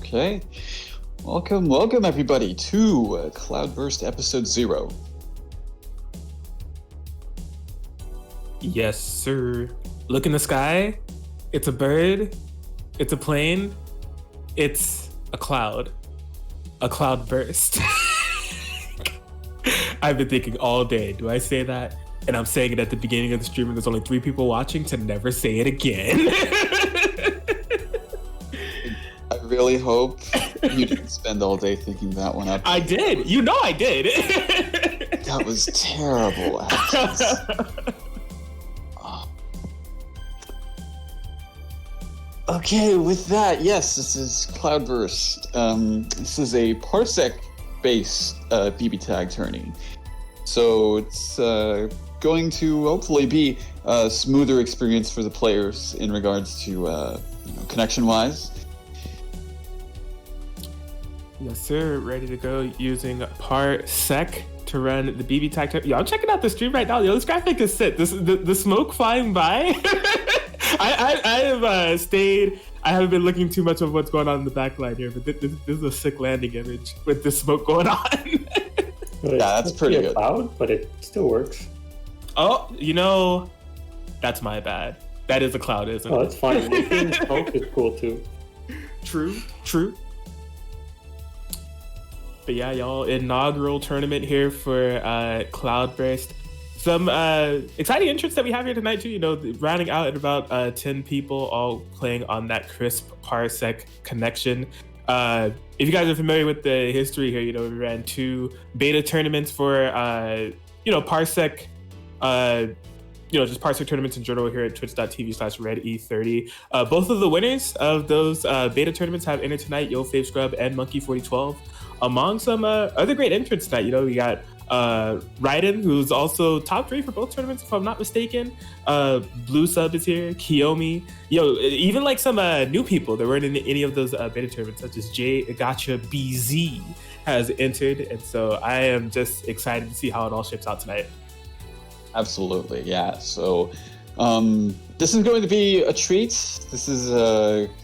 Okay. Welcome everybody to CloudBurst episode 0. Yes, sir. Look in the sky. It's a bird. It's a plane. It's a cloud. A cloudburst. I've been thinking all day, do I say that? And I'm saying it at the beginning of the stream and there's only 3 people watching to never say it again. I really hope you didn't spend all day thinking that one up. I did. You know I did. That was terrible, Alex. Okay, with that, yes, this is CloudBurst. This is a Parsec-based BBTAG tourney. So it's going to hopefully be a smoother experience for the players in regards to connection-wise. Yes, sir. Ready to go using Parsec to run the BBTAG. Yo, I'm checking out the stream right now. Yo, this graphic is sick. The smoke flying by. I have stayed. I haven't been looking too much of what's going on in the backline here, but this is a sick landing image with the smoke going on. Yeah, that's pretty good. Cloud, but it still works. Oh, that's my bad. That is a cloud, isn't it? Oh, that's fine. Making smoke is cool too. True. But yeah, y'all, inaugural tournament here for CloudBurst. Some exciting entrants that we have here tonight too. Rounding out at about 10 people, all playing on that crisp Parsec connection. If you guys are familiar with the history here, we ran 2 beta tournaments for Parsec. Just Parsec tournaments in general here at twitch.tv/redE30. Both of the winners of those beta tournaments have entered tonight, YoFavScrub and Monkey4012. Among some other great entrants tonight, we got Raiden, who's also top 3 for both tournaments, if I'm not mistaken. Bluesub is here, Kiomi. Even like some new people that weren't in any of those beta tournaments, such as Adachi BZ has entered. And so I am just excited to see how it all shapes out tonight. Absolutely, yeah. So this is going to be a treat. This is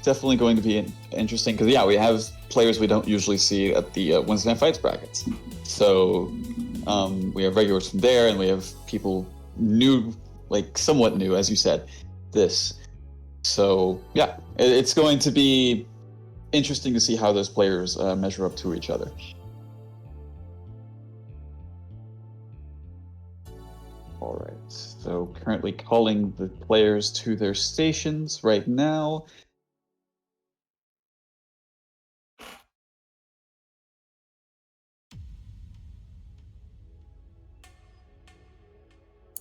definitely going to be interesting because, we have players we don't usually see at the Wednesday Night Fights brackets. So we have regulars from there, and we have people new, like somewhat new, as you said, this. So, yeah, it's going to be interesting to see how those players measure up to each other. All right, so currently calling the players to their stations right now.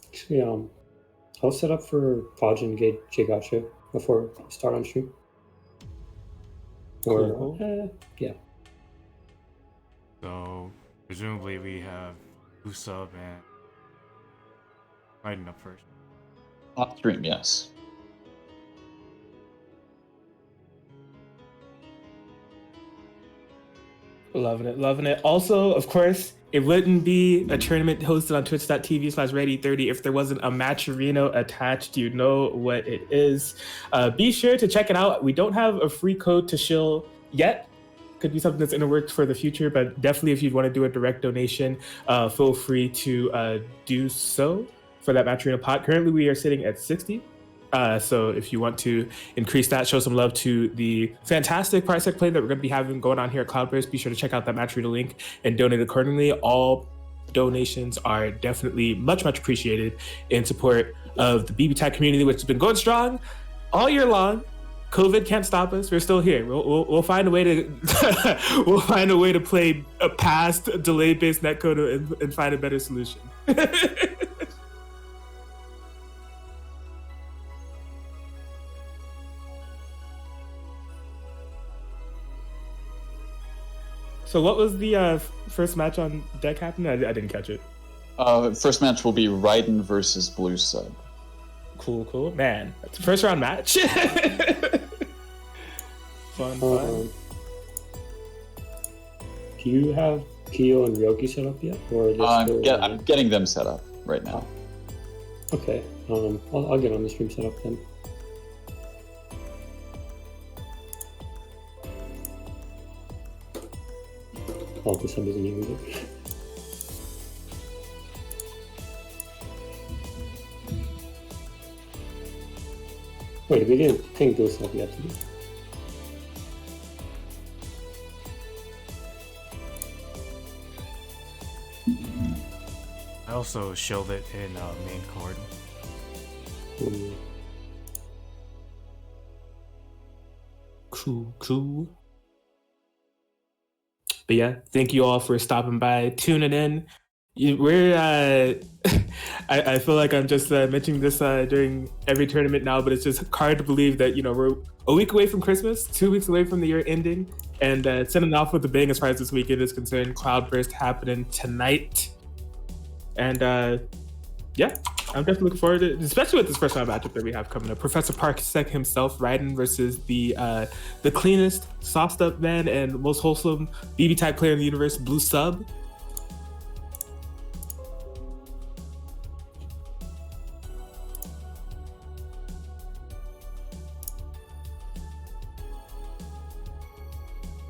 Actually, I'll set up for Podge and J Gotcha before we start on stream. Cool. Yeah. So presumably we have Bluesub and Raiden up first. Off stream, yes. Loving it. Also, of course, it wouldn't be a tournament hosted on twitch.tv/redE30 if there wasn't a Matcherino attached. You know what it is. Be sure to check it out. We don't have a free code to shill yet. Could be something that's in the works for the future, but definitely if you'd want to do a direct donation, feel free to do so for that Matcherino pot. Currently, we are sitting at 60. So if you want to increase that, show some love to the fantastic Parsec play that we're going to be having going on here at CloudBurst, be sure to check out that Matcherino link and donate accordingly. All donations are definitely much appreciated in support of the BBTAG community, which has been going strong all year long. COVID can't stop us. We're still here. We'll find a way to play past delay-based netcode and find a better solution. So what was the first match on deck happening? I didn't catch it. First match will be Raiden versus Bluesub. Cool. Man, that's a first round match. Fun. Do you have Kyo and Ryogi set up yet? Or I'm getting them set up right now. Okay. I'll get on the stream set up then. Oh, Bluesub isn't here either. Wait, we didn't think Bluesub yet. I also showed it in main chord. Cool. But yeah, thank you all for stopping by, tuning in. We're I feel like I'm just mentioning this during every tournament now, but it's just hard to believe that, you know, we're a week away from Christmas, 2 weeks away from the year ending, and sending off with a bang as far as this weekend is concerned. CloudBurst happening tonight, and yeah, I'm definitely looking forward to it, especially with this first round matchup that we have coming up. Professor Parsec himself, Raiden, versus the cleanest, sauced up man and most wholesome BBTAG player in the universe, Bluesub.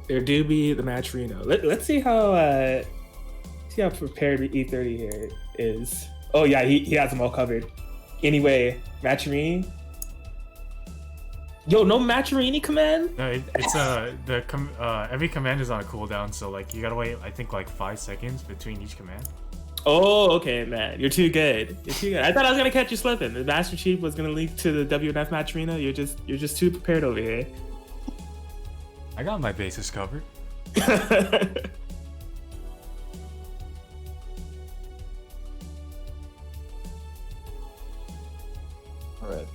There do be the match Reno. Let's see how prepared E30 here is. Oh yeah, he has them all covered. Anyway, Machirini. Yo, no Machirini command? No, it's every command is on a cooldown, so like you gotta wait, I think like 5 seconds between each command. Oh, okay, man. You're too good. You're too good. I thought I was gonna catch you slipping. The Master Chief was gonna leak to the WNF Machirini. You're just too prepared over here. I got my bases covered. All right,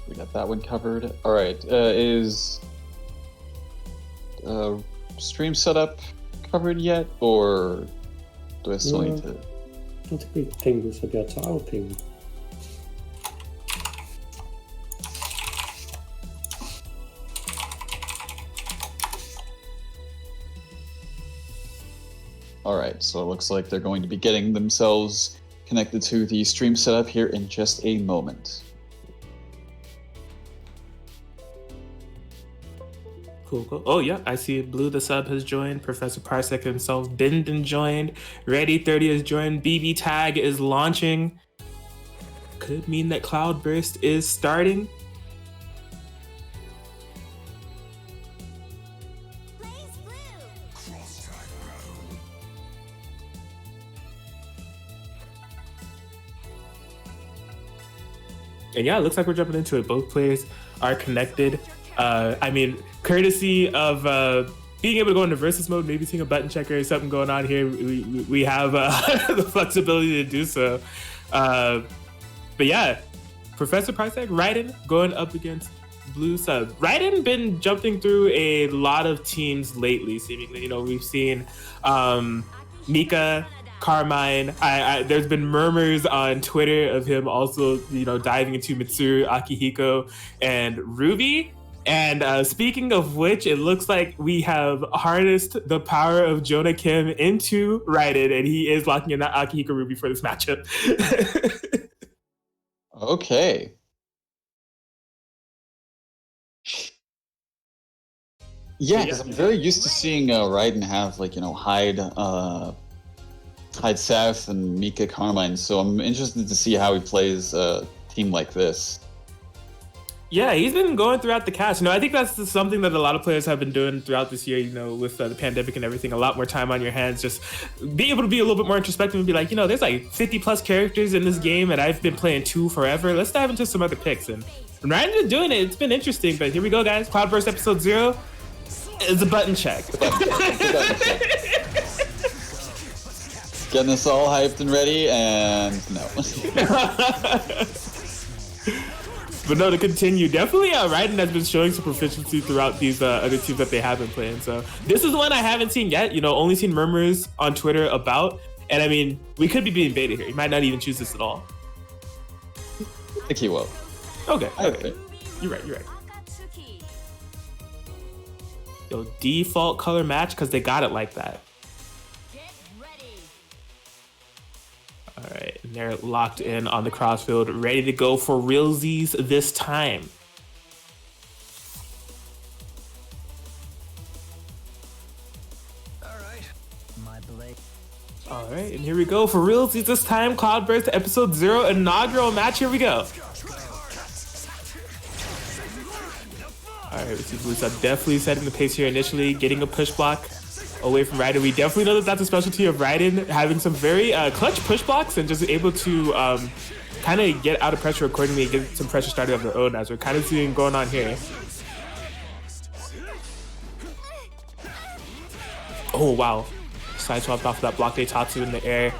we got that one covered. All right, is stream setup covered yet, or do I still need to? I don't think we pinged Bluesub yet, so I will ping. All right, so it looks like they're going to be getting themselves connected to the stream setup here in just a moment. Cool. Oh yeah, I see Blue the sub has joined. Professor Parsec himself, Bindon joined. Ready 30 has joined. BBTAG is launching. Could mean that CloudBurst is starting. And yeah, it looks like we're jumping into it. Both players are connected. I mean, courtesy of being able to go into versus mode, maybe seeing a button checker or something going on here, we have the flexibility to do so. But yeah, Professor Parsec, Raiden going up against Bluesub. Raiden been jumping through a lot of teams lately, seemingly. You know, we've seen Mika, Carmine. There's been murmurs on Twitter of him also, you know, diving into Mitsuru, Akihiko, and Ruby. And speaking of which, it looks like we have harnessed the power of Jonah Kim into Raiden, and he is locking in that Akihiko Ruby for this matchup. Okay. Yeah, because I'm very used to seeing Raiden have, like, you know, Hyde, Seth, and Mika, Carmine. So I'm interested to see how he plays a team like this. Yeah, he's been going throughout the cast. You know, I think that's something that a lot of players have been doing throughout this year, you know, with the pandemic and everything. A lot more time on your hands. Just being able to be a little bit more introspective and be like, you know, there's like 50 plus characters in this game and I've been playing 2 forever. Let's dive into some other picks. And Ryan's been doing it. It's been interesting. But here we go, guys. CloudBurst episode 0 is a button check. Getting us all hyped and ready, and no. But no, to continue, definitely Raiden has been showing some proficiency throughout these other teams that they have been playing. So this is one I haven't seen yet, you know, only seen murmurs on Twitter about. And I mean, we could be being beta here. He might not even choose this at all. I think he will. Okay. You're right. Yo, default color match because they got it like that. All right, and they're locked in on the crossfield, ready to go for realsies this time. All right, All right, and here we go for real. This time, Cloudburst episode 0 inaugural match. Here we go. All right, we see Bluesub definitely setting the pace here initially, getting a push block away from Raiden. We definitely know that that's a specialty of Raiden, having some very clutch push blocks and just able to kind of get out of pressure accordingly and get some pressure started of their own, as we're kind of seeing going on here. Oh, wow. Side swap off of that block Tatsu in the air.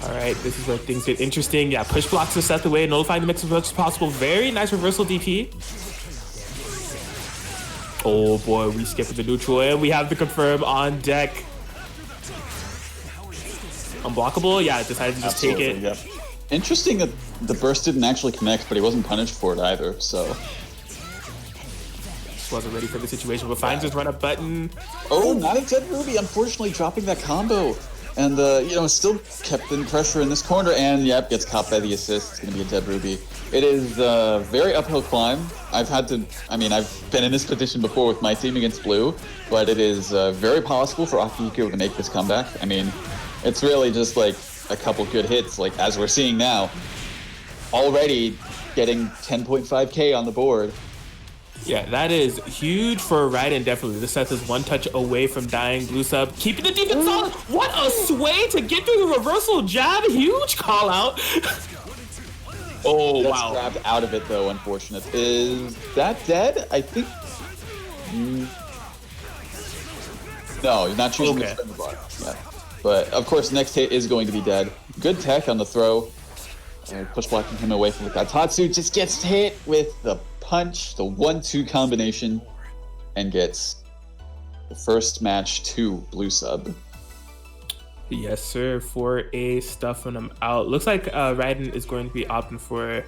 All right, this is where things get interesting. Yeah, push blocks to Seth away, nullifying the mix as much as possible. Very nice reversal DP. Oh boy, we skipped the neutral and we have the confirm on deck. Unblockable? Yeah, decided to just take it. Yep. Interesting that the burst didn't actually connect, but he wasn't punished for it either, so. Wasn't ready for the situation, but finds his run up button. Oh, not a dead Ruby, unfortunately dropping that combo. And, you know, still kept in pressure in this corner, and yep, gets caught by the assist. It's going to be a dead Ruby. It is a very uphill climb. I've been in this position before with my team against Blue, but it is very possible for Akihiko to make this comeback. I mean, it's really just like a couple good hits, like as we're seeing now. Already getting 10.5k on the board. Yeah, that is huge for Raiden, definitely. The Seth is one touch away from dying. Bluesub keeping the defense solid. What a sway to get through the reversal jab. Huge call out. Oh, That's wow. grabbed out of it, though, unfortunate. Is that dead? I think... No, you're not choosing the spin bar. Yeah. But, of course, next hit is going to be dead. Good tech on the throw. Push blocking him away from the Akatsuki. Just gets hit with the punch, the 1-2 combination, and gets the first match to Bluesub. Yes, sir. 4A stuffing him out. Looks like Raiden is going to be opting for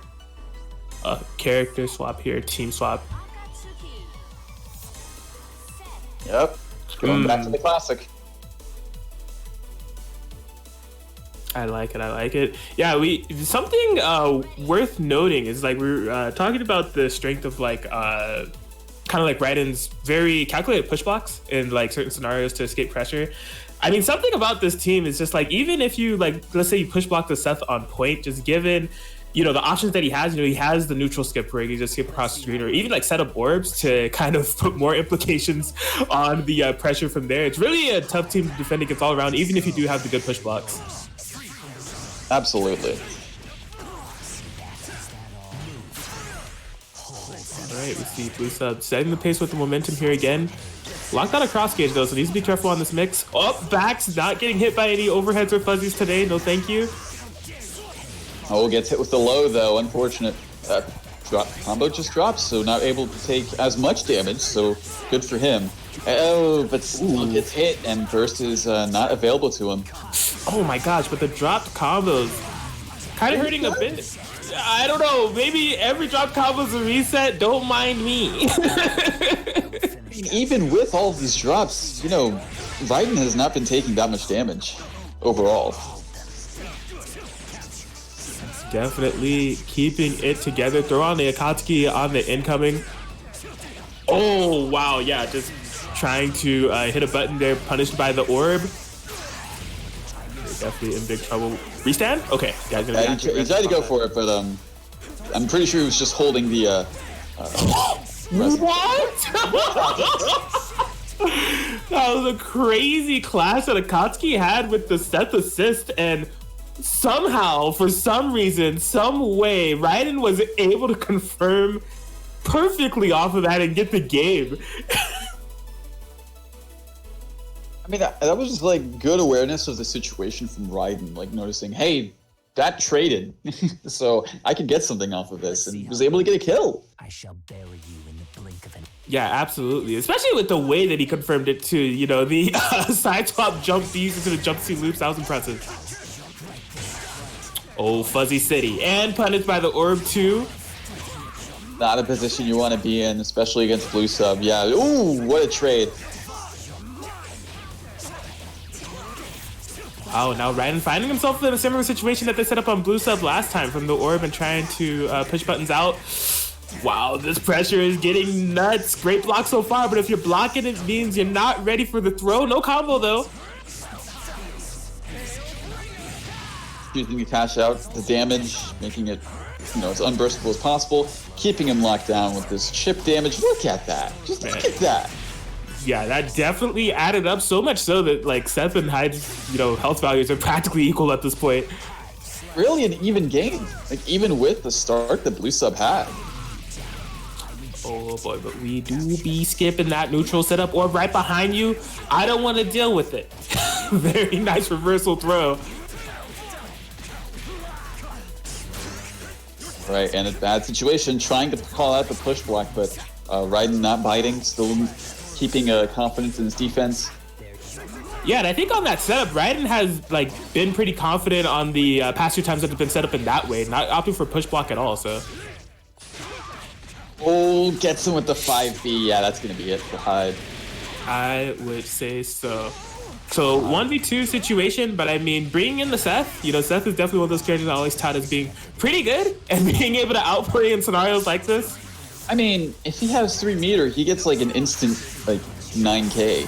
a character swap here, team swap. Yep. Going back to the classic. I like it. I like it. Yeah, something worth noting is like we're talking about the strength of like kind of like Raiden's very calculated push blocks in like certain scenarios to escape pressure. I mean, something about this team is just like, even if you like, let's say you push block the Seth on point, just given, you know, the options that he has, you know, he has the neutral skip where he can just skip across the screen, or even like set up orbs to kind of put more implications on the pressure from there. It's really a tough team to defend against all around, even if you do have the good push blocks. Absolutely. All right, we see Bluesub setting the pace with the momentum here again. Locked on a cross gauge though, so needs to be careful on this mix. Up, backs, not getting hit by any overheads or fuzzies today. No, thank you. Oh, gets hit with the low though. Unfortunate. Combo just drops, so not able to take as much damage. So good for him. Oh, but still gets hit, and burst is not available to him. Oh my gosh, but the dropped combos kind of hurting a bit. I don't know, maybe every drop combo is a reset. Don't mind me. Even with all of these drops, you know, Raiden has not been taking that much damage overall. Definitely keeping it together. Throw on the Akatsuki on the incoming. Oh, wow, yeah, just trying to hit a button there, punished by the orb. They're definitely in big trouble. Restand? Okay. Yeah, he tried to go for it, but I'm pretty sure he was just holding the... What? That was a crazy clash that Akatsuki had with the Seth assist, and somehow, for some reason, some way, Raiden was able to confirm perfectly off of that and get the game. I mean, that was like good awareness of the situation from Raiden, like noticing, hey, that traded, so I could get something off of this, and was able to get a kill. I shall bury you in the blink of an... Yeah, absolutely. Especially with the way that he confirmed it too. You know, the side swap jump B's into the jump C loops. That was impressive. Oh, Fuzzy City. And punished by the orb too. Not a position you want to be in, especially against Bluesub. Yeah, ooh, what a trade. Oh, now Raiden finding himself in a similar situation that they set up on Bluesub last time from the orb and trying to push buttons out. Wow, this pressure is getting nuts. Great block so far, but if you're blocking, it means you're not ready for the throw. No combo, though. Using the cash out, the damage, making it, as unburstable as possible, keeping him locked down with this chip damage. Look at that. Just look at that. Yeah, that definitely added up so much so that, like, Seth and Hyde's, health values are practically equal at this point. Really an even game. Like, even with the start that Bluesub had. Oh boy, but we do be skipping that neutral setup or right behind you. I don't want to deal with it. Very nice reversal throw. Right, and a bad situation, trying to call out the push block, but Raiden not biting, still keeping confidence in his defense. Yeah, and I think on that setup, Raiden has been pretty confident on the past 2 times that have been set up in that way, not opting for push block at all, so. Oh, gets him with the 5B. Yeah, that's going to be it for Hyde. I would say so. So 1v2 situation, but I mean, bringing in the Seth, Seth is definitely one of those characters I always taught as being pretty good and being able to outplay in scenarios like this. I mean, if he has 3 meter, he gets an instant 9K.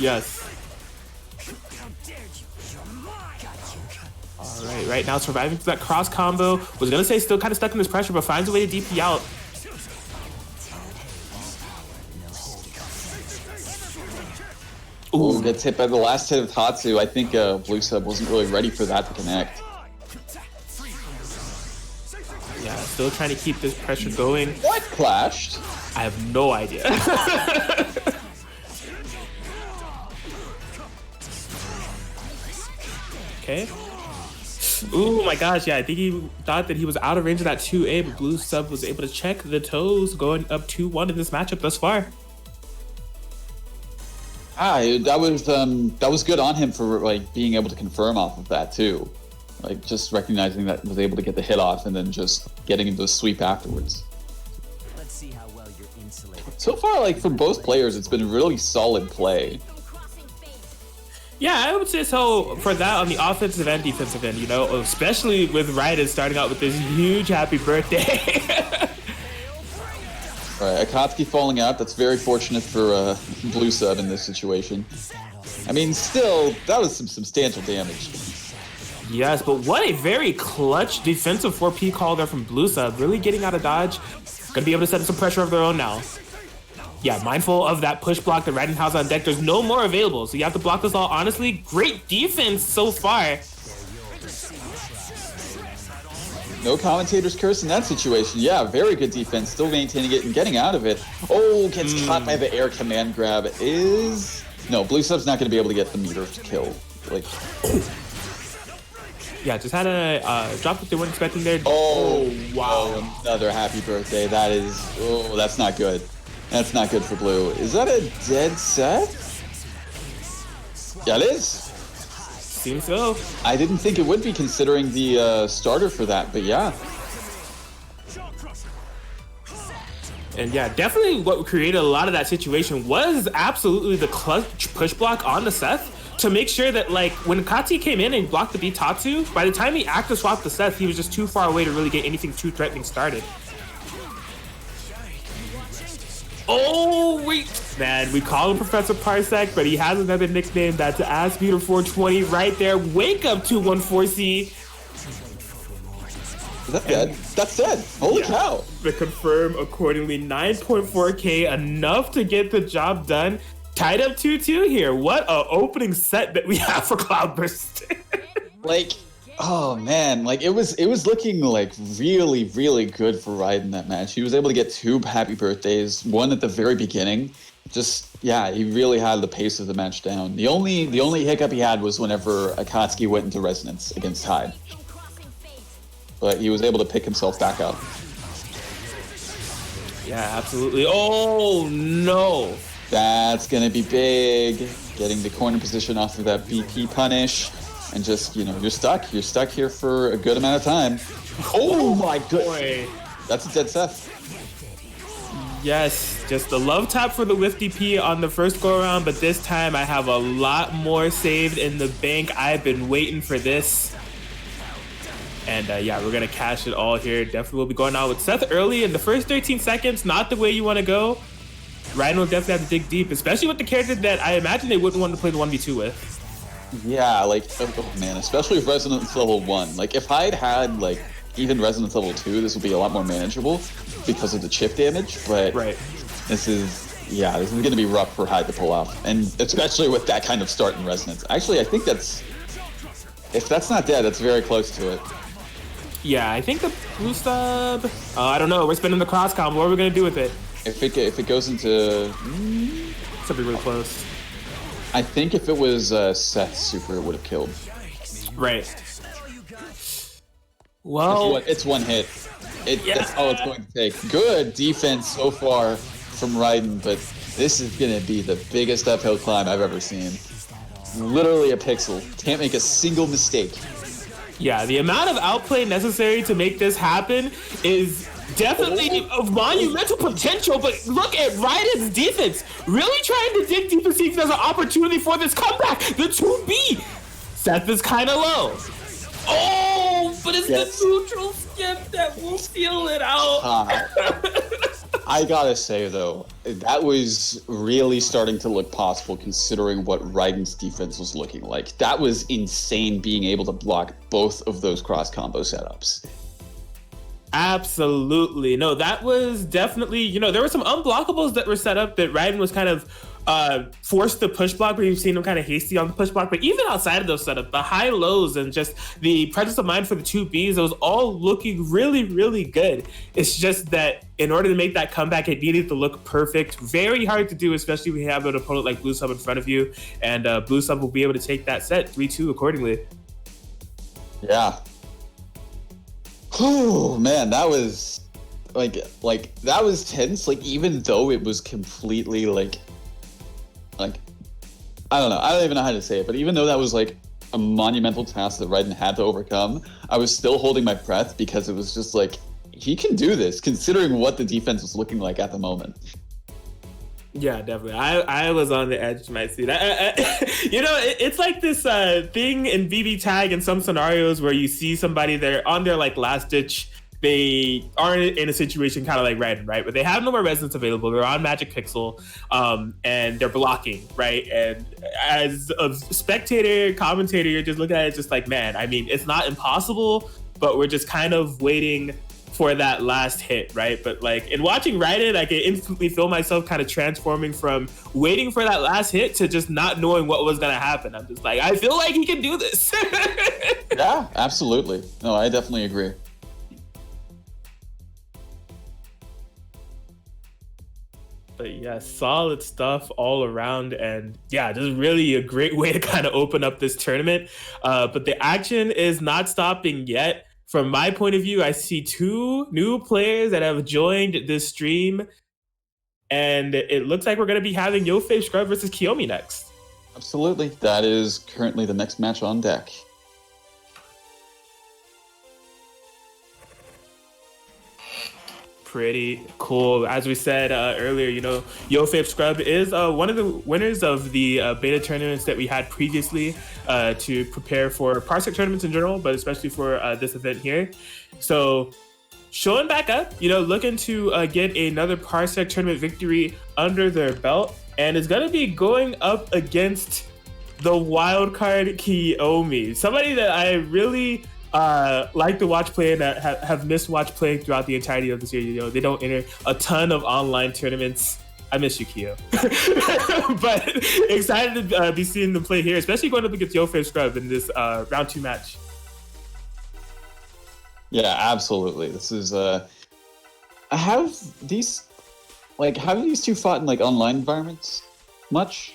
Yes. All right now surviving through that cross combo. Was gonna say still kind of stuck in this pressure, but finds a way to DP out. Ooh, gets hit by the last hit of Tatsu. I think Bluesub wasn't really ready for that to connect. Yeah, still trying to keep this pressure going. What clashed? I have no idea. Okay. Ooh, my gosh, yeah, I think he thought that he was out of range of that 2A, but Bluesub was able to check the toes, going up 2-1 in this matchup thus far. That was good on him for being able to confirm off of that too. Just recognizing that was able to get the hit off and then just getting into the sweep afterwards. Let's see how well you're insulated. So far, for both players, it's been really solid play. Yeah, I would say so for that on the offensive and defensive end, especially with Raiden starting out with this huge happy birthday. Right, Akatsuki falling out, that's very fortunate for Bluesub in this situation. I mean, still, that was some substantial damage. Yes, but what a very clutch defensive 4P call there from Bluesub. Really getting out of dodge. Gonna be able to set some pressure of their own now. Yeah, mindful of that push block that Raiden has on deck. There's no more available, so you have to block this all. Honestly, great defense so far. No commentator's curse in that situation. Yeah, very good defense. Still maintaining it and getting out of it. Oh, gets caught by the air command grab. No, Bluesub's not going to be able to get the meter to kill. Yeah, just had a drop that they weren't expecting there. Oh, wow. Oh, another happy birthday. That's not good. That's not good for Blue. Is that a dead Seth? Yeah, it is. Seems so. I didn't think it would be considering the starter for that, but yeah. And yeah, definitely what created a lot of that situation was absolutely the clutch push block on the Seth to make sure that when Akatsuki came in and blocked the B Tatsu, by the time he active swapped the Seth, he was just too far away to really get anything too threatening started. Oh, wait. Man, we call him Professor Parsec, but he has another nickname that's Aspeeder420 right there. Wake up 214C. Is that dead? That's dead. Holy cow. The confirm accordingly. 9.4K, enough to get the job done. Tied up 2-2 here. What a opening set that we have for CLOUDBURST. Oh man, it was looking really, really good for Raiden that match. He was able to get 2 happy birthdays, one at the very beginning. He really had the pace of the match down. The only hiccup he had was whenever Akatsuki went into resonance against Hyde. But he was able to pick himself back up. Yeah, absolutely. Oh no. That's gonna be big. Getting the corner position off of that BP punish. And just, you're stuck. You're stuck here for a good amount of time. Oh my goodness. That's a dead Seth. Yes, just the love tap for the whiff DP on the first go around, but this time I have a lot more saved in the bank. I've been waiting for this. And yeah, we're gonna cash it all here. Definitely will be going out with Seth early in the first 13 seconds. Not the way you want to go. Raiden will definitely have to dig deep, especially with the character that I imagine they wouldn't want to play the 1v2 with. Yeah, like, oh man, especially with Resonance level 1. Like, if Hyde had, like, even Resonance level 2, this would be a lot more manageable because of the chip damage, but this is going to be rough for Hyde to pull off, and especially with that kind of start in Resonance. Actually, I think if that's not dead, that's very close to it. Yeah, I think the Bluesub, I don't know, we're spinning the cross combo. What are we going to do with it? If it goes into... Something really close. I think if it was Seth's super, it would have killed. Right. Well... It's one hit. That's all it's going to take. Good defense so far from Raiden, but this is going to be the biggest uphill climb I've ever seen. Literally a pixel. Can't make a single mistake. Yeah, the amount of outplay necessary to make this happen is definitely of monumental potential, but look at Raiden's defense. Really trying to dig deep and see if there's an opportunity for this comeback. The 2B. Seth is kind of low. Oh, but it's the neutral skip that will steal it out. I gotta say, though, that was really starting to look possible considering what Raiden's defense was looking like. That was insane, being able to block both of those cross combo setups. Absolutely. No, that was definitely, there were some unblockables that were set up that Raiden was kind of forced to push block, where you've seen him kind of hasty on the push block. But even outside of those setups, the high lows and just the presence of mind for the 2Bs, it was all looking really, really good. It's just that in order to make that comeback, it needed to look perfect. Very hard to do, especially when you have an opponent like Bluesub in front of you. And Bluesub will be able to take that set 3-2 accordingly. Yeah. Oh man, that was like that was tense. Like, even though it was completely like I don't know. I don't even know how to say it, but even though that was like a monumental task that Raiden had to overcome, I was still holding my breath because it was just like, he can do this considering what the defense was looking like at the moment. Yeah, definitely. I was on the edge of my seat. It's like this thing in BBTAG in some scenarios where you see somebody there on their like last ditch. They are in a situation kind of like Raiden, right? But they have no more resonance available. They're on Magic Pixel, and they're blocking, right? And as a spectator, commentator, you're just looking at it just like, man, I mean, it's not impossible, but we're just kind of waiting for that last hit, right? But like in watching Raiden, I can instantly feel myself kind of transforming from waiting for that last hit to just not knowing what was gonna happen. I'm just like, I feel like he can do this. Yeah, absolutely. No, I definitely agree. But yeah, solid stuff all around, and yeah, this is really a great way to kind of open up this tournament. But the action is not stopping yet. From my point of view, I see 2 new players that have joined this stream, and it looks like we're going to be having YoFavScrub versus Kiomi next. Absolutely. That is currently the next match on deck. Pretty cool. As we said earlier, YoFavScrub is one of the winners of the beta tournaments that we had previously to prepare for Parsec tournaments in general, but especially for this event here. So showing back up, looking to get another Parsec tournament victory under their belt, and it's going to be going up against the wildcard Kiomi, somebody that I really like to watch play and have missed watch playing throughout the entirety of this year. They don't enter a ton of online tournaments. I miss you, Kyo. But excited to be seeing them play here, especially going up against YoFavScrub in this round 2 match. Yeah, absolutely. This is have these two fought in like online environments much?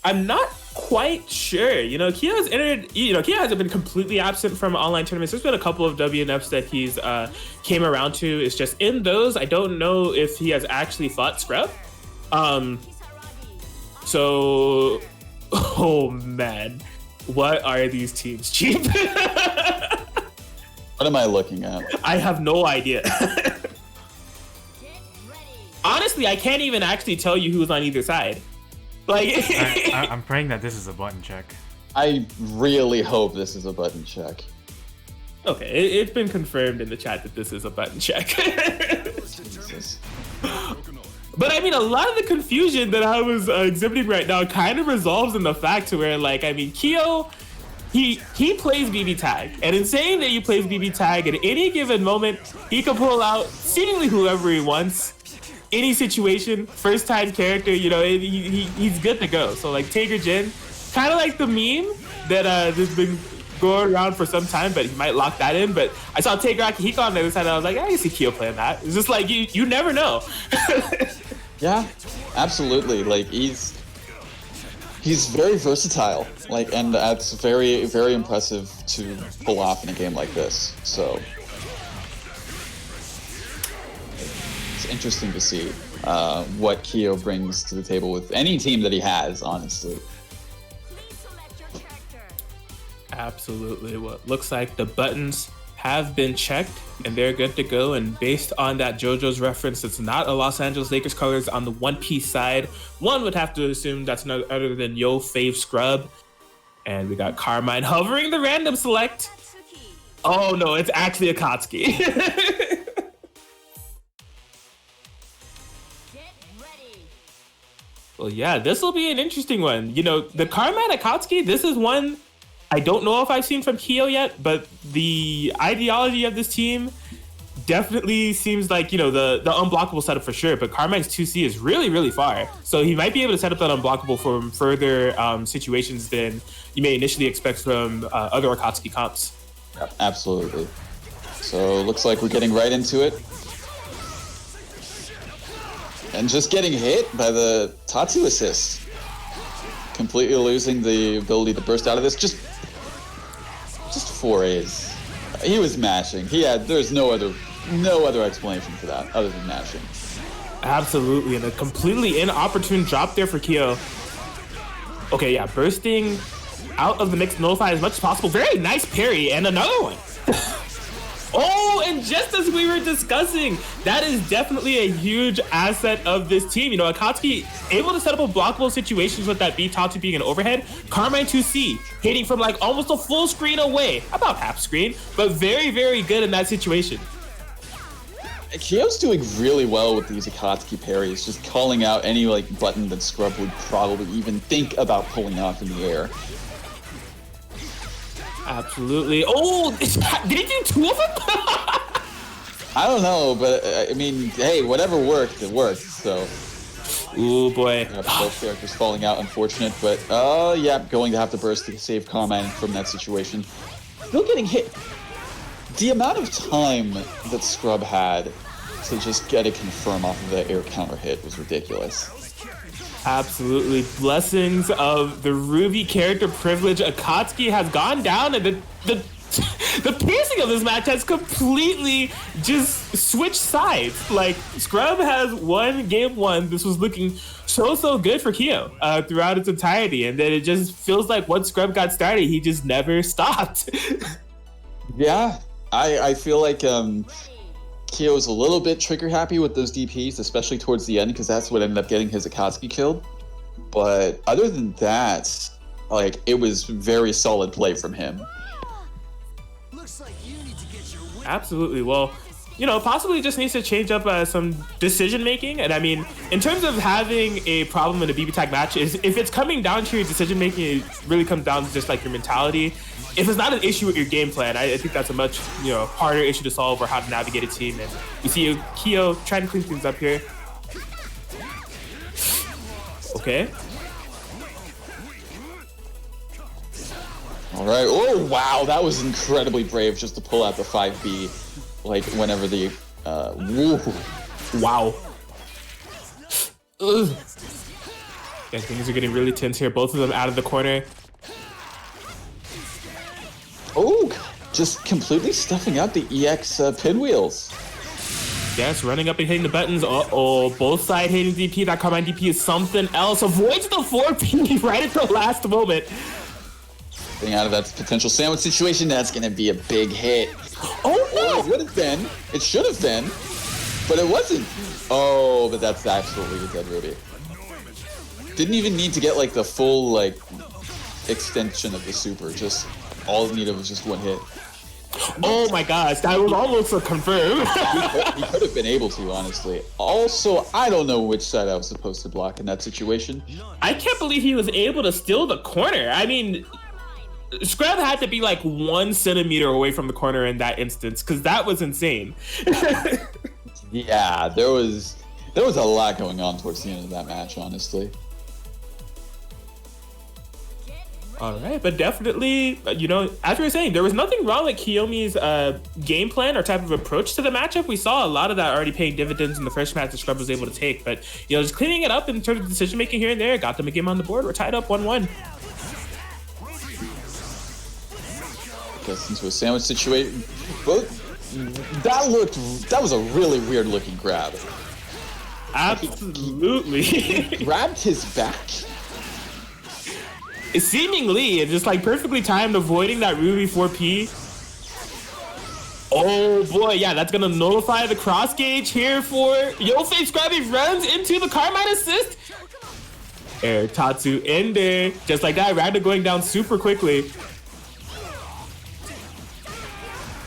I'm not quite sure. Kyo's entered. Kyo hasn't been completely absent from online tournaments. There's been a couple of WNFs that he's came around to. It's just in those, I don't know if he has actually fought Scrub. So, oh man, what are these teams cheap? What am I looking at? I have no idea. Honestly, I can't even actually tell you who's on either side. Like, I'm praying that this is a button check. I really hope this is a button check. Okay, it's been confirmed in the chat that this is a button check. Jesus. But I mean, a lot of the confusion that I was exhibiting right now kind of resolves in the fact to where, like, I mean, Kyo, he plays BBTAG, and in saying that he plays BBTAG, at any given moment, he can pull out seemingly whoever he wants, any situation, first time character, you know, he's good to go. So like Taker Jin, kind of like the meme that has been going around for some time, but he might lock that in. But I saw Taker Akihiko on the other side, and I was like, I can see Kyo playing that. It's just like, you never know. Yeah, absolutely. Like he's very versatile, like, and that's very, very impressive to pull off in a game like this. So it's interesting to see what Kyo brings to the table with any team that he has, honestly. Absolutely. Well, it looks like the buttons have been checked and they're good to go. And based on that JoJo's reference, it's not a Los Angeles Lakers colors on the One Piece side. One would have to assume that's none other than YoFavScrub. And we got Carmine hovering the random select. Oh no, it's actually Akatsuki. Well, yeah, this will be an interesting one. You know, the Carmine Akatsuki, this is one I don't know if I've seen from Kyo yet, but the ideology of this team definitely seems like, you know, the unblockable setup for sure, but Carmine's 2C is really, really far. So he might be able to set up that unblockable from further situations than you may initially expect from other Akatsuki comps. Yep, absolutely. So looks like we're getting right into it. And just getting hit by the Tatsu assist. Completely losing the ability to burst out of this. Just 4 A's. He was mashing. There's no other explanation for that other than mashing. Absolutely, and a completely inopportune drop there for Kyo. Okay, yeah, bursting out of the mix, nullify as much as possible. Very nice parry, and another one. Oh, and just as we were discussing, that is definitely a huge asset of this team. You know, Akatsuki able to set up blockable situations with that B Tatsu being an overhead. Carmine 2C hitting from like almost a full screen away, about half screen, but very, very good in that situation. Kyo's doing really well with these Akatsuki parries, just calling out any like button that Scrub would probably even think about pulling off in the air. Absolutely. Oh, did he do 2 of them? I don't know, but I mean, hey, whatever worked, it worked, so. Ooh, boy. Yeah, both characters falling out, unfortunate, but yeah, going to have to burst to save Carmine from that situation. Still getting hit. The amount of time that Scrub had to just get a confirm off of the air counter hit was ridiculous. Absolutely. Blessings of the Ruby character privilege. Akatsuki has gone down, and the pacing of this match has completely just switched sides. Like, Scrub has won game 1. This was looking so good for Kyo throughout its entirety, and then it just feels like once Scrub got started, he just never stopped. Yeah, I feel like Kyo's a little bit trigger happy with those DPs, especially towards the end, because that's what ended up getting his Akatsuki killed. But other than that, like, it was very solid play from him. Absolutely. Well, you know, possibly just needs to change up some decision making. And I mean, in terms of having a problem in a BBTAG match, is if it's coming down to your decision making, it really comes down to just like your mentality. If it's not an issue with your game plan, I think that's a much, you know, harder issue to solve, or how to navigate a team. And you see Kyo trying to clean things up here. Okay. All right. Oh, wow. That was incredibly brave just to pull out the 5B, like, whenever the, woo. Wow. Ugh. Yeah, things are getting really tense here. Both of them out of the corner. Oh, just completely stuffing out the EX pinwheels. Yes, running up and hitting the buttons. Uh-oh, both side hitting DP. That Carmine DP is something else. Avoids the 4P right at the last moment. Getting out of that potential sandwich situation, that's going to be a big hit. Oh, no! It would have been. It should have been. But it wasn't. Oh, but that's absolutely a dead Ruby. Didn't even need to get, like, the full, like, extension of the super. Just all it needed was just one hit. Oh my gosh, that was almost a confirm. He could have been able to, honestly. Also, I don't know which side I was supposed to block in that situation. I can't believe he was able to steal the corner. I mean, Scrub had to be like 1 centimeter away from the corner in that instance, because that was insane. Yeah, there was a lot going on towards the end of that match, honestly. All right, but definitely, you know, as we were saying, there was nothing wrong with Kiyomi's game plan or type of approach to the matchup. We saw a lot of that already paying dividends in the first match that Scrub was able to take. But, you know, just cleaning it up in terms of decision making here and there, got them a game on the board. We're tied up 1-1. Gets into a sandwich situation. That was a really weird looking grab. Absolutely. He grabbed his back. Seemingly, it's just like perfectly timed, avoiding that Ruby 4P. Oh boy, yeah, that's gonna nullify the cross gauge here for YoFavScrub. He runs into the Carmine assist. Air Tatsu in there, just like that. Ragna going down super quickly.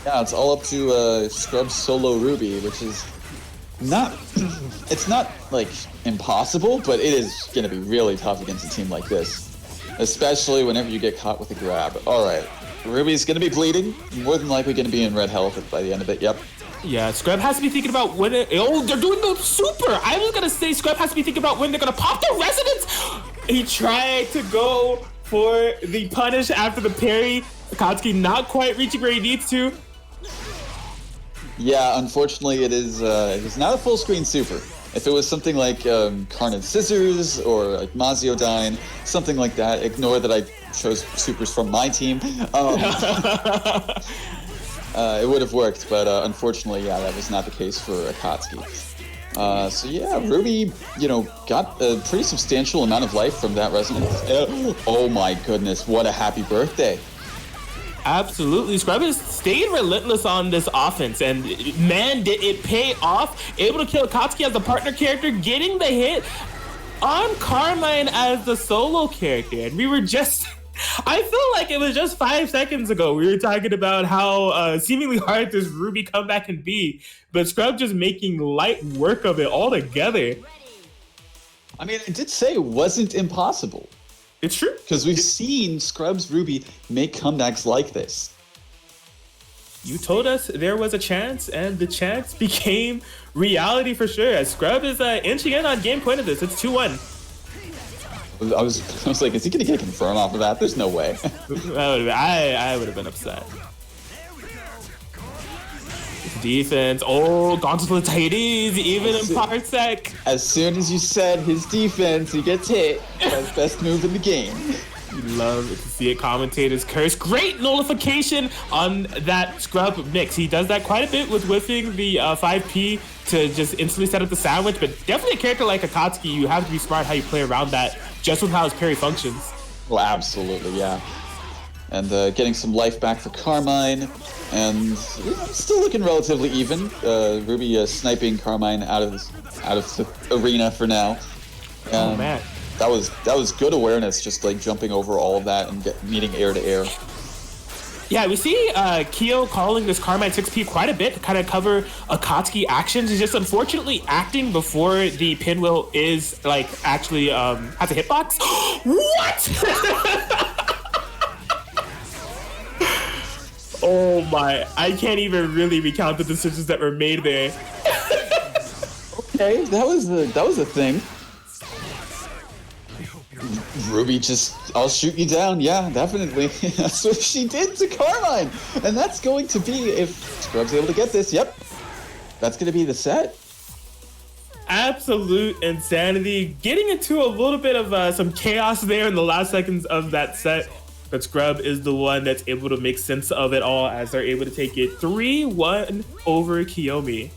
Yeah, it's all up to Scrub's solo Ruby, which is not, it's not like impossible, but it is gonna be really tough against a team like this. Especially whenever you get caught with a grab. All right, Ruby's gonna be bleeding. More than likely gonna be in red health by the end of it. Yep. Yeah, Scrub has to be thinking about when oh, they're doing the super. I was gonna say Scrub has to be thinking about when they're gonna pop the resonance. He tried to go for the punish after the parry. Akatsuki not quite reaching where he needs to. Yeah, unfortunately, it is not a full screen super. If it was something like Carnage Scissors or like Maziodyne, something like that, ignore that I chose supers from my team. It would have worked, but unfortunately, yeah, that was not the case for Akatsuki. So yeah, Ruby, you know, got a pretty substantial amount of life from that resonance. Oh my goodness, what a happy birthday. Absolutely. Scrub has stayed relentless on this offense, and man, did it pay off. Able to kill Akatsuki as the partner character, getting the hit on Carmine as the solo character. And we were just, I feel like it was just 5 seconds ago, we were talking about how seemingly hard this Ruby comeback can be, but Scrub just making light work of it altogether. I mean, I did say it wasn't impossible. It's true. Because we've seen Scrub's Ruby make comebacks like this. You told us there was a chance, and the chance became reality for sure. As Scrub is inching in on game point of this. It's 2-1. I was like, is he going to get a confirm off of that? There's no way. I would have been upset. Defense. Oh, gone to the Hades, even in Parsec. As soon as you said his defense, he gets hit. That's best move in the game. You love to see it. Commentators curse. Great nullification on that Scrub mix. He does that quite a bit with whiffing the 5P to just instantly set up the sandwich, but definitely a character like Akatsuki, you have to be smart how you play around that, just with how his parry functions. Well, absolutely, yeah. And getting some life back for Carmine, and still looking relatively even. Ruby sniping Carmine out of the arena for now. Oh man, that was good awareness, just like jumping over all of that and meeting air to air. Yeah, we see Kyo calling this Carmine 6P quite a bit to kind of cover Akatsuki actions. He's just unfortunately acting before the pinwheel is like actually has a hitbox. What? Oh my, I can't even really recount the decisions that were made there. Okay, that was a thing. Ruby just, I'll shoot you down. Yeah, definitely. That's what she did to Carmine. And that's going to be, if Scrub's able to get this, yep. That's going to be the set. Absolute insanity. Getting into a little bit of some chaos there in the last seconds of that set. But Scrub is the one that's able to make sense of it all as they're able to take it 3-1 over Kiomi.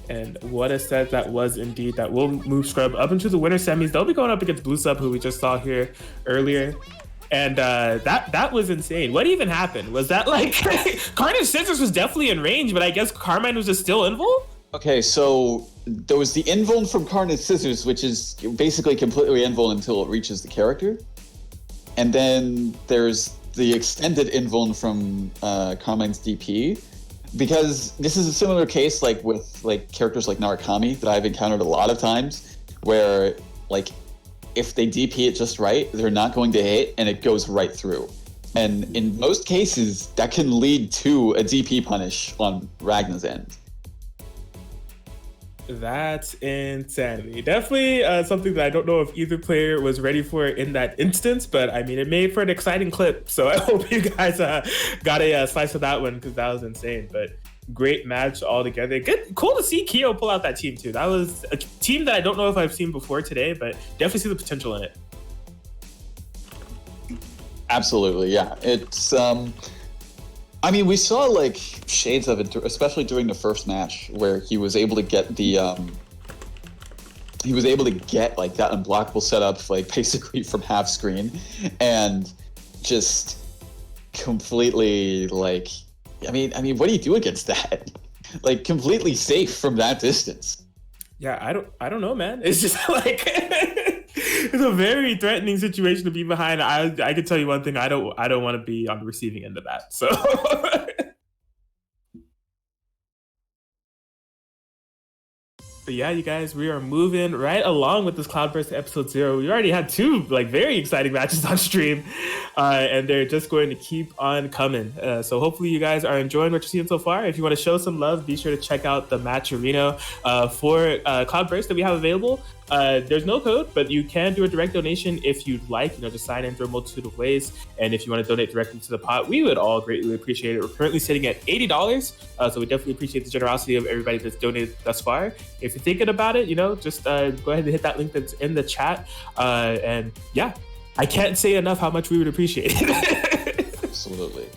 And what a set that was indeed. That will move Scrub up into the winter semis. They'll be going up against Bluesub, who we just saw here earlier. And that was insane. What even happened? Was that like Carnage Scissors was definitely in range, but I guess Carmine was just still involved? Okay, so there was the invuln from Carnage Scissors, which is basically completely invuln until it reaches the character. And then there's the extended invuln from Carmine's DP. Because this is a similar case like with like characters like Narukami that I've encountered a lot of times, where like if they DP it just right, they're not going to hit and it goes right through. And in most cases, that can lead to a DP punish on Ragna's end. That's insanity. Definitely something that I don't know if either player was ready for in that instance, but I mean, it made for an exciting clip. So I hope you guys got a slice of that one, because that was insane. But great match altogether. Good, cool to see Kyo pull out that team too. That was a team that I don't know if I've seen before today, but definitely see the potential in it. Absolutely, yeah. It's I mean, we saw like shades of it, especially during the first match, where he was able to get the like that unblockable setup, like basically from half screen, and just completely like, I mean, what do you do against that? Like completely safe from that distance. Yeah, I don't know, man. It's just like it's a very threatening situation to be behind. I can tell you one thing, I don't want to be on the receiving end of that. So but yeah, you guys, we are moving right along with this Cloudburst episode 0. We already had 2 like very exciting matches on stream, and they're just going to keep on coming. So hopefully you guys are enjoying what you're seeing so far. If you want to show some love, be sure to check out the match arena for Cloudburst that we have available. There's no code, but you can do a direct donation if you'd like. You know, just sign in through a multitude of ways. And if you want to donate directly to the pot, we would all greatly appreciate it. We're currently sitting at $80, so we definitely appreciate the generosity of everybody that's donated thus far. If you're thinking about it, you know, just go ahead and hit that link that's in the chat. And yeah, I can't say enough how much we would appreciate it. Absolutely.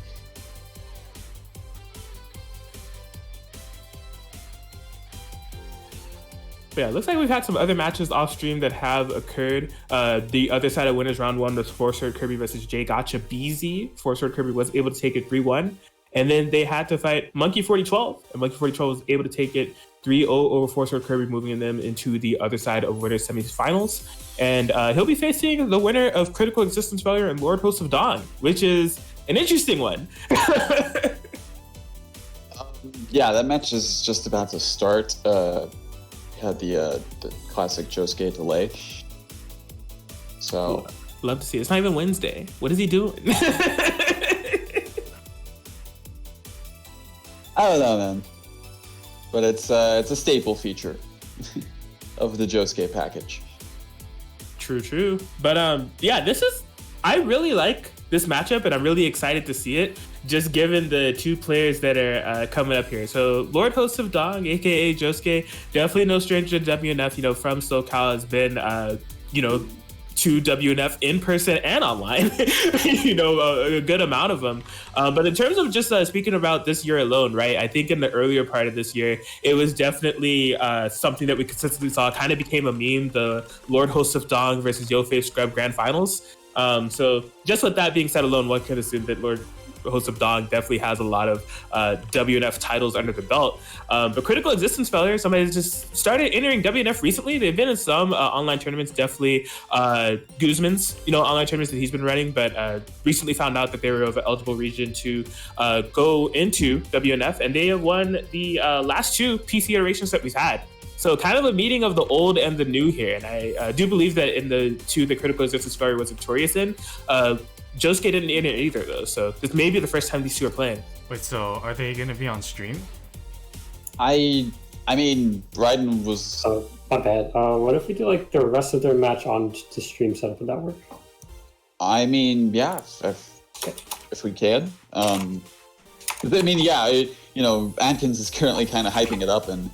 But yeah, it looks like we've had some other matches off stream that have occurred. The other side of winners round 1 was FourSwordKirby versus J Gotcha BZ. FourSwordKirby was able to take it 3-1. And then they had to fight Monkey 4012. And Monkey 4012 was able to take it 3-0 over FourSwordKirby, moving them into the other side of winners semifinals. And he'll be facing the winner of CriticalExistenceFailure and Lord Host of Dawn, which is an interesting one. Yeah, that match is just about to start. Had the classic Yosuke delay. So love to see it. It's not even Wednesday. What is he doing? I don't know, man. But it's a staple feature of the Yosuke package. True. But yeah, I really like this matchup, and I'm really excited to see it, just given the 2 players that are coming up here. So Lord Host of Dawn, aka Yosuke, definitely no stranger to WNF, you know, from SoCal, has been you know, to WNF in person and online, you know, a good amount of them. But in terms of just speaking about this year alone, right, I think in the earlier part of this year, it was definitely something that we consistently saw, kind of became a meme, the Lord Host of Dawn versus YoFavScrub Grand Finals. So just with that being said alone, one could assume that Lord Host of Dawn definitely has a lot of WNF titles under the belt. But CriticalExistenceFailure, somebody just started entering WNF recently. They've been in some online tournaments, definitely Guzman's, you know, online tournaments that he's been running, but recently found out that they were of an eligible region to go into WNF, and they have won the last 2 PC iterations that we've had. So kind of a meeting of the old and the new here. And I do believe that in the 2 the CriticalExistenceFailure was victorious in, Yosuke didn't enter either of those. So this may be the first time these 2 are playing. Wait, so are they going to be on stream? I mean, Raiden was... My bad. What if we do like the rest of their match on the stream setup? Would that work? I mean, yeah, if we can. I mean, yeah, you know, Atkins is currently kind of hyping it up, and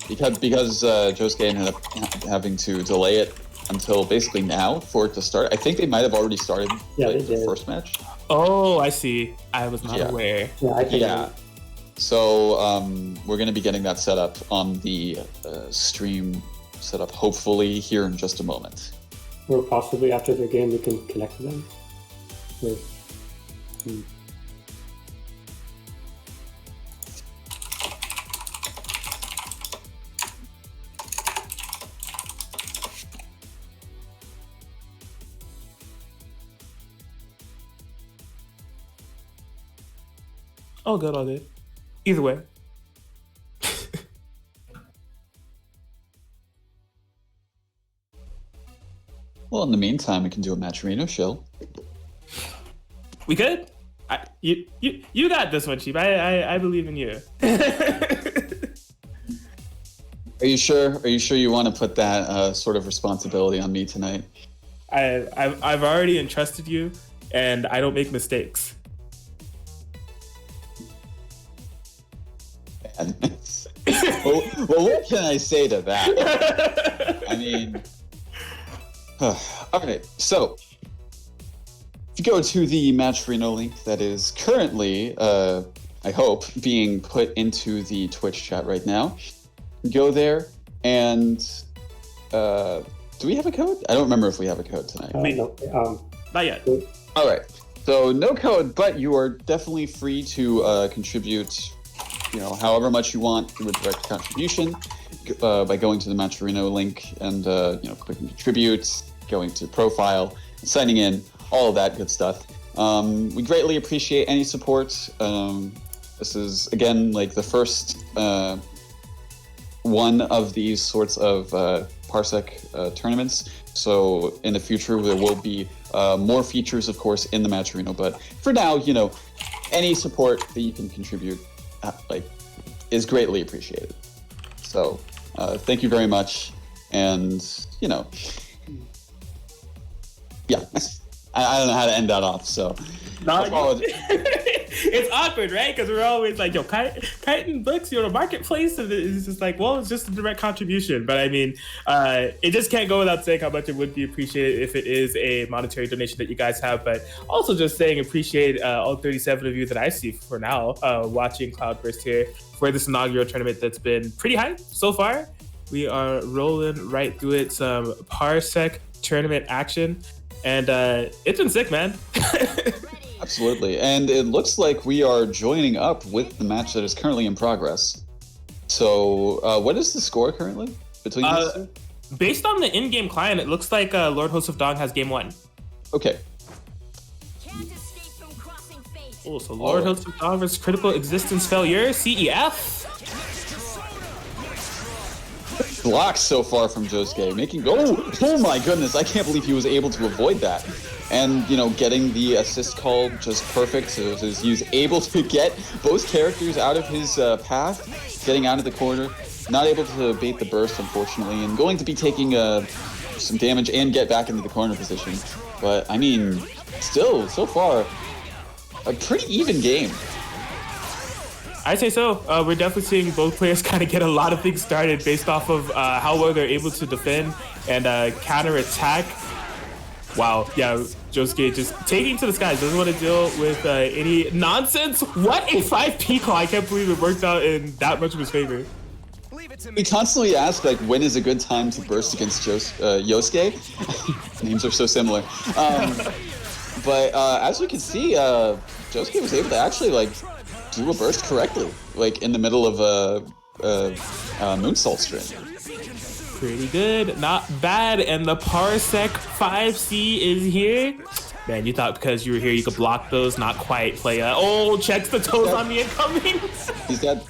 because Yosuke ended up having to delay it until basically now for it to start. I think they might have already started the first match. Oh, I see. I was not aware. Yeah. So we're going to be getting that set up on the stream setup, hopefully here in just a moment. Or possibly after the game we can connect to them. All good, all good. Either way. Well, in the meantime, we can do a Matcherino show. We could. You got this one, Chief. I believe in you. Are you sure? Are you sure you want to put that sort of responsibility on me tonight? I've already entrusted you, and I don't make mistakes. well, what can I say to that? I mean, all right. So, if you go to the Matcherino link that is currently, I hope, being put into the Twitch chat right now, go there and do we have a code? I don't remember if we have a code tonight. No, Not yet. All right. So no code, but you are definitely free to contribute, however much you want through a direct contribution by going to the Matcherino link and clicking contribute, going to profile, signing in, all of that good stuff. We greatly appreciate any support. This is again like the first one of these sorts of Parsec tournaments. So in the future, there will be more features, of course, in the Matcherino. But for now, any support that you can contribute, is greatly appreciated. So thank you very much. And, yeah, I don't know how to end that off. So it's awkward, right? Because we're always like, Chitin books, the marketplace, and it's just like, well, it's just a direct contribution. But I mean, it just can't go without saying how much it would be appreciated if it is a monetary donation that you guys have. But also just saying appreciate all 37 of you that I see for now watching CloudBurst here for this inaugural tournament that's been pretty hype so far. We are rolling right through it, some Parsec tournament action. And it's been sick, man. Absolutely. And it looks like we are joining up with the match that is currently in progress. So what is the score currently between these two? Based on the in-game client, it looks like Lord Hoseph has game 1. Okay. Oh, so Lord Hoseph versus CriticalExistenceFailure, CEF. Blocks so far from Yosuke, making oh my goodness, I can't believe he was able to avoid that. And getting the assist call just perfect, so he was able to get both characters out of his path, getting out of the corner, not able to bait the burst unfortunately, and going to be taking some damage and get back into the corner position. But I mean, still, so far, a pretty even game. I'd say so. We're definitely seeing both players kind of get a lot of things started based off of how well they're able to defend and counter-attack. Wow, yeah, Yosuke just taking to the skies. Doesn't want to deal with any nonsense. What a 5P call. I can't believe it worked out in that much of his favor. We constantly ask, when is a good time to burst against Yosuke? Names are so similar. But as we can see, Yosuke was able to actually, do a burst correctly, in the middle of a moonsault string. Pretty good, not bad. And the Parsec 5C is here. Man, you thought because you were here you could block those? Not quite, playa. Oh, checks the toes on the incoming. He's dead.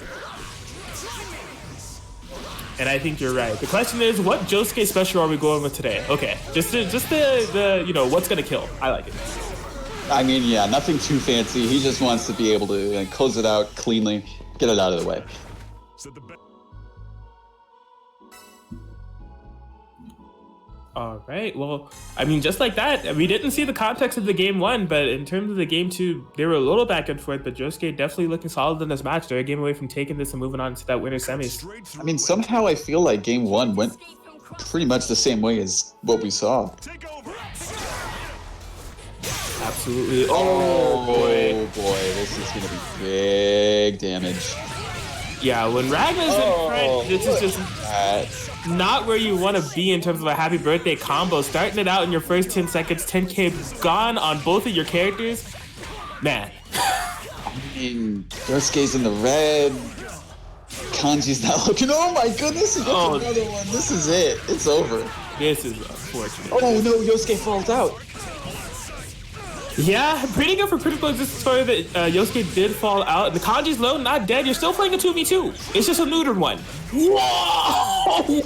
And I think you're right. The question is, what Yosuke special are we going with today? Okay, just the what's gonna kill. I like it. I mean, yeah, nothing too fancy. He just wants to be able to close it out cleanly, get it out of the way. All right. Well, I mean, just like that, we didn't see the context of the game 1, but in terms of the game 2, they were a little back and forth, but Yosuke definitely looking solid in this match. They're a game away from taking this and moving on to that winner semis. I mean, somehow I feel like game 1 went pretty much the same way as what we saw. Absolutely. Oh boy, this is gonna be big damage. Yeah, when Ragna's in front, this is just not where you want to be in terms of a happy birthday combo. Starting it out in your first 10 seconds, 10k gone on both of your characters. Man. I mean, Yosuke's in the red. Kanji's not looking. Oh my goodness, he gets another one. This is it. It's over. This is unfortunate. Oh no, Yosuke falls out. Yeah, pretty good for critical existence failure that Yosuke did fall out. The Kanji's low, not dead. You're still playing a 2v2. It's just a neutered one. Whoa!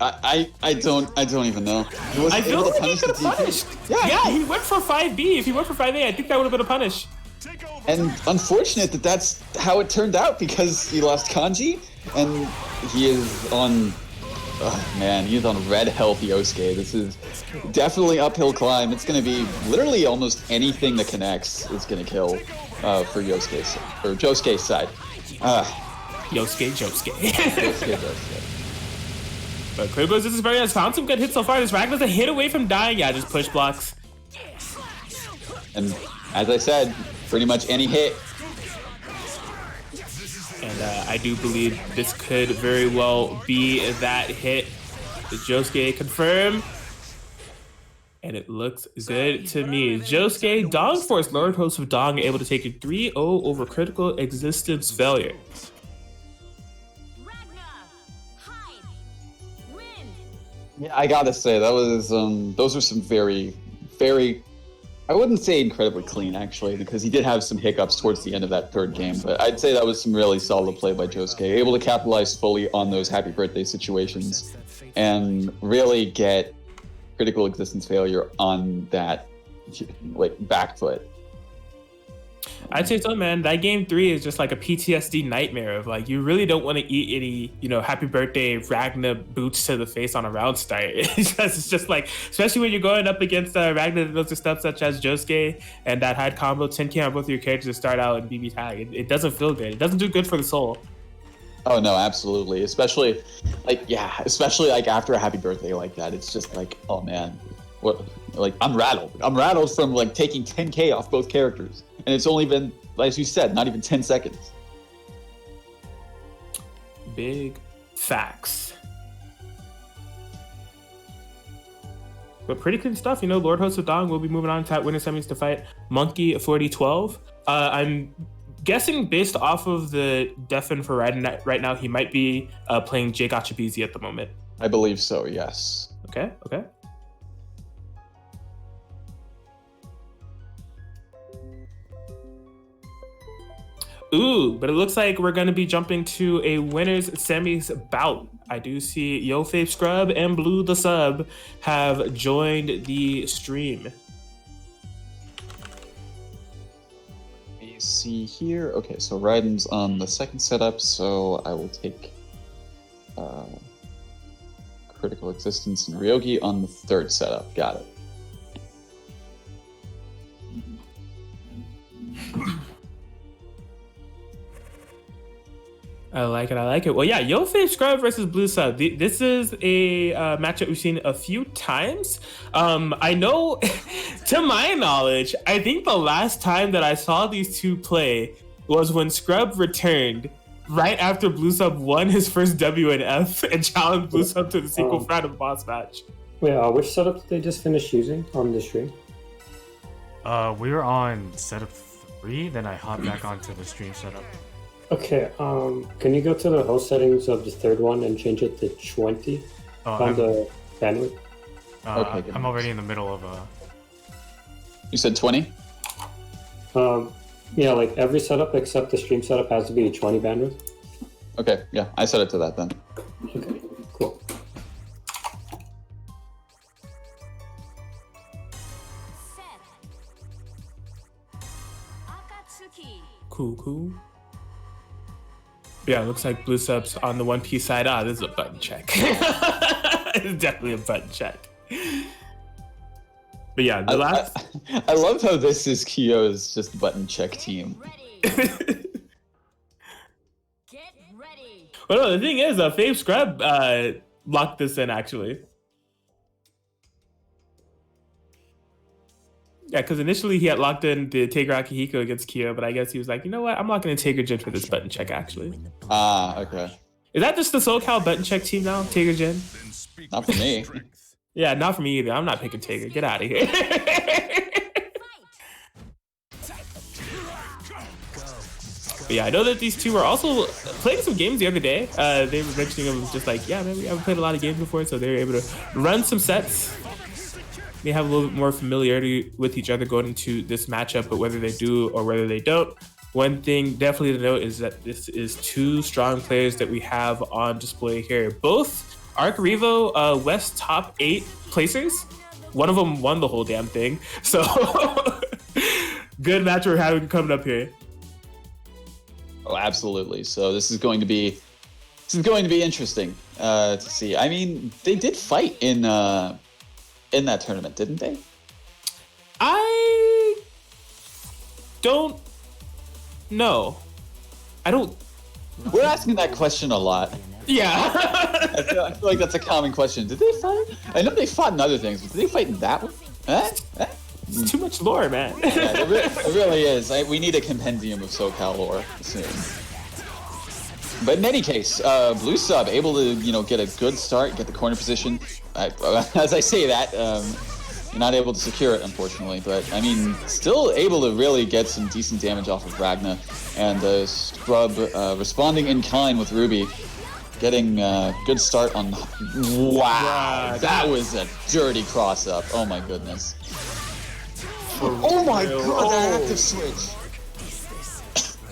I don't even know. I feel like he could have punished. Yeah, he went for 5B. If he went for 5A, I think that would have been a punish. And unfortunate that that's how it turned out because he lost Kanji, and he is on. Oh man, he's on red health Yosuke. This is definitely uphill climb. It's going to be literally almost anything that connects is going to kill for Josuke's side. Yosuke. But critical existence failure has found some good hits so far. This Ragna's a hit away from dying. Yeah, just push blocks. And as I said, pretty much any hit. And I do believe this could very well be that hit. The Yosuke confirm. And it looks good to me. Yosuke, Dong Force, Lord Host of Dong, able to take a 3-0 over critical existence failure. Ragna, Hyde, win. Yeah, I gotta say that was those were some very, very. I wouldn't say incredibly clean, actually, because he did have some hiccups towards the end of that third game, but I'd say that was some really solid play by Yosuke, able to capitalize fully on those happy birthday situations and really get critical existence failure on that back foot. I'd say so, man. That game 3 is just like a PTSD nightmare of like, you really don't want to eat any, happy birthday Ragna boots to the face on a round start. It's just like, especially when you're going up against Ragna that does stuff such as Yosuke and that Hyde combo, 10k on both of your characters to start out in BBTAG. It doesn't feel good. It doesn't do good for the soul. Oh no, absolutely. Especially after a happy birthday like that. It's just like, oh man, what? Like I'm rattled. I'm rattled from like taking 10k off both characters. And it's only been, as you said, not even 10 seconds. Big facts. But pretty clean stuff, Lord Host of Dong will be moving on to that winner semis to fight Monkey 4012. I'm guessing based off of the deafen for Raiden right now, he might be playing Jake Achabizi at the moment. I believe so, yes. Okay. Ooh, but it looks like we're going to be jumping to a winners semis bout. I do see YoFavScrub and Bluesub have joined the stream. Let me see here. Okay, so Raiden's on the second setup, so I will take Critical Existence and Ryogi on the third setup. Got it. I like it. Well, yeah, YoFavScrub versus Bluesub. This is a matchup we've seen a few times. I know, to my knowledge, I think the last time that I saw these two play was when Scrub returned right after Bluesub won his first WNF and challenged Bluesub to the sequel round of boss match. Wait, which setup did they just finish using on the stream? We were on setup 3, then I hopped back onto the stream setup. Okay, can you go to the host settings of the third one and change it to 20 on the bandwidth? Okay, I'm already in the middle of You said 20? Yeah, like every setup except the stream setup has to be 20 bandwidth. Okay, yeah, I set it to that then. Okay, cool. Seth, Akatsuki, Cool. Yeah, it looks like Bluesub's on the One Piece side. This is a button check. It's definitely a button check. But yeah, the last... I love how this is Kyo's just button check team. ready. Get ready. Well, no, the thing is, YoFavScrub locked this in, actually. Yeah, because initially he had locked in the Tiger Akihiko against Kyo, but I guess he was like, you know what? I'm locking in Tiger Jin for this button check, actually. Okay. Is that just the SoCal button check team now, Tiger Jin? Not for me. Yeah, not for me either. I'm not picking Tiger. Get out of here. But yeah, I know that these two were also playing some games the other day. They were mentioning it was just like, yeah, man, we haven't played a lot of games before, so they were able to run some sets. may have a little bit more familiarity with each other going into this matchup, but whether they do or whether they don't, one thing definitely to note is that this is two strong players that we have on display here. Both Arc Revo West top 8 placers. One of them won the whole damn thing. So good match we're having coming up here. Oh, absolutely. So this is going to be interesting to see. I mean, they did fight in that tournament, didn't they? I don't know. I don't. We're asking that question a lot. Yeah. I feel like that's a common question. Did they fight? I know they fought in other things, but did they fight in that one? It's too much lore, man. Yeah, it really is. We need a compendium of SoCal lore soon. But in any case, Bluesub able to get a good start, get the corner position. As I say that, you're not able to secure it, unfortunately. But I mean, still able to really get some decent damage off of Ragna, and Scrub responding in kind with Ruby. Getting a good start on... Wow, that was a dirty cross-up. Oh my goodness. Oh my god, that active switch.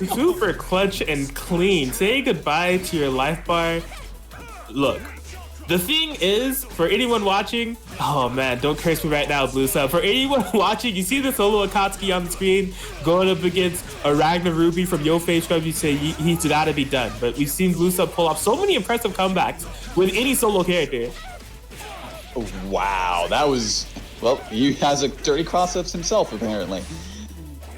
Super clutch and clean. Say goodbye to your life bar. Look, the thing is, for anyone watching... Oh man, don't curse me right now, Bluesub. For anyone watching, you see the solo Akatsuki on the screen going up against a Ragna Ruby from YoFavScrub, you say he's gotta be done. But we've seen Bluesub pull off so many impressive comebacks with any solo character. Oh, wow, that was... Well, he has a dirty cross-ups himself, apparently.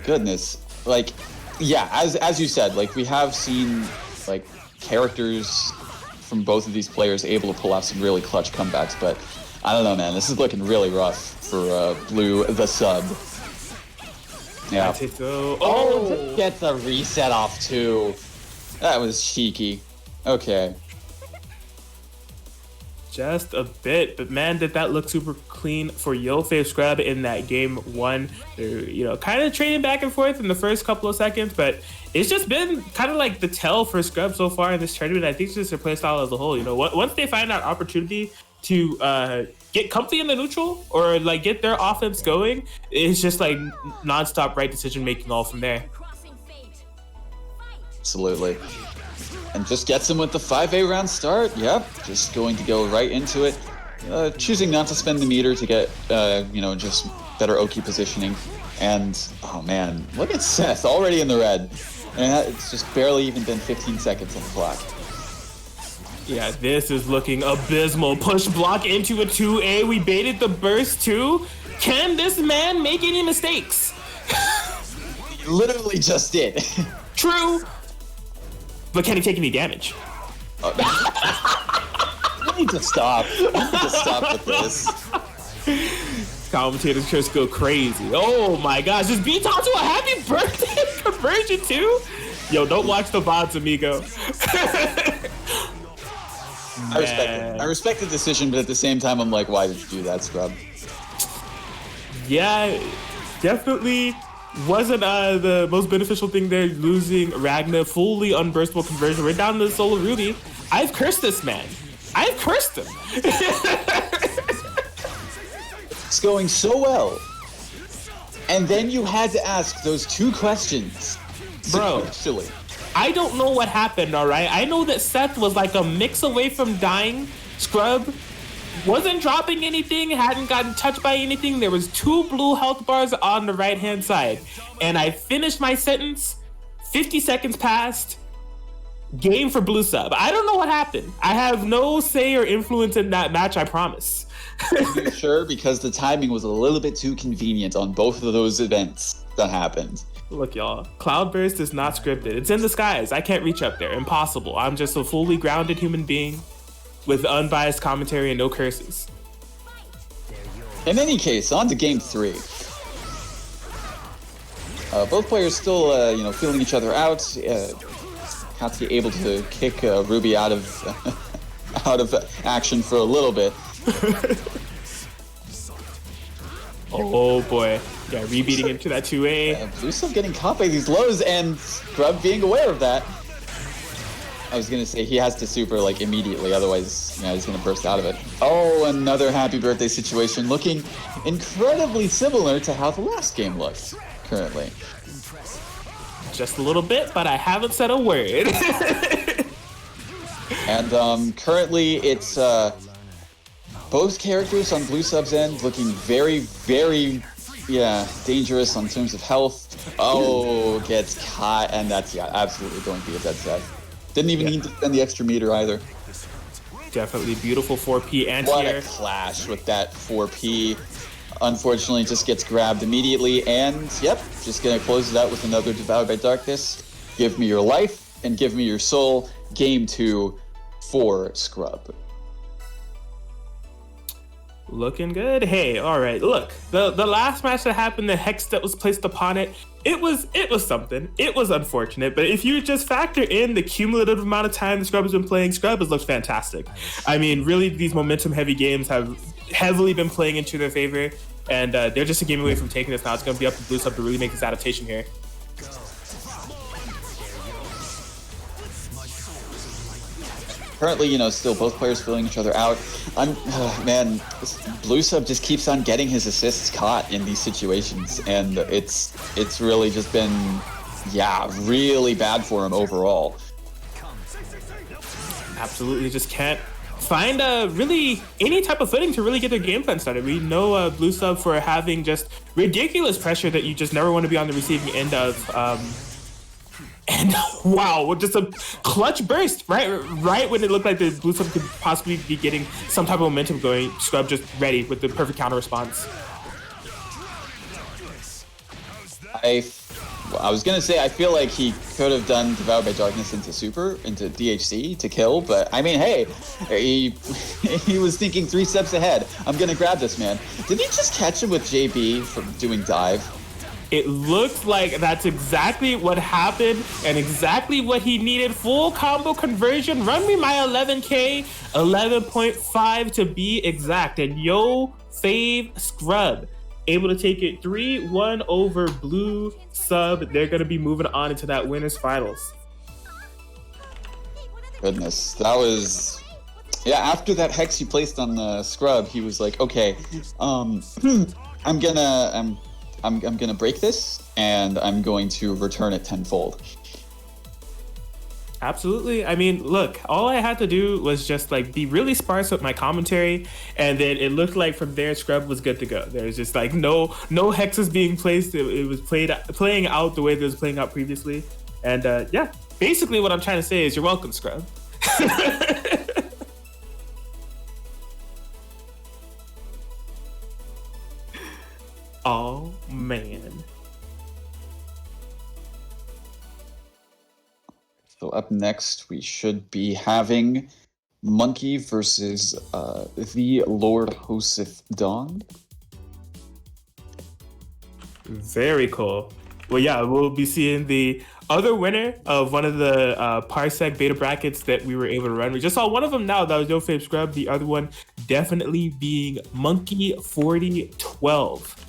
Goodness. Like, yeah, as you said, like, we have seen, like, characters from both of these players able to pull off some really clutch comebacks, but I don't know, man. This is looking really rough for Blue, the sub. Yeah. Oh, get the reset off, too. That was cheeky. Okay. Just a bit, but man, did that look super clean for YoFavScrub in that game 1. They're, kind of trading back and forth in the first couple of seconds, but it's just been kind of like the tell for Scrub so far in this tournament. I think it's just their playstyle as a whole. Once they find that opportunity to get comfy in the neutral or like get their offense going, it's just like nonstop right decision making all from there. Absolutely. And just gets him with the 5A round start. Yep, just going to go right into it. Choosing not to spend the meter to get, just better Oki positioning. And, oh man, look at Seth already in the red. And it's just barely even been 15 seconds on the clock. Yeah, this is looking abysmal. Push block into a 2A. We baited the burst too. Can this man make any mistakes? He literally just did. True. But can he take any damage? We need to stop. We need to stop with this. Commentators just go crazy. Oh my gosh, is B-Tonto a happy birthday conversion too? Yo, don't watch the VODs, amigo. I respect it. I respect the decision, but at the same time, I'm like, why did you do that, Scrub? Yeah, definitely wasn't the most beneficial thing there, losing Ragna, fully unburstable conversion. We're down to the solo Ruby. I've cursed this man. I've cursed him. It's going so well. And then you had to ask those 2 questions. Bro, sequentially. I don't know what happened, all right? I know that Seth was like a mix away from dying. Scrub wasn't dropping anything, hadn't gotten touched by anything. There was 2 blue health bars on the right-hand side. And I finished my sentence, 50 seconds passed, game for Bluesub. I don't know what happened. I have no say or influence in that match, I promise. Are you sure? Because the timing was a little bit too convenient on both of those events that happened. Look, y'all, CloudBurst is not scripted. It's in the skies. I can't reach up there. Impossible. I'm just a fully grounded human being with unbiased commentary and no curses. In any case, on to game 3. Both players still, feeling each other out. Akatsuki able to kick Ruby out of action for a little bit. Oh boy. Yeah, rebeating into that 2A. Bluesub getting caught by these lows and Scrub being aware of that. I was gonna say he has to super like immediately, otherwise, he's gonna burst out of it. Oh, another happy birthday situation, looking incredibly similar to how the last game looked currently. Just a little bit, but I haven't said a word. And currently, it's both characters on Bluesub's end looking very, very, dangerous on terms of health. Oh, gets caught, and that's absolutely going to be a dead set. Didn't even need to spend the extra meter either. Definitely beautiful 4P What anti-air. a clash with that 4P. Unfortunately, just gets grabbed immediately, and just gonna close it out with another Devoured by Darkness. Give me your life and give me your soul. Game 2 for Scrub. Looking good. Hey, all right. Look, the last match that happened, the hex that was placed upon it, it was something. It was unfortunate, but if you just factor in the cumulative amount of time the Scrub has been playing, Scrub has looked fantastic. I mean, really, these momentum-heavy games have heavily been playing into their favor, and they're just a game away from taking this now. It's going to be up to Bluesub to really make this adaptation here. Currently, still both players filling each other out. Bluesub just keeps on getting his assists caught in these situations, and it's really just been, really bad for him overall. Absolutely, just can't find really any type of footing to really get their game plan started. We know Bluesub for having just ridiculous pressure that you just never want to be on the receiving end of. And wow, just a clutch burst, right when it looked like the Bluesub could possibly be getting some type of momentum going. Scrub just ready with the perfect counter response. I was gonna say I feel like he could have done Devoured by Darkness into DHC to kill, but I mean, hey, he was thinking 3 steps ahead. I'm gonna grab this man. Did he just catch him with JB from doing dive? It looks like that's exactly what happened and exactly what he needed. Full combo conversion. Run me my 11K, 11.5 to be exact. And YoFavScrub able to take it 3-1 over Bluesub. They're going to be moving on into that winners finals. Goodness, that was... after that hex he placed on the Scrub, he was like, okay, I'm gonna break this, and I'm going to return it tenfold. Absolutely. I mean, look, all I had to do was just be really sparse with my commentary, and then it looked like from there Scrub was good to go. There's just no hexes being placed. It was playing out the way that it was playing out previously, and basically what I'm trying to say is you're welcome, Scrub. Oh man. So up next we should be having Monkey versus the Lord Hoseph Dawn. Very cool. Well, we'll be seeing the other winner of one of the Parsec beta brackets that we were able to run. We just saw one of them now. That was YoFavScrub. The other one definitely being Monkey 4012.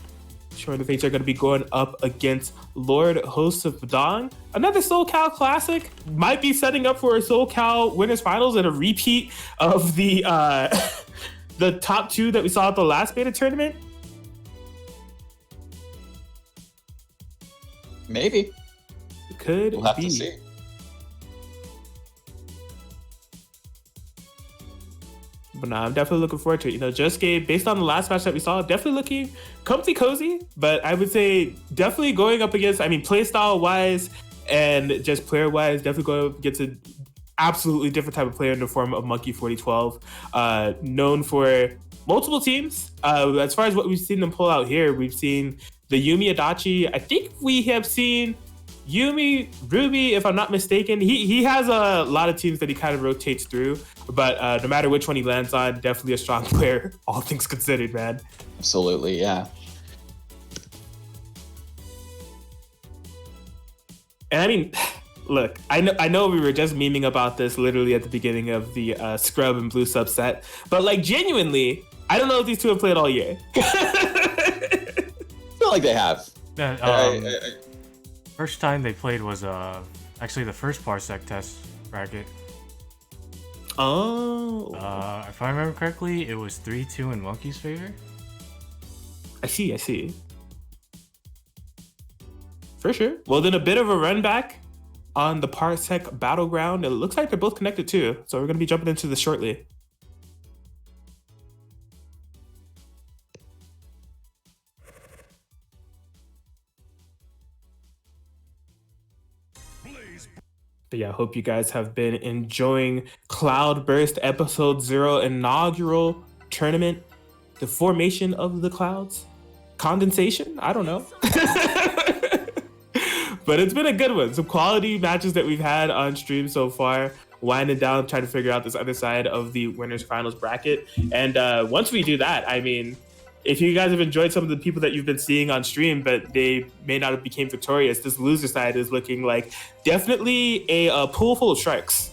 Sure, the fates are going to be going up against Lord Hoseph Dawn. Another SoCal classic. Might be setting up for a SoCal winners finals and a repeat of the the top 2 that we saw at the last beta tournament. Maybe. It could We'll have be. to see. But nah, I'm definitely looking forward to it. Just based on the last match that we saw, definitely looking comfy cozy. But I would say definitely going up against, playstyle wise and just player wise, definitely going up against an absolutely different type of player in the form of Monkey 4012. Known for multiple teams. As far as what we've seen them pull out here, we've seen the Yumi Adachi. I think we have seen Yumi, Ruby, if I'm not mistaken. He has a lot of teams that he kind of rotates through, but no matter which one he lands on, definitely a strong player, all things considered, man. Absolutely, yeah. And look, I know we were just memeing about this literally at the beginning of the Scrub and Bluesub set, but genuinely, I don't know if these two have played all year. I feel like they have. First time they played was actually the first Parsec test bracket. Oh. If I remember correctly, it was 3-2 in Monkey's favor. I see. For sure. Well, then a bit of a run back on the Parsec Battleground. It looks like they're both connected too. So we're going to be jumping into this shortly. But yeah, I hope you guys have been enjoying Cloudburst Episode 0 inaugural tournament. The formation of the clouds? Condensation? I don't know. But it's been a good one. Some quality matches that we've had on stream so far. Winding down, trying to figure out this other side of the winners finals bracket. And once we do that, I mean, if you guys have enjoyed some of the people that you've been seeing on stream, but they may not have became victorious, this loser side is looking like definitely a pool full of sharks.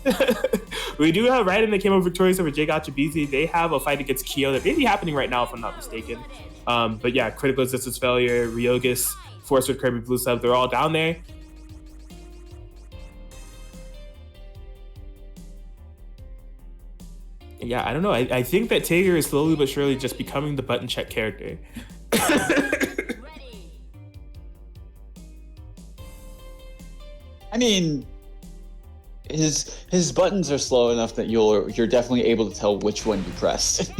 We do have Raiden that came up victorious over Jake Achabizi. They have a fight against Kyo that may be happening right now, if I'm not mistaken. But yeah, CriticalExistenceFailure, Ryogus, FourSwordKirby, Bluesub, they're all down there. Yeah, I don't know. I think that Tager is slowly but surely just becoming the button check character. I mean, his buttons are slow enough that you're definitely able to tell which one you pressed.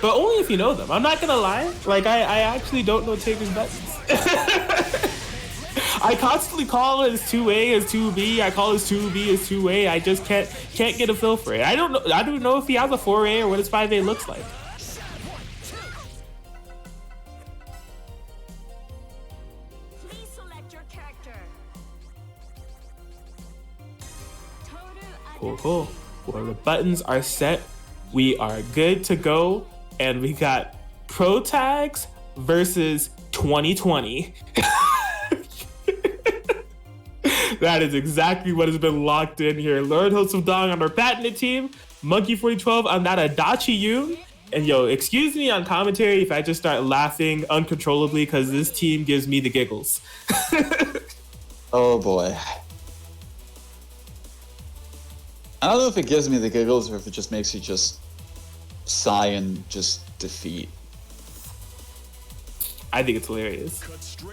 But only if you know them. I'm not gonna lie. Like I actually don't know Tager's buttons. I constantly call it as 2A, as 2B. I call his 2B as 2A. I just can't get a feel for it. I don't know if he has a 4A or what his 5A looks like. Please select your character. Cool. Well, the buttons are set. We are good to go. And we got Pro Tags versus 2020. That is exactly what has been locked in here. Lord Hoseph Dong on our patented team. Monkey 4012 on that Adachi Yumi. And yo, excuse me on commentary if I just start laughing uncontrollably because this team gives me the giggles. Oh boy. I don't know if it gives me the giggles or if it just makes you just sigh and just defeat. I think it's hilarious.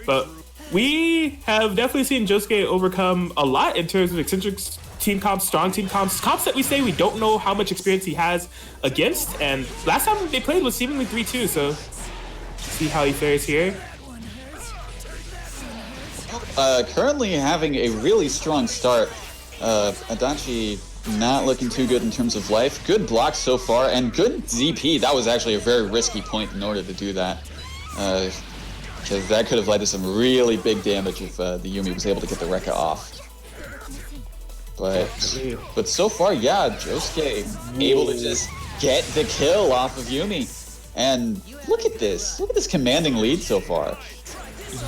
But we have definitely seen Yosuke overcome a lot in terms of eccentric team comps, strong team comps that we say we don't know how much experience he has against. And last time they played was seemingly 3-2, so see how he fares here. Currently having a really strong start. Adachi not looking too good in terms of life. Good block so far and good ZP. That was actually a very risky point in order to do that. Because that could have led to some really big damage if the Yumi was able to get the Rekka off. But so far, yeah, Yosuke able to just get the kill off of Yumi. And look at this commanding lead so far.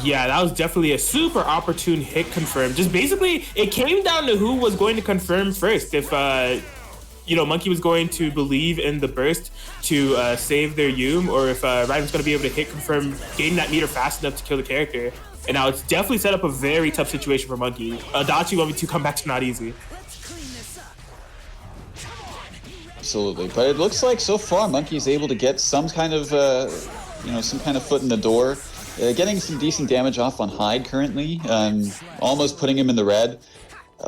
Yeah, that was definitely a super opportune hit confirm. Just basically, it came down to who was going to confirm first. If Monkey was going to believe in the burst to save their Yum, or if Raiden's going to be able to hit confirm, gain that meter fast enough to kill the character. And now it's definitely set up a very tough situation for Monkey. Adachi 1v2 comeback's not easy. Absolutely, but it looks like so far Monkey's able to get some kind of foot in the door. Getting some decent damage off on Hyde currently, almost putting him in the red.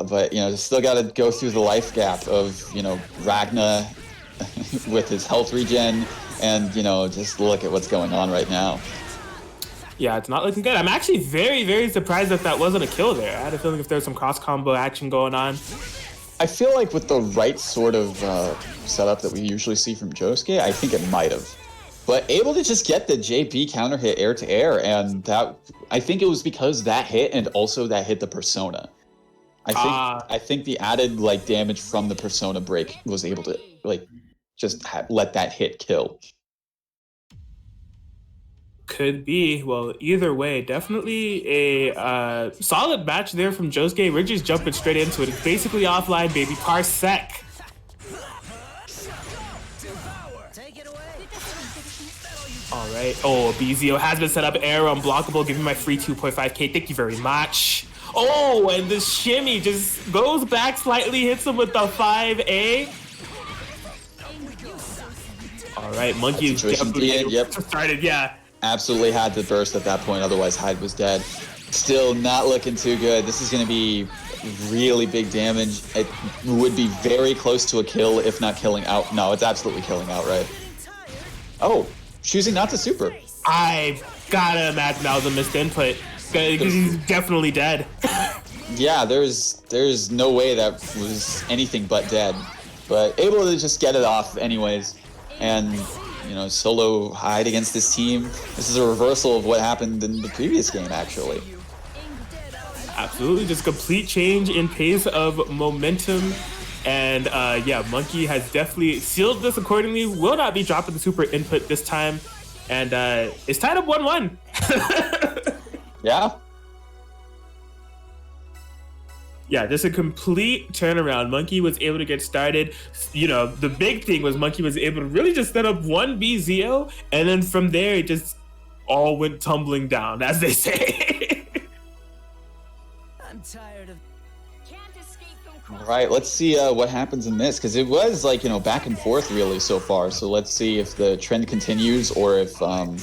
But, still got to go through the life gap of, Ragna with his health regen and, just look at what's going on right now. Yeah, it's not looking good. I'm actually very, very surprised that wasn't a kill there. I had a feeling if there was some cross-combo action going on. I feel like with the right sort of setup that we usually see from Yosuke, I think it might have. But able to just get the JP counter hit air to air, and that I think it was because that hit and also that hit the Persona. I think the added damage from the Persona break was able to just let that hit kill. Could be. Well, either way, definitely a solid match there from Yosuke. We're just jumping straight into it. It's basically offline, baby. Parsec. All right. Oh, BZO has been set up. Air unblockable. Give me my free 2.5k. Thank you very much. Oh, and the shimmy just goes back slightly, hits him with the 5A. All right, Monkey is definitely started, yeah. Absolutely had to burst at that point, otherwise Hyde was dead. Still not looking too good. This is going to be really big damage. It would be very close to a kill, if not killing out. No, it's absolutely killing outright. Oh, choosing not to super. I gotta imagine that was a missed input, because he's definitely dead. Yeah, there's no way that was anything but dead. But able to just get it off anyways. And, you know, solo Hyde against this team. This is a reversal of what happened in the previous game, actually. Absolutely, just complete change in pace of momentum. And yeah, Monkey has definitely sealed this accordingly. Will not be dropping the super input this time. And it's tied up 1-1. Yeah. Yeah, just a complete turnaround. Monkey was able to get started. You know, the big thing was Monkey was able to really just set up one BZO, and then from there it just all went tumbling down, as they say. I'm tired of. Can't escape from All right, let's see what happens in this, because it was like, you know, back and forth really so far. So let's see if the trend continues or if you know,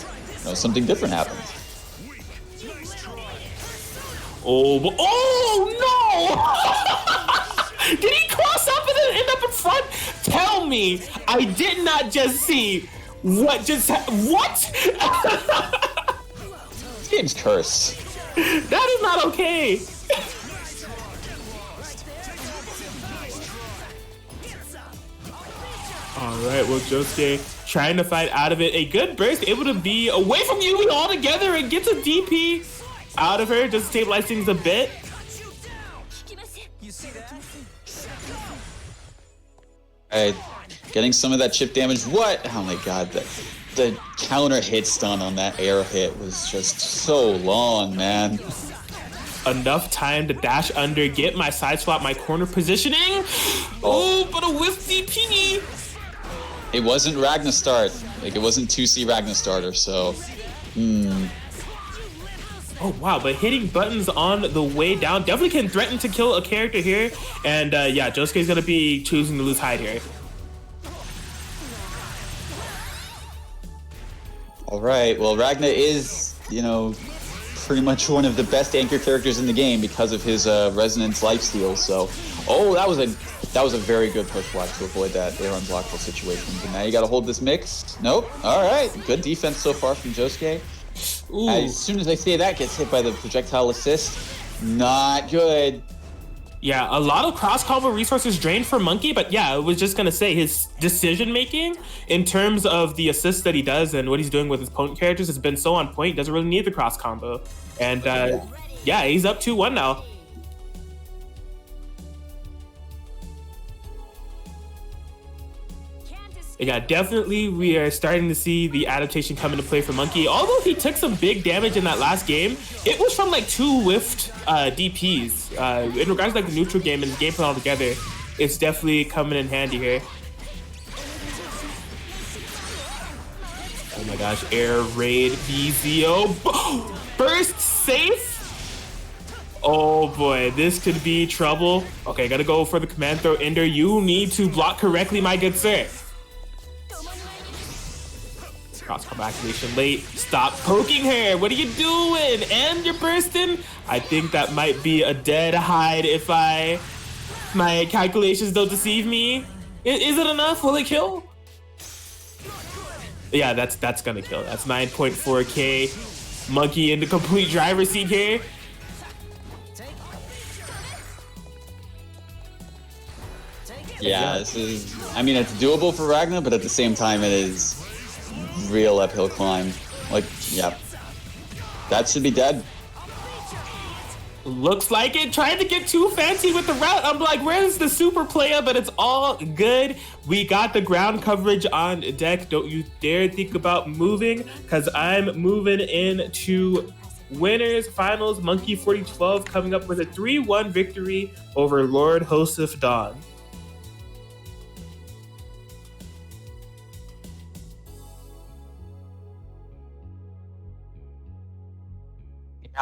something different happens. Oh no! Did he cross up and then end up in front? Tell me I did not just see what just what? This game's cursed. That is not okay. All right, well, Yosuke trying to fight out of it. A good burst, able to be away from Yumi altogether and gets a DP out of her, just stabilize things a bit. You see that? Alright, getting some of that chip damage. What? Oh my god, the counter hit stun on that air hit was just so long, man. Enough time to dash under, get my side swap, my corner positioning. Oh, but a whiff DP. It wasn't Ragna start. Like, it wasn't 2C Ragna starter, so... Oh, wow, but hitting buttons on the way down definitely can threaten to kill a character here. And yeah, Yosuke's going to be choosing to lose Hyde here. All right, well, Ragna is, you know, pretty much one of the best anchor characters in the game because of his resonance lifesteal. So, oh, that was a very good push block to avoid that air unblockable situation. But now you got to hold this mix. Nope. All right, good defense so far from Yosuke. Ooh. As soon as I say that, gets hit by the projectile assist. Not good. Yeah, a lot of cross combo resources drained for Monkey, but yeah, I was just gonna say his decision making in terms of the assists that he does and what he's doing with his opponent characters has been so on point. Doesn't really need the cross combo, and yeah, he's up 2-1 now. Yeah, definitely we are starting to see the adaptation come into play for Monkey. Although he took some big damage in that last game, it was from like 2 whiffed DPs. In regards to like the neutral game and the gameplay altogether, it's definitely coming in handy here. Oh my gosh, air raid BZO. Burst safe. Oh boy, this could be trouble. Okay, gotta go for the command throw ender. You need to block correctly, my good sir. Cross combo activation late. Stop poking her. What are you doing? And you're bursting? I think that might be a dead Hyde if my calculations don't deceive me. Is it enough? Will it kill? Yeah, that's gonna kill. That's 9.4k. Monkey in the complete driver's seat here. Yeah, this is... I mean, it's doable for Ragna, but at the same time, it is real uphill climb. Like, yeah. That should be dead. Looks like it. Trying to get too fancy with the route. I'm like, where's the super player? But it's all good. We got the ground coverage on deck. Don't you dare think about moving, because I'm moving into winners finals. Monkey 4012 coming up with a 3-1 victory over Lord Hoseph Dawn.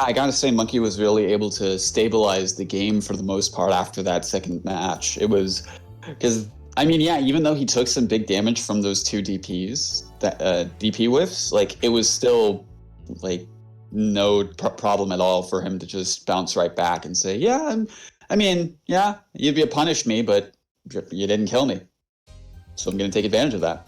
I gotta say, Monkey was really able to stabilize the game for the most part after that second match. It was because I mean, yeah, even though he took some big damage from those two DPs, that DP whiffs, like it was still like no problem at all for him to just bounce right back and say, yeah, I mean, yeah, you punished me, but you didn't kill me, so I'm gonna take advantage of that.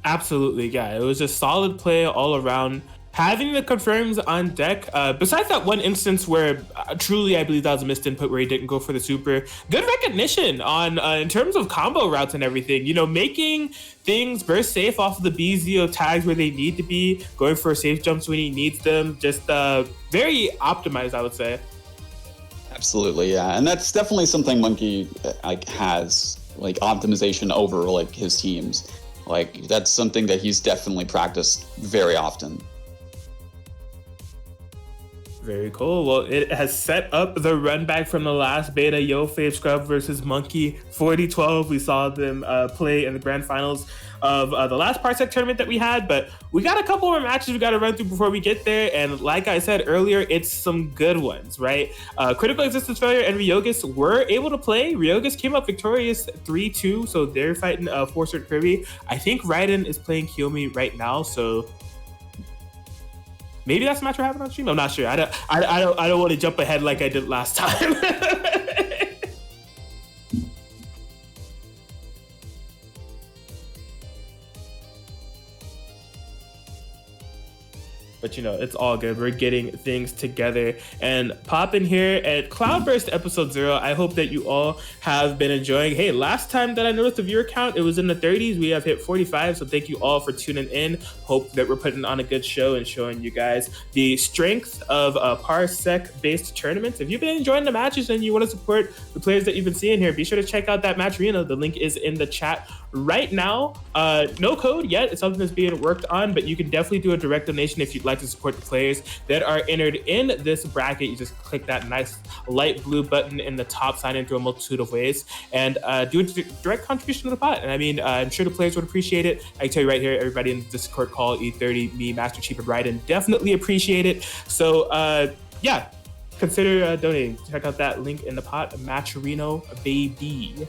Absolutely, yeah. It was a solid play all around. Having the confirms on deck, besides that one instance where truly I believe that was a missed input where he didn't go for the super, good recognition on in terms of combo routes and everything. You know, making things burst safe off of the BZO tags where they need to be, going for safe jumps when he needs them. Just very optimized, I would say. Absolutely, yeah, and that's definitely something Monkey like has like optimization over like his teams. Like that's something that he's definitely practiced very often. Very cool. Well, it has set up the run back from the last beta, YoFavScrub versus Monkey 4012. We saw them play in the grand finals of the last Parsec tournament that we had, but we got a couple more matches we got to run through before we get there. And like I said earlier, it's some good ones, right? CriticalExistenceFailure and Ryogus were able to play. Ryogus came up victorious 3-2, so they're fighting FourSwordKirby. I think Raiden is playing Kiomi right now, so maybe that's the match we're having on stream. I'm not sure. I don't want to jump ahead like I did last time. But you know, it's all good. We're getting things together and popping here at CLOUDBURST episode 0. I hope that you all have been enjoying. Hey, last time that I noticed the viewer count, it was in the 30s. We have hit 45. So thank you all for tuning in. Hope that we're putting on a good show and showing you guys the strength of Parsec based tournaments. If you've been enjoying the matches and you want to support the players that you've been seeing here, be sure to check out that match arena. The link is in the chat right now. No code yet. It's something that's being worked on, but you can definitely do a direct donation if you'd like to support the players that are entered in this bracket. You just click that nice light blue button in the top, sign in through a multitude of ways, and do a direct contribution to the pot. And I mean, I'm sure the players would appreciate it. I can tell you right here, everybody in the Discord call, E30, me, Master Chief, and Raiden definitely appreciate it. So yeah, consider donating. Check out that link in the pot. Matcherino, baby.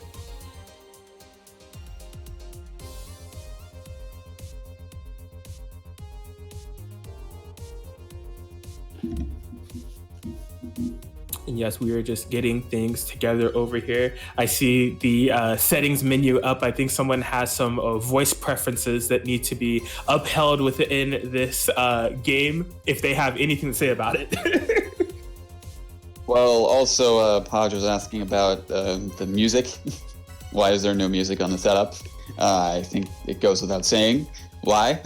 And yes, we are just getting things together over here. I see the settings menu up. I think someone has some voice preferences that need to be upheld within this game, if they have anything to say about it. Well, also, Podge was asking about the music. Why is there no music on the setup? I think it goes without saying. Why?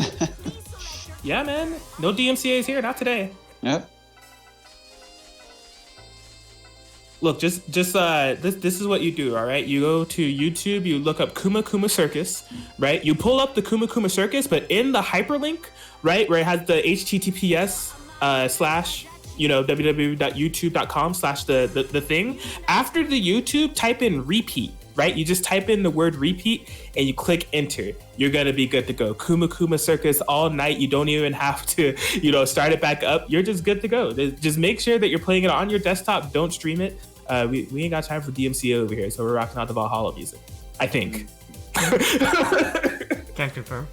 Yeah, man. No DMCAs here, not today. Yep. Look, this is what you do, all right? You go to YouTube, you look up Kuma Kuma Circus, right? You pull up the Kuma Kuma Circus, but in the hyperlink, right, where it has the HTTPS / www.youtube.com / the thing, after the YouTube, type in repeat, right? You just type in the word repeat and you click enter. You're gonna be good to go. Kuma Kuma Circus all night. You don't even have to, start it back up. You're just good to go. Just make sure that you're playing it on your desktop. Don't stream it. We ain't got time for DMCA over here, so we're rocking out the Valhalla music, I think. Can't confirm.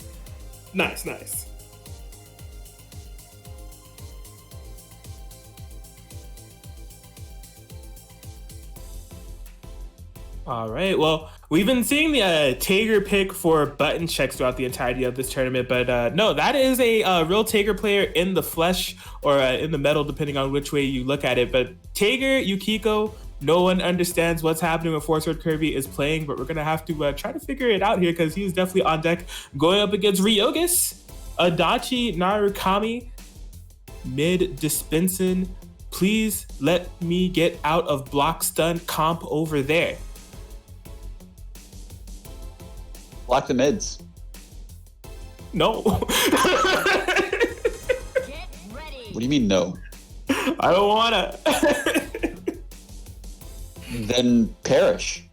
Nice. All right, well, we've been seeing the Tager pick for button checks throughout the entirety of this tournament, but no, that is a real Tager player in the flesh or in the metal, depending on which way you look at it. But Tager, Yukiko, no one understands what's happening when FourSwordKirby is playing, but we're going to have to try to figure it out here because he's definitely on deck going up against Ryogus, Adachi, Narukami, mid dispensing. Please let me get out of block stun comp over there. Block the mids. No. Get ready. What do you mean no? I don't wanna. Then perish.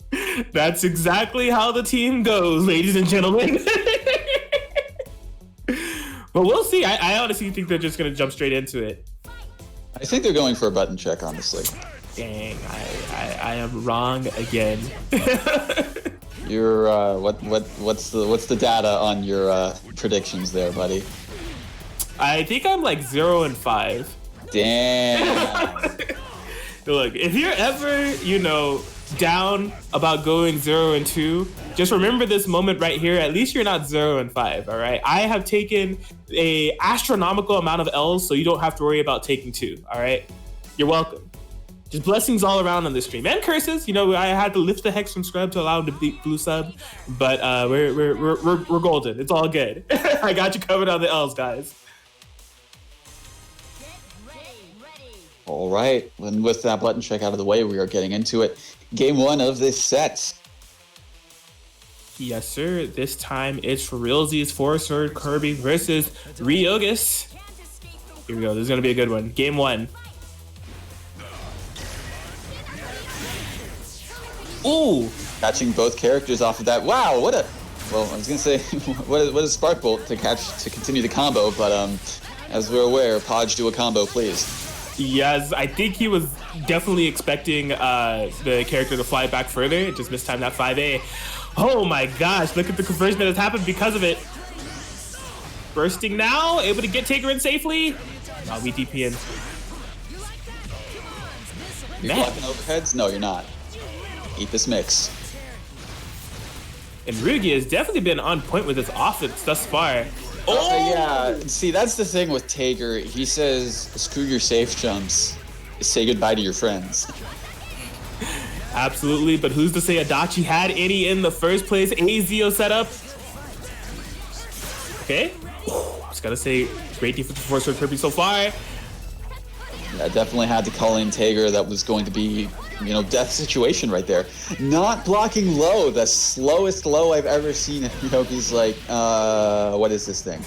That's exactly how the team goes, ladies and gentlemen. But we'll see. I honestly think they're just gonna jump straight into it. I think they're going for a button check, honestly. Dang, I am wrong again. You're what's the data on your predictions there, buddy? I think I'm like 0-5. Damn. Look, if you're ever, down about going 0-2, just remember this moment right here. At least you're not 0-5, all right? I have taken a astronomical amount of L's, so you don't have to worry about taking 2, all right? You're welcome. Just blessings all around on this stream. And curses, I had to lift the hex from Scrub to allow him to beat Bluesub, but we're golden. It's all good. I got you covered on the L's, guys. All right, and with that button check out of the way, we are getting into it. Game 1 of this set. Yes, sir. This time it's for realsies, FourSwordKirby versus Ryogus. Here we go. This is going to be a good one. Game 1. Ooh! Catching both characters off of that. Wow, what a... Well, I was going to say, what a Spark Bolt to continue the combo, but as we're aware, Podge, do a combo, please. Yes, I think he was definitely expecting the character to fly back further. It just mistimed that 5A. Oh my gosh, look at the conversion that has happened because of it. Bursting now, able to get Taker in safely. Now we DP in. You're blocking overheads? No, you're not. Eat this mix. And Rugi has definitely been on point with his offense thus far. Oh yeah, see that's the thing with Taker. He says, "Screw your safe jumps. Say goodbye to your friends." Absolutely, but who's to say Adachi had any in the first place? AZO setup. Okay, just gotta say, great defense for FourSwordKirby so far. Yeah, definitely had to call in Taker. That was going to be, death situation right there. Not blocking low, the slowest low I've ever seen. He's like, what is this thing?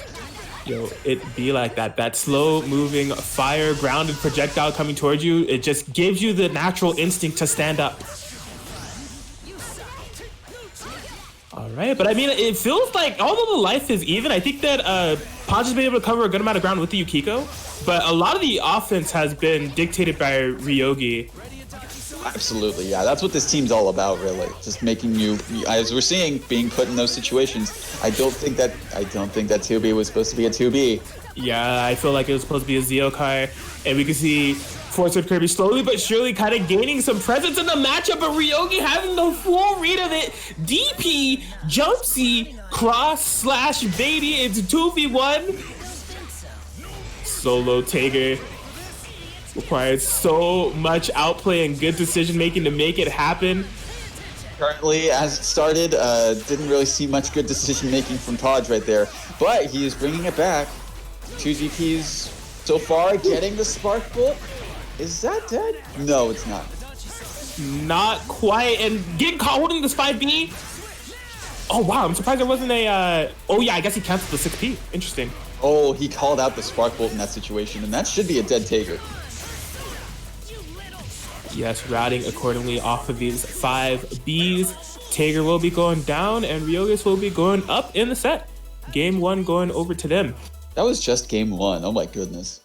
Yo, it be like that. That slow moving fire grounded projectile coming towards you, it just gives you the natural instinct to stand up. All right, but I mean, it feels like although the life is even, I think that Podge has been able to cover a good amount of ground with the Yukiko, but a lot of the offense has been dictated by Ryogi. Absolutely, yeah. That's what this team's all about, really. Just making you, as we're seeing, being put in those situations. I don't think that 2B was supposed to be a 2B. Yeah, I feel like it was supposed to be a Zeo car, and we can see FourSwordKirby slowly but surely kind of gaining some presence in the matchup, but Ryogi having the full read of it. DP, Jumpsy, cross / baity into 2v1. Solo Taker required so much outplay and good decision making to make it happen. Currently, as it started, didn't really see much good decision making from Podge right there, but he is bringing it back. 2 DPs so far, getting the Spark Bolt. Is that dead? No, it's not. Not quite, and getting caught holding this 5B. Oh wow, I'm surprised there wasn't a, oh yeah, I guess he canceled the 6P. Interesting. Oh, he called out the Spark Bolt in that situation, and that should be a dead Taker. Yes, routing accordingly off of these 5Bs. Taker will be going down, and Ryogus will be going up in the set. Game 1 going over to them. That was just game 1. Oh my goodness.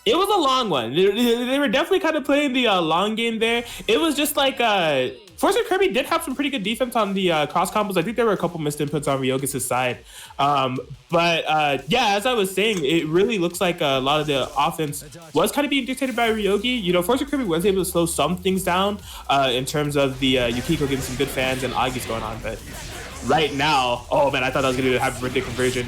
It was a long one. They were definitely kind of playing the long game there. It was just like FourSwordKirby did have some pretty good defense on the cross combos. I think there were a couple missed inputs on Ryogus' side. But yeah, as I was saying, it really looks like a lot of the offense was kind of being dictated by Ryogi. FourSwordKirby was able to slow some things down in terms of the Yukiko getting some good fans and Agis going on. But right now, oh man, I thought I was going to do a happy birthday conversion.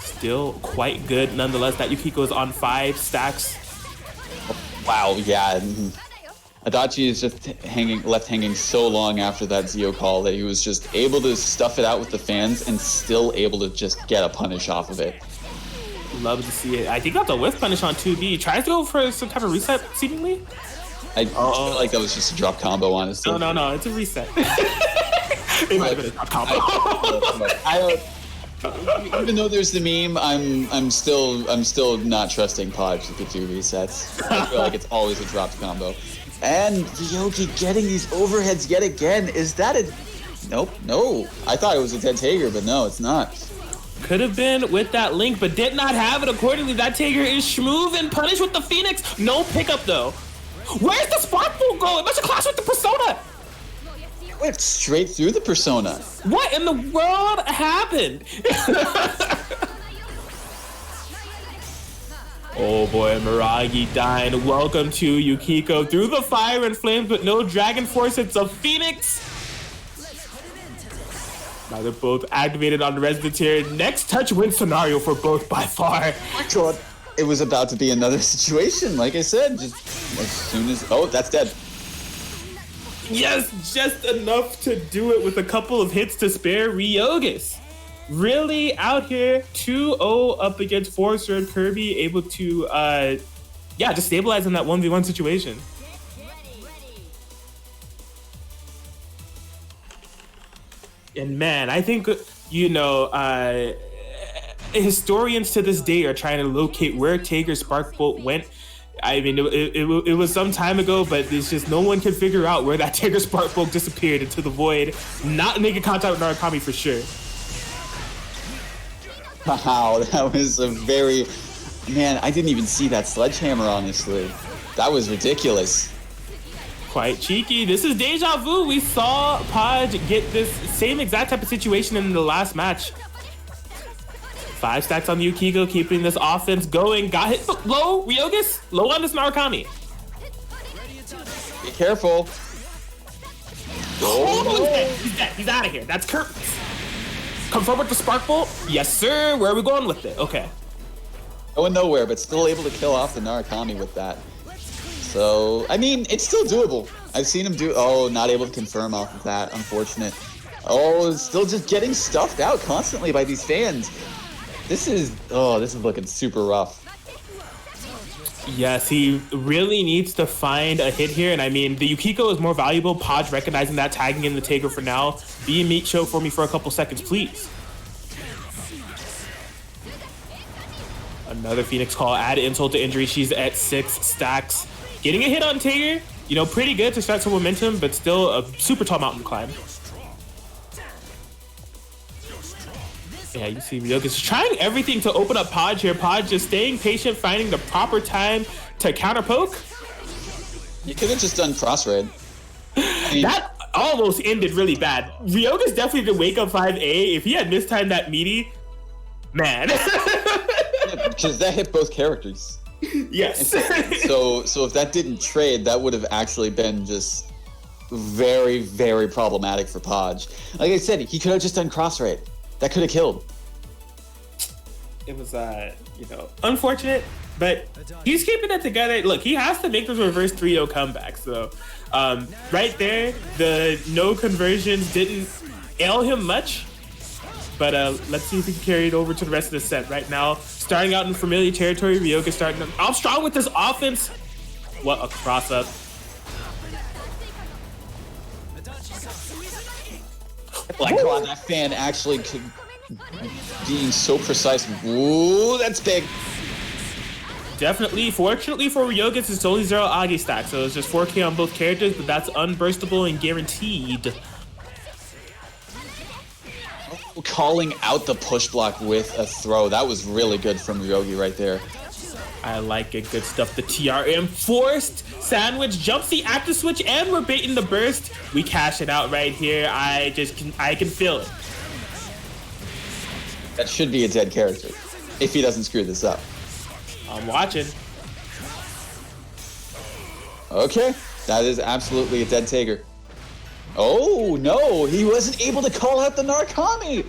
Still quite good nonetheless. That Yukiko is on 5 stacks. Wow, yeah. Adachi is just left hanging so long after that Zeo call that he was just able to stuff it out with the fans and still able to just get a punish off of it. Love to see it. I think that's a whiff punish on 2B. Tries to go for some type of reset, seemingly. I feel like that was just a drop combo, honestly. No, it's a reset. It might have been a drop combo. I don't. Even though there's the meme, I'm still not trusting Podge with the 2 resets. I feel like it's always a dropped combo. And Ryogi getting these overheads yet again. Is that a... Nope, no. I thought it was a dead Taker, but no, it's not. Could have been with that link, but did not have it accordingly. That Taker is schmoove and punished with the Phoenix. No pickup though. Where's the Spark Bolt going? Let's clash with the Persona. Went straight through the Persona. What in the world happened? Oh boy, Miragi dying. Welcome to Yukiko through the fire and flames, but no Dragon Force. It's a Phoenix. Now they're both activated on the Resident here. Next touch win scenario for both by far. I thought it was about to be another situation. Like I said, just as soon as... Oh, that's dead. Yes, just enough to do it with a couple of hits to spare. Ryogus really out here 2-0 up against FourSwordKirby, able to just stabilize in that 1v1 situation. And man, I think, historians to this day are trying to locate where Taker Spark Bolt went. I mean, it was some time ago, but it's just no one can figure out where that Taker Spark Bolt disappeared into the void. Not making contact with Narukami for sure. Wow, that was a very... Man, I didn't even see that sledgehammer, honestly. That was ridiculous. Quite cheeky. This is deja vu. We saw Podge get this same exact type of situation in the last match. 5 stacks on Yukiko, keeping this offense going. Got hit low, Ryogus. Low on this Narukami. Be careful. Oh, he's dead. He's out of here. That's curtains. Confirm with the Spark Bolt? Yes, sir. Where are we going with it? Okay. Going nowhere, but still able to kill off the Narukami with that. So, I mean, it's still doable. I've seen him do... Oh, not able to confirm off of that. Unfortunate. Oh, still just getting stuffed out constantly by these fans. This is looking super rough. Yes, he really needs to find a hit here. And I mean, the Yukiko is more valuable. Podge recognizing that, tagging in the Taker for now. Be a meat show for me for a couple seconds, please. Another Phoenix call. Add insult to injury. She's at 6 stacks. Getting a hit on Taker. Pretty good to start some momentum, but still a super tall mountain to climb. Yeah, you see Ryogus trying everything to open up Podge here. Podge just staying patient, finding the proper time to counter poke. You could have just done cross raid. I mean, that almost ended really bad. Ryogus definitely did wake up 5A. If he had mistimed that meaty, man. Because that hit both characters. Yes. So if that didn't trade, that would have actually been just very, very problematic for Podge. Like I said, he could have just done cross raid. That could have killed. It was, unfortunate, but he's keeping it together. Look, he has to make those reverse 3-0 comebacks. So, right there, the no conversions didn't ail him much. But let's see if he can carry it over to the rest of the set. Right now, starting out in familiar territory, Ryoga starting out strong with this offense. What a cross-up. Like, God, that fan actually being so precise. Ooh, that's big. Definitely. Fortunately for Ryogus, it's only 0 Agi stack, so it's just 4K on both characters, but that's unburstable and guaranteed. Calling out the push block with a throw. That was really good from Ryogi right there. I like it. Good stuff. The TRM forced sandwich jumps the active switch, and we're baiting the burst. We cash it out right here. I can feel it. That should be a dead character if he doesn't screw this up. I'm watching. Okay, that is absolutely a dead Taker. Oh no, he wasn't able to call out the Narukami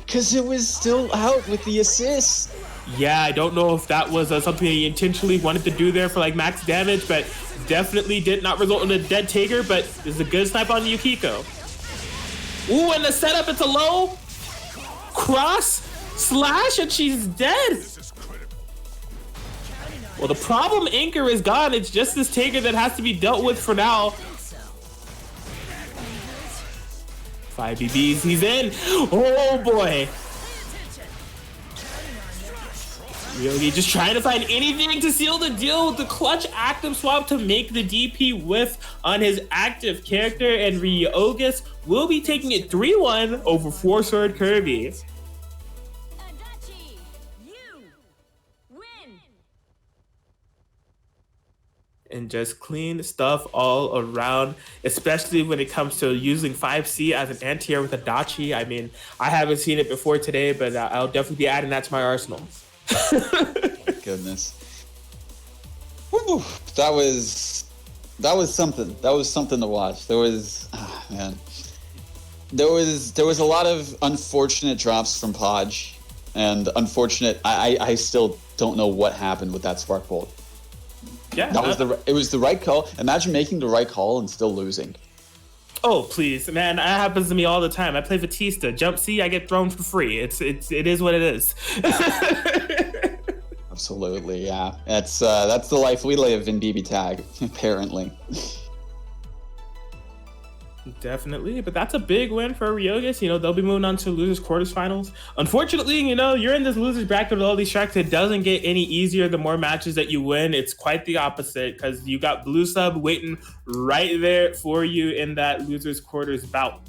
because it was still out with the assist. Yeah, I don't know if that was something he intentionally wanted to do there for like max damage, but definitely did not result in a dead Taker, but this is a good snipe on Yukiko. Ooh, and the setup, it's a low cross slash, and she's dead. Well, the problem anchor is gone. It's just this Taker that has to be dealt with for now. 5 BBs, he's in. Oh boy. Ryogi just trying to find anything to seal the deal with the clutch active swap to make the DP whiff on his active character, and Ryogus will be taking it 3-1 over FourSwordKirby. and just clean stuff all around, especially when it comes to using 5C as an anti-air with Adachi. I mean, I haven't seen it before today, but I'll definitely be adding that to my arsenal. Goodness. Woo, that was something. That was something to watch. There was a lot of unfortunate drops from Podge, and unfortunate. I still don't know what happened with that Spark Bolt. Yeah, it was the right call. Imagine making the right call and still losing. Oh please, man! That happens to me all the time. I play Batista. Jump C, I get thrown for free. It is what it is. Absolutely, yeah. That's the life we live in BBTAG, apparently. Definitely, but that's a big win for Ryogus. They'll be moving on to losers quarterfinals. Unfortunately, you're in this losers bracket with all these sharks. It doesn't get any easier the more matches that you win. It's quite the opposite, because you got Bluesub waiting right there for you in that losers quarters bout.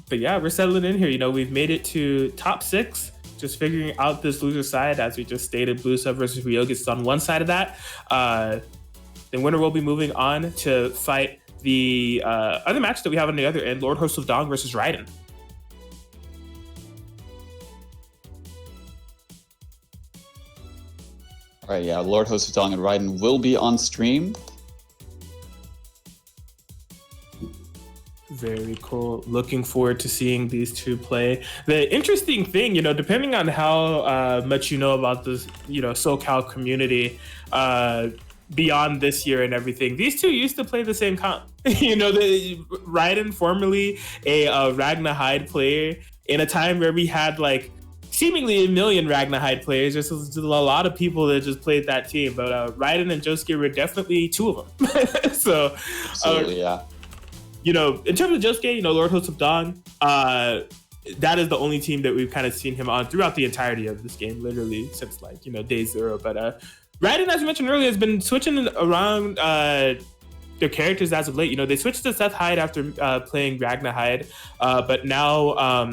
But yeah, we're settling in here. We've made it to top 6. Just figuring out this loser side, as we just stated. Bluesub versus Ryogus is on one side of that. The winner will be moving on to fight the other match that we have on the other end, Lord Host of Dong versus Raiden. All right, yeah, Lord Host of Dong and Raiden will be on stream. Very cool. Looking forward to seeing these two play. The interesting thing, depending on how much you know about this, SoCal community beyond this year and everything, these two used to play the same comp. The Raiden, formerly a Ragna Hyde player, in a time where we had seemingly a million Ragna Hyde players. There's a lot of people that just played that team, but Raiden and Yosuke were definitely two of them. So, absolutely, yeah. In terms of Yosuke, Lord Host of Dawn, that is the only team that we've kind of seen him on throughout the entirety of this game, literally since day 0. But Raiden, as we mentioned earlier, has been switching around their characters as of late. They switched to Seth Hyde after playing Ragna Hyde, but now,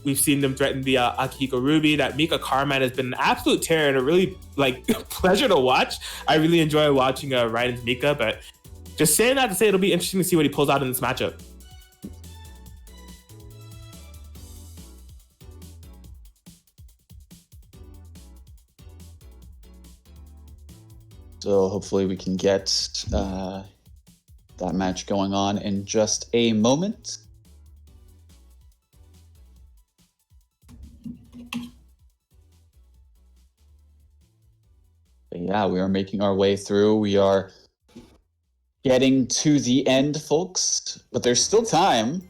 we've seen them threaten the Akihiko Ruby. That Mika Carmine has been an absolute terror and a really pleasure to watch. I really enjoy watching Raiden's Mika, but just saying that to say it'll be interesting to see what he pulls out in this matchup. So hopefully we can get that match going on in just a moment. But yeah, we are making our way through. We are getting to the end, folks, but there's still time.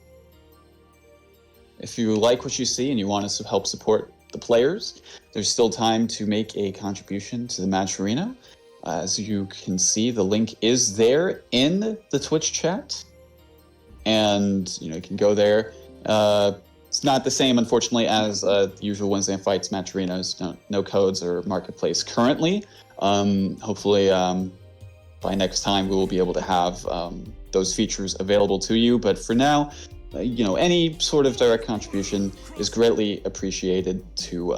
If you like what you see and you want us to help support the players, there's still time to make a contribution to the match arena. As you can see, the link is there in the Twitch chat, and you can go there. It's not the same, unfortunately, as the usual Wednesday Night Fights match arenas. No codes or marketplace currently. Hopefully, by next time, we will be able to have those features available to you. But for now, any sort of direct contribution is greatly appreciated to,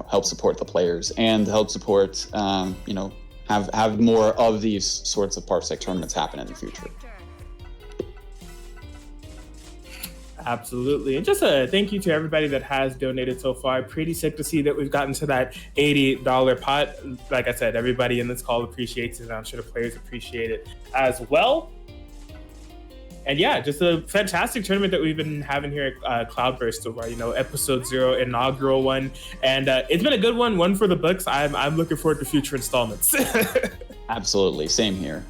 help support the players and help support, have more of these sorts of Parsec tournaments happen in the future. Absolutely. And just a thank you to everybody that has donated so far. Pretty sick to see that we've gotten to that $80 pot. Like I said, everybody in this call appreciates it, and I'm sure the players appreciate it as well. And yeah, just a fantastic tournament that we've been having here at CloudBurst so far, episode 0, inaugural one. And it's been a good one for the books. I'm looking forward to future installments. Absolutely. Same here.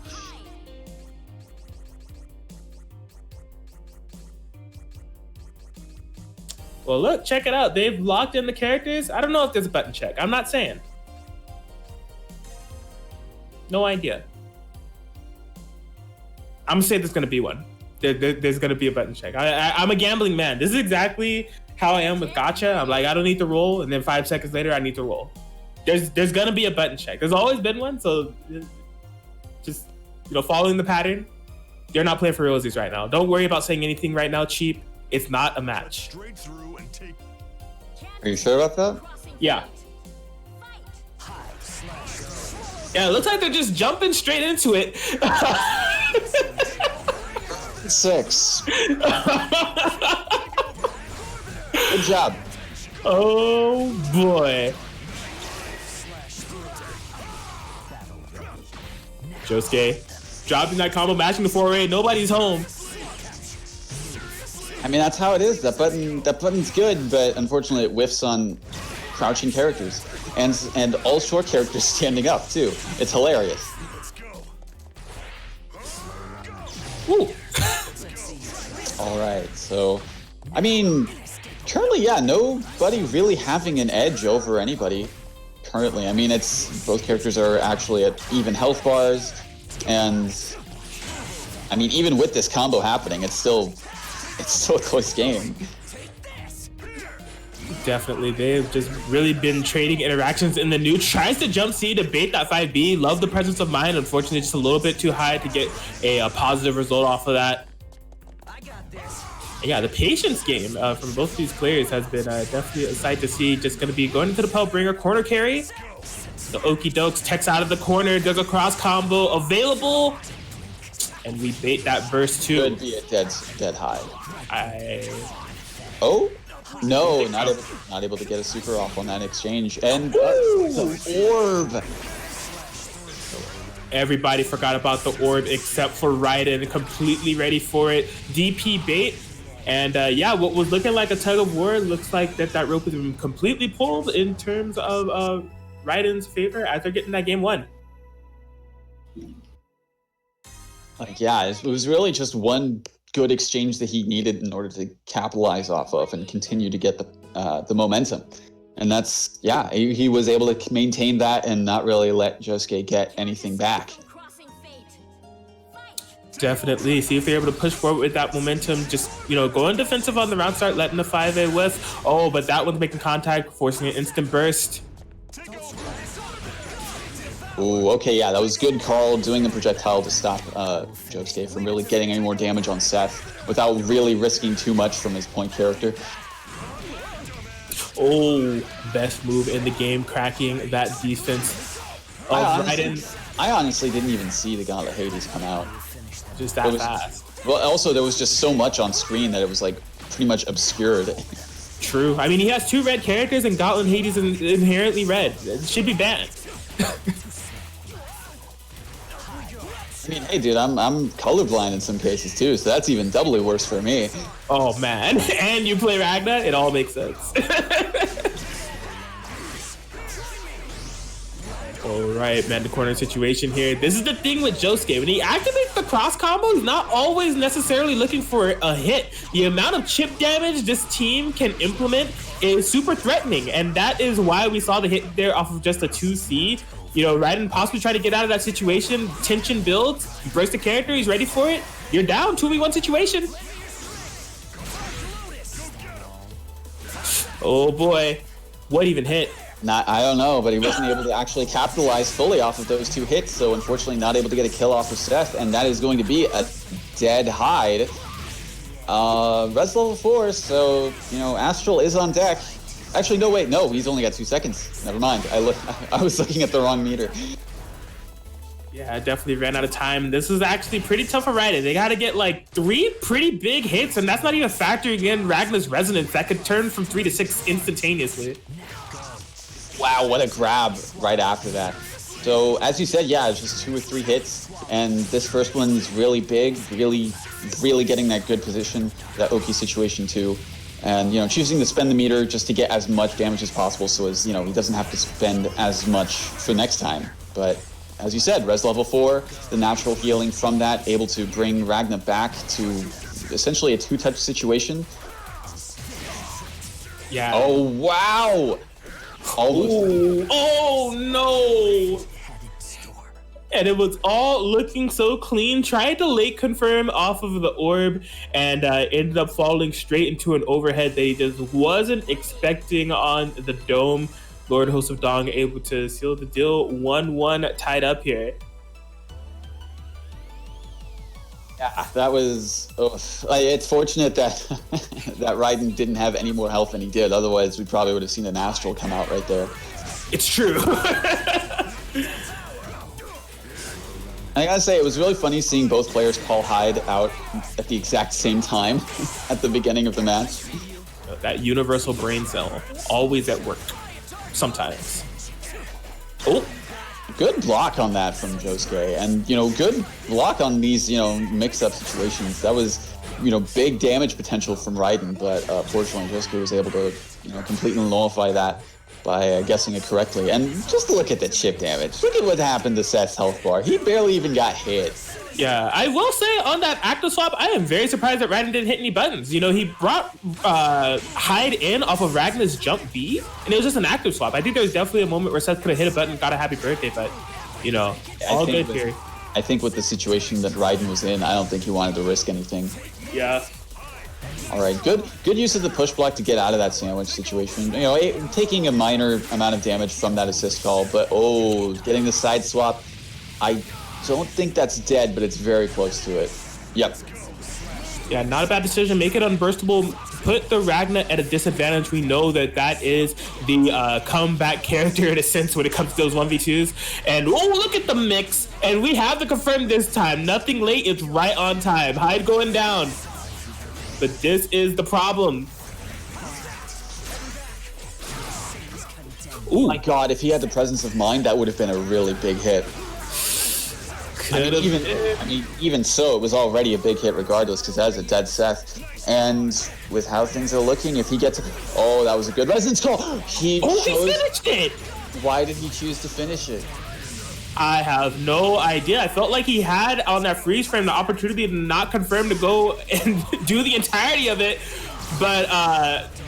Well, look, check it out. They've locked in the characters. I don't know if there's a button check. I'm not saying. No idea. I'm going to say there's going to be one. There's going to be a button check. I'm a gambling man. This is exactly how I am with gacha. I'm like, I don't need to roll. And then 5 seconds later, I need to roll. There's going to be a button check. There's always been one. So just, following the pattern. You're not playing for realsies right now. Don't worry about saying anything right now cheap. It's not a match. Are you sure about that? Yeah. Yeah, it looks like they're just jumping straight into it. 6. Good job. Oh boy. Yosuke dropping that combo, matching the 4A. Nobody's home. I mean, that's how it is. That button's good, but unfortunately it whiffs on crouching characters and all short characters standing up too. It's hilarious. Ooh. All right, so I mean, currently, yeah, nobody really having an edge over anybody currently. I mean, it's both characters are actually at even health bars, and I mean, even with this combo happening, it's still a close game. Definitely, they've just really been trading interactions in the new. Tries to jump C to bait that 5B. Love the presence of mind. Unfortunately, just a little bit too high to get a positive result off of that. Yeah, the patience game from both of these players has been definitely a sight to see. Just going to be going into the Pelt Bringer corner carry. The Okie Dokes techs out of the corner. Does a cross combo available. And we bait that burst too. Could be a dead high. Oh? No, not able to get a super off on that exchange. And the orb. Everybody forgot about the orb except for Raiden, completely ready for it. DP bait. And yeah, what was looking like a tug of war looks like that rope has been completely pulled in terms of Raiden's favor as they're getting that game 1. Like, yeah, it was really just one good exchange that he needed in order to capitalize off of and continue to get the momentum. And that's, yeah, he was able to maintain that and not really let Yosuke get anything back. Definitely. See if they're able to push forward with that momentum. Just, going defensive on the round start, letting the 5A whiff. Oh, but that one's making contact, forcing an instant burst. Ooh, okay, yeah, that was good, Carl, doing the projectile to stop Yosuke from really getting any more damage on Seth without really risking too much from his point character. Oh, best move in the game, cracking that defense of Raiden. I honestly didn't even see the Gauntlet Hades come out. Just that fast. Well, also, there was just so much on screen that it was, like, pretty much obscured. True. I mean, he has 2 red characters, and Gauntlet Hades is inherently red. It should be banned. I mean, hey, dude, I'm colorblind in some cases, too, so that's even doubly worse for me. Oh, man. And you play Ragna? It all makes sense. All right, man, the corner situation here. This is the thing with Yosuke. When he activates the cross combo, he's not always necessarily looking for a hit. The amount of chip damage this team can implement is super threatening, and that is why we saw the hit there off of just a 2C. Raiden possibly trying to get out of that situation. Tension builds. He breaks the character. He's ready for it. You're down. 2v1 situation. Oh, boy. What even hit? I don't know, but he wasn't able to actually capitalize fully off of those 2 hits, so unfortunately not able to get a kill off of Seth, and that is going to be a dead Hyde. Res level 4, so, Astral is on deck. Actually, no, wait, no, he's only got 2 seconds. Never mind, I was looking at the wrong meter. Yeah, I definitely ran out of time. This is actually pretty tough for Raiden. They got to get like 3 pretty big hits, and that's not even factoring in Ragna's resonance that could turn from 3 to 6 instantaneously. Wow, what a grab right after that. So, as you said, yeah, it's just 2 or 3 hits, and this first one's really big, really getting that good position, that Oki situation too. And, choosing to spend the meter just to get as much damage as possible so as, he doesn't have to spend as much for next time. But, as you said, res level 4, the natural healing from that, able to bring Ragna back to essentially a 2-touch situation. Yeah. Oh, wow! Almost. Oh no! And it was all looking so clean. Tried to late confirm off of the orb and ended up falling straight into an overhead that he just wasn't expecting on the dome. Lord Hoseph Dong able to seal the deal. 1-1 tied up here. Yeah, that was. It's fortunate that that Raiden didn't have any more health than he did. Otherwise, we probably would have seen an astral come out right there. It's true. I gotta say, it was really funny seeing both players call Hyde out at the exact same time at the beginning of the match. That universal brain cell, always at work. Sometimes. Oh, good block on that from Yosuke, and good block on these mix-up situations. That was big damage potential from Raiden, but fortunately Yosuke was able to completely nullify that by guessing it correctly. And just look at the chip damage. Look at what happened to Seth's health bar. He barely even got hit. Yeah, I will say on that active swap, I am very surprised that Raiden didn't hit any buttons. He brought Hyde in off of Ragna's jump B, and it was just an active swap. I think there was definitely a moment where Seth could have hit a button and got a happy birthday, but, all good here. I think with the situation that Raiden was in, I don't think he wanted to risk anything. Yeah. All right, good use of the push block to get out of that sandwich situation. Taking a minor amount of damage from that assist call, but getting the side swap. I don't think that's dead, but it's very close to it. Yep. Yeah, not a bad decision. Make it unburstable. Put the Ragna at a disadvantage. We know that is the comeback character in a sense when it comes to those 1v2s. And look at the mix. And we have the confirm this time. Nothing late. It's right on time. Hyde going down. But this is the problem. Oh my God, if he had the presence of mind, that would have been a really big hit. Even so, it was already a big hit regardless, because that was a dead Seth. And with how things are looking, if he gets... Oh, that was a good resonance call! He finished it! Why did he choose to finish it? I have no idea. I felt like he had on that freeze frame the opportunity to not confirm to go and do the entirety of it. But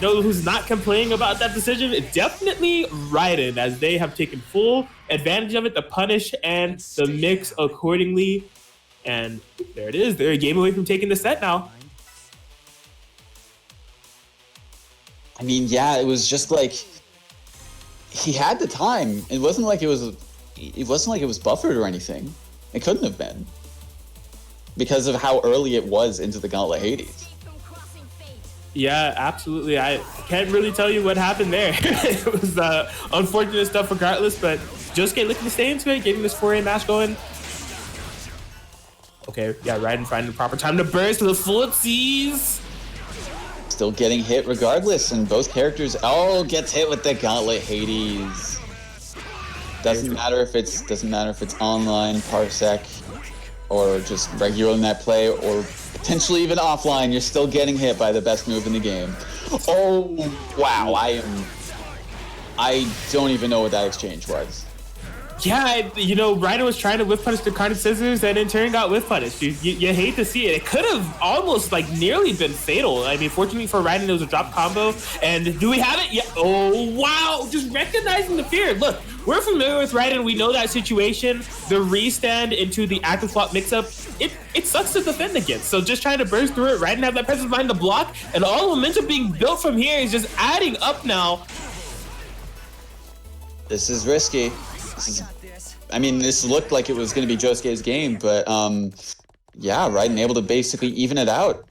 who's not complaining about that decision? Definitely Raiden, as they have taken full advantage of it, the punish and the mix accordingly. And there it is. They're a game away from taking the set now. I mean, yeah, it was just like he had the time. It wasn't like it was buffered or anything. It couldn't have been, because of how early it was into the Gauntlet Hades. Yeah, absolutely. I can't really tell you what happened there. It was unfortunate stuff regardless, but Yosuke looking to stay into it, getting this 4A match going. Okay, yeah, Raiden finding the proper time to burst to the footsies. Still getting hit regardless, and both characters gets hit with the Gauntlet Hades. Doesn't matter if it's online, Parsec, or just regular net play, or potentially even offline, you're still getting hit by the best move in the game. Oh, wow, I don't even know what that exchange was. Yeah, Raiden was trying to whiff punish the Carnage Scissors and in turn got whiff punished. You hate to see it. It could have almost nearly been fatal. I mean, fortunately for Raiden, it was a drop combo. And do we have it? Yeah. Oh, wow. Just recognizing the fear. Look, we're familiar with Raiden. We know that situation. The restand into the active swap mix-up, it sucks to defend against. So just trying to burst through it. Raiden have that presence behind the block. And all the momentum being built from here is just adding up now. This is risky. This looked like it was going to be Josuke's game, but yeah, Raiden able to basically even it out.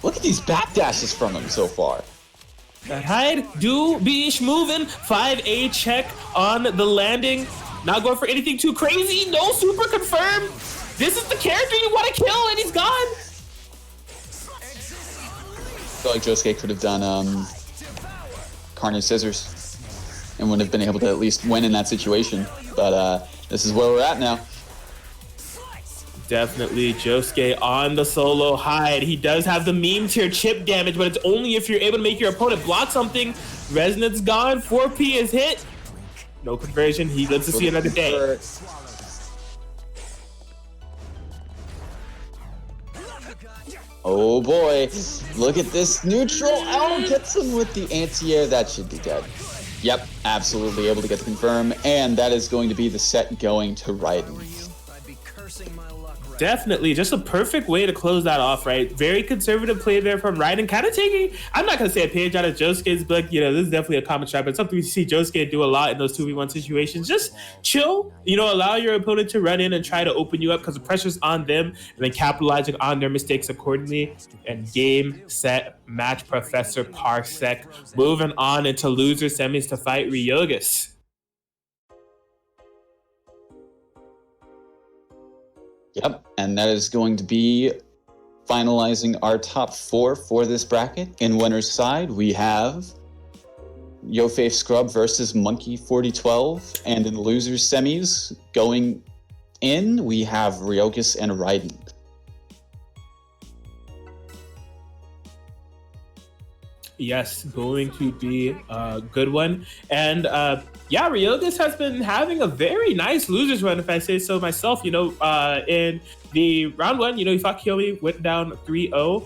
Look at these backdashes from him so far. That Hyde do be moving. 5A check on the landing. Not going for anything too crazy. No super confirm. This is the character you want to kill, and he's gone. I feel like Yosuke could have done Carnage Scissors and would have been able to at least win in that situation. But this is where we're at now. Definitely Yosuke on the solo Hyde. He does have the meme tier chip damage, but it's only if you're able to make your opponent block something. Resonance gone. 4P is hit. No conversion. He lives to see another day. Oh boy. Look at this neutral. Gets him with the anti-air. That should be dead. Yep, absolutely able to get the confirm, and that is going to be the set going to Raiden. Definitely, just a perfect way to close that off, right? Very conservative play there from Raiden, kind of taking, I'm not going to say a page out of Josuke's book, you know, this is definitely a common strat, but something we see Yosuke do a lot in those 2v1 situations. Just chill, you know, allow your opponent to run in and try to open you up because the pressure's on them, and then capitalizing on their mistakes accordingly. And game, set, match, Professor Parsec. Moving on into loser semis to fight Ryogus. Yep, and that is going to be finalizing our top 4 for this bracket. In winner's side, we have YoFavScrub versus Monkey 4012, and in losers semis, going in, we have Ryogus and Raiden. Yes, going to be a good one. And yeah, Ryogus has been having a very nice losers run, if I say so myself. You know, in the round 1, you know, he fought Kiomi, went down 3-0.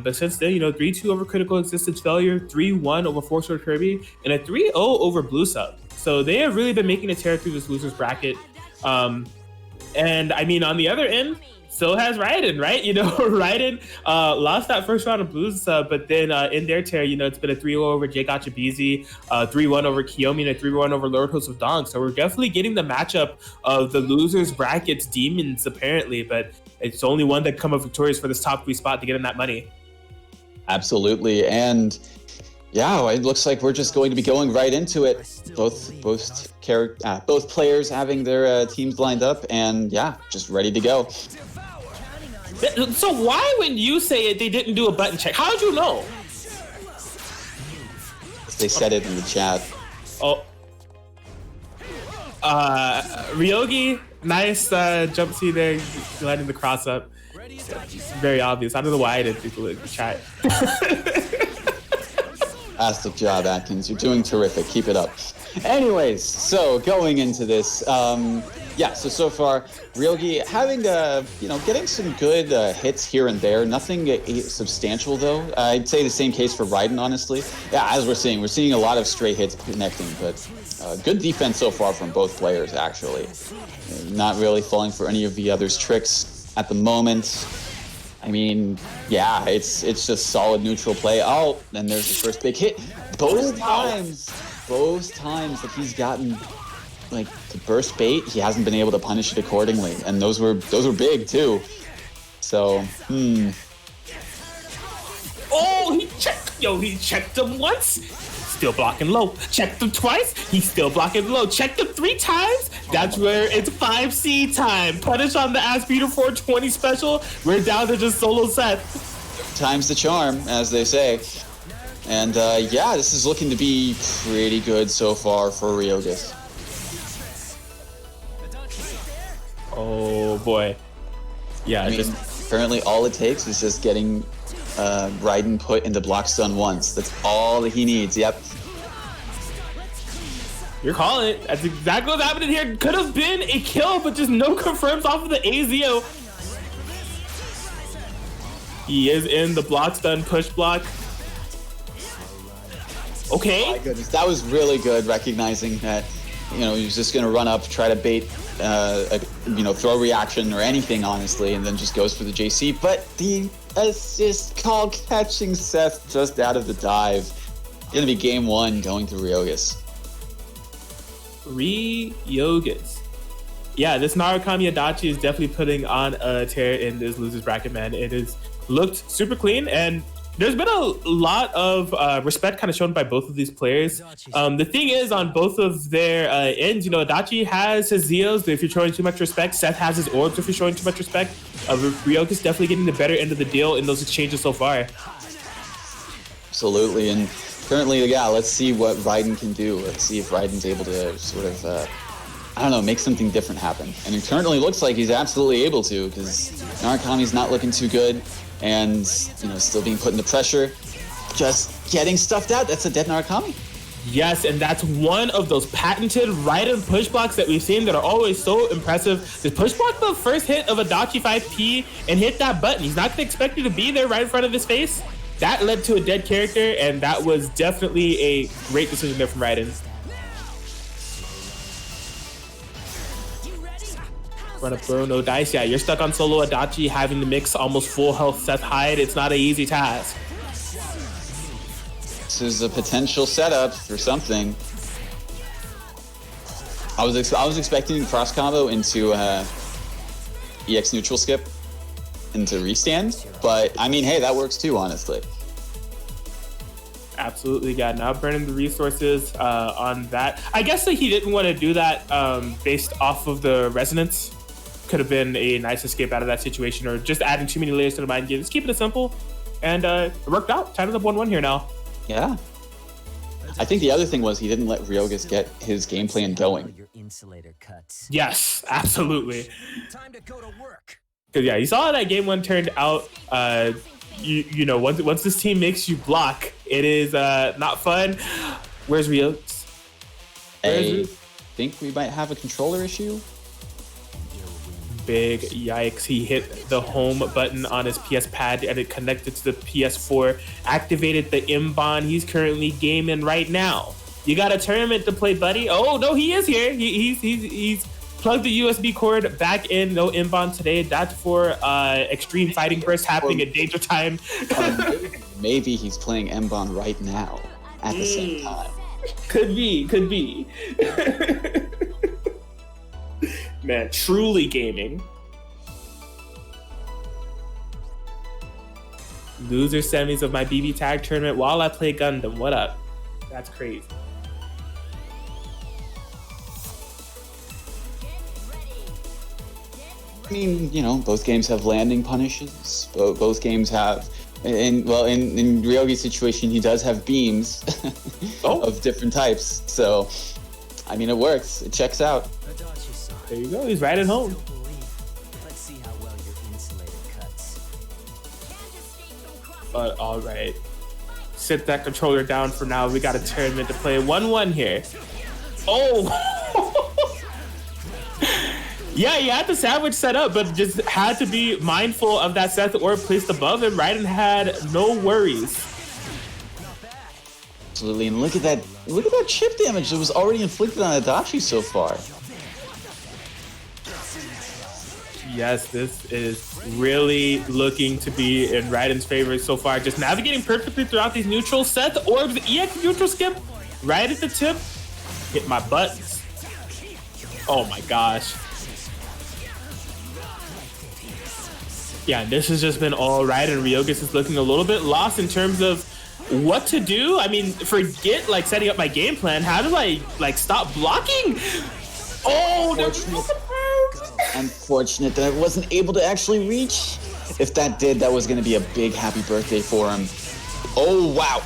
But since then, you know, 3-2 over CriticalExistenceFailure, 3-1 over FourSwordKirby, and a 3-0 over Bluesub. So they have really been making a tear through this losers bracket. And I mean, on the other end, so has Raiden, right? You know, Raiden lost that first round of Bluesub, but then in their tear, you know, it's been a 3-0 over Jake Achabizi, 3-1 over Kiomi, and a 3-1 over Lord Hoseph Dong. So we're definitely getting the matchup of the losers brackets demons, apparently, but it's only one that come up victorious for this top 3 spot to get in that money. Absolutely, and yeah, it looks like we're just going to be going right into it. Both players having their teams lined up, and yeah, just ready to go. So why, when you say it, they didn't do a button check? How'd you know? They said it in the chat. Oh. Ryogi, nice jump C there, letting the cross up. It's very obvious. I don't know why I didn't do it in the chat. Fantastic job, Atkins. You're doing terrific. Keep it up. Anyways, so going into this, yeah, so far, Ryogi having, you know, getting some good hits here and there. Nothing substantial, though. I'd say the same case for Raiden, honestly. Yeah, as we're seeing a lot of stray hits connecting, but good defense so far from both players, actually. Not really falling for any of the other's tricks at the moment. I mean, yeah, it's just solid neutral play. Oh, and there's the first big hit. Both times that he's gotten like the burst bait, he hasn't been able to punish it accordingly, and those were big too. So, Oh, he checked him once, still blocking low. Checked him twice, he's still blocking low. Checked him 3 times, that's where it's 5C time. Punish on the Ass Beater 420 special. We're down to just solo Seth. Time's the charm, as they say. And yeah, this is looking to be pretty good so far for Ryogus. Oh boy. Yeah, I mean, apparently all it takes is just getting Raiden put into block stun once. That's all that he needs. Yep. You're calling it. That's exactly what's happening here. Could have been a kill, but just no confirms off of the AZO. He is in the block stun push block. Okay. Oh my goodness, that was really good, recognizing that, you know, he was just going to run up, try to bait, you know, throw reaction or anything, honestly, and then just goes for the JC. But the assist call catching Seth just out of the dive. Going to be game 1 going to Ryogus. Ryogus. Yeah, this Narukami Adachi is definitely putting on a tear in this losers bracket, man. It has looked super clean, and there's been a lot of respect kind of shown by both of these players. The thing is, on both of their ends, you know, Adachi has his Zeos if you're showing too much respect. Seth has his orbs if you're showing too much respect. Ryogus definitely getting the better end of the deal in those exchanges so far. Absolutely, and currently, yeah, let's see what Raiden can do. Let's see if Raiden's able to sort of, I don't know, make something different happen. And it currently looks like he's absolutely able to, because Narukami's not looking too good. And, you know, still being put into pressure, just getting stuffed out. That's a dead Narukami. Yes, and that's one of those patented Raiden push blocks that we've seen that are always so impressive. The push block the first hit of Adachi 5P and hit that button. He's not going to expect you to be there right in front of his face. That led to a dead character, and that was definitely a great decision there from Raiden. Run up throw, no dice. Yeah, you're stuck on solo Adachi, having to mix almost full health Seth Hyde. It's not an easy task. This is a potential setup for something. I was expecting cross combo into EX neutral skip into restand, but I mean, hey, that works too, honestly. Absolutely, yeah. Now burning the resources on that. I guess that he didn't want to do that based off of the resonance. Could have been a nice escape out of that situation, or just adding too many layers to the mind game. Just keeping it simple, and it worked out. Tied it up 1-1 here now. Yeah. I think the other thing was he didn't let Ryogus get his game plan going. Yes, absolutely. Time to go to work. Because yeah, you saw how that game 1 turned out. You know, once this team makes you block, it is not fun. Where's Ryogus? I think we might have a controller issue. Big yikes. He hit the home button on his PS Pad and it connected to the PS4, activated the M-Bond. He's currently gaming right now. You got a tournament to play, buddy. Oh no, he is here. He's plugged the USB cord back in. No M-Bond today. That's for Extreme Fighting Burst happening at Danger Time. Maybe he's playing M-Bond right now at the same time. Could be. Man, truly gaming. Loser semis of my BBTAG tournament while I play Gundam. What up? That's crazy. I mean, you know, both games have landing punishes. Both games have, in Ryogi's situation, he does have beams of different types. So, I mean, it works. It checks out. There you go. He's right at home. Let's see how well your insulator cuts. But all right, sit that controller down for now. We got a tournament to play. 1-1 here. Oh. Yeah, he had the sandwich set up, but just had to be mindful of that Seth orb placed above him. Raiden had no worries. Absolutely, and look at that chip damage that was already inflicted on Adachi so far. Yes, this is really looking to be in Raiden's favor so far. Just navigating perfectly throughout these neutrals. Seth orbs, EX neutral skip, right at the tip. Hit my buttons. Oh my gosh. Yeah, this has just been all right, and Ryogus is looking a little bit lost in terms of what to do. I mean, forget like setting up my game plan. How do I like stop blocking? Oh, unfortunate that I wasn't able to actually reach. If that did, that was going to be a big happy birthday for him. Oh, wow.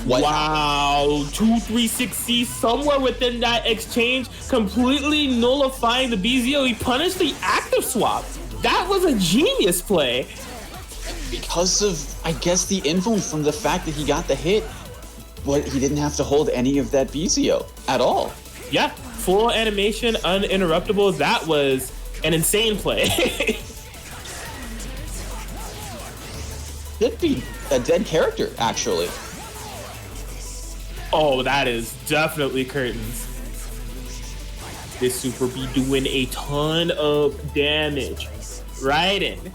Wow, 2-3-6C somewhere within that exchange, completely nullifying the BZO. He punished the active swap. That was a genius play. Because of, I guess, the influence from the fact that he got the hit, but he didn't have to hold any of that BZO at all. Yeah, full animation, uninterruptible. That was an insane play. Could be a dead character, actually. Oh, that is definitely curtains. This super be doing a ton of damage. Raiden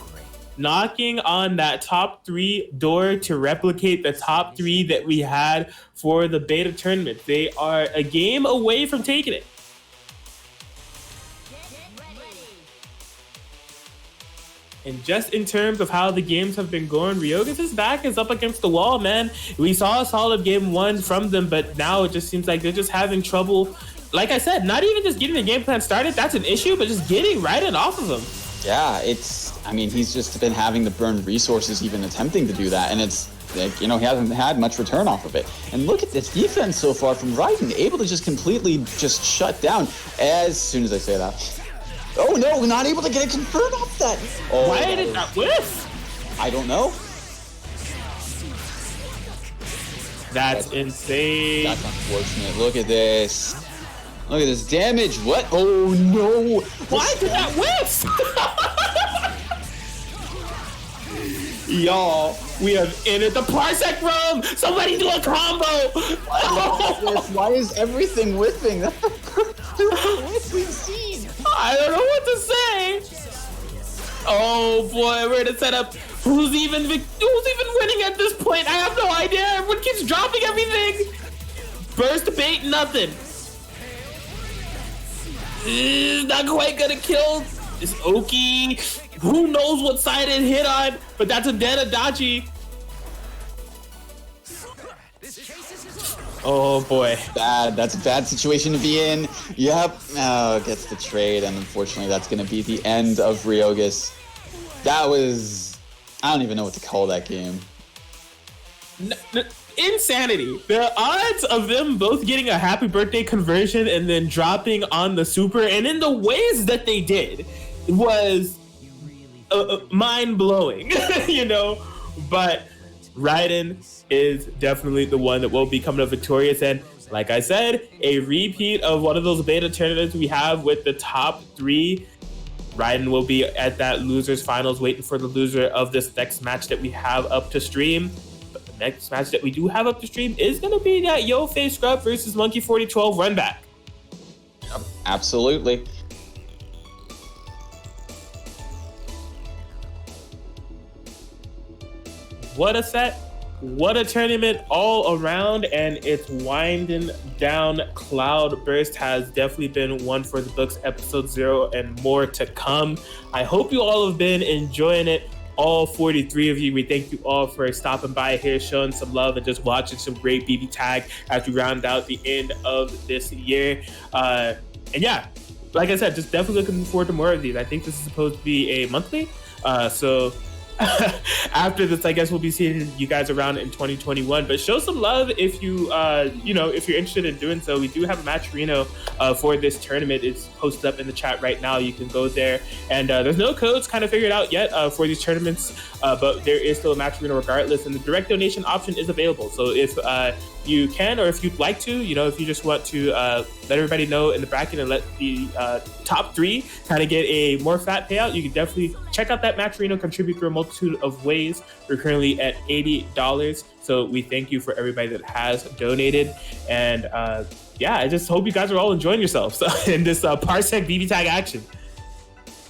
knocking on that top 3 door to replicate the top 3 that we had for the beta tournament. They are a game away from taking it. And just in terms of how the games have been going, Ryogus' back is up against the wall, man. We saw a solid game 1 from them, but now it just seems like they're just having trouble. Like I said, not even just getting the game plan started, that's an issue, but just getting Raiden off of him. Yeah, he's just been having to burn resources even attempting to do that, and it's like, you know, he hasn't had much return off of it. And look at this defense so far from Raiden, able to just completely just shut down as soon as I say that. Oh no, not able to get a confirm off that. Oh, why did that whiff? I don't know. That's insane. That's unfortunate. Look at this. Look at this damage. What? Oh no. Why did that whiff? Y'all, we have entered the Parsec room. Somebody do a combo. Why is everything whiffing? That's the first whiff we've seen. I don't know what to say. Oh boy, we're in a setup. Who's even winning at this point? I have no idea. Everyone keeps dropping everything. Burst bait, nothing. Not quite gonna kill. It's Oki. Who knows what side it hit on? But that's a dead Adachi. Oh boy. Bad. That's a bad situation to be in. Yep. Oh, gets the trade, and unfortunately, that's going to be the end of Ryogus. That was. I don't even know what to call that game. Insanity. The odds of them both getting a happy birthday conversion and then dropping on the super, and in the ways that they did, was mind-blowing, you know? But Raiden is definitely the one that will be coming up victorious, and like I said, a repeat of one of those beta tournaments we have with the top 3. Raiden will be at that losers finals waiting for the loser of this next match that we have up to stream. But the next match that we do have up to stream is going to be that YoFavScrub versus Monkey 4012 run back. Absolutely. What a set. What a tournament all around, and it's winding down. CLOUDBURST has definitely been one for the books, episode 0 and more to come. I hope you all have been enjoying it. All 43 of you, we thank you all for stopping by here, showing some love, and just watching some great BBTAG as we round out the end of this year. And yeah, like I said, just definitely looking forward to more of these. I think this is supposed to be a monthly, so after this, I guess we'll be seeing you guys around in 2021. But show some love if you, if you're interested in doing so. We do have a match Reno for this tournament. It's posted up in the chat right now. You can go there, and there's no codes kind of figured out yet for these tournaments, but there is still a match Reno regardless, and the direct donation option is available. So if you can, or if you'd like to, if you just want to let everybody know in the bracket and let the top 3 kind of get a more fat payout, you can definitely check out that match Reno, contribute through a multitude of ways. We're currently at $80, so we thank you for everybody that has donated. And yeah, I just hope you guys are all enjoying yourselves in this Parsec BBTAG action.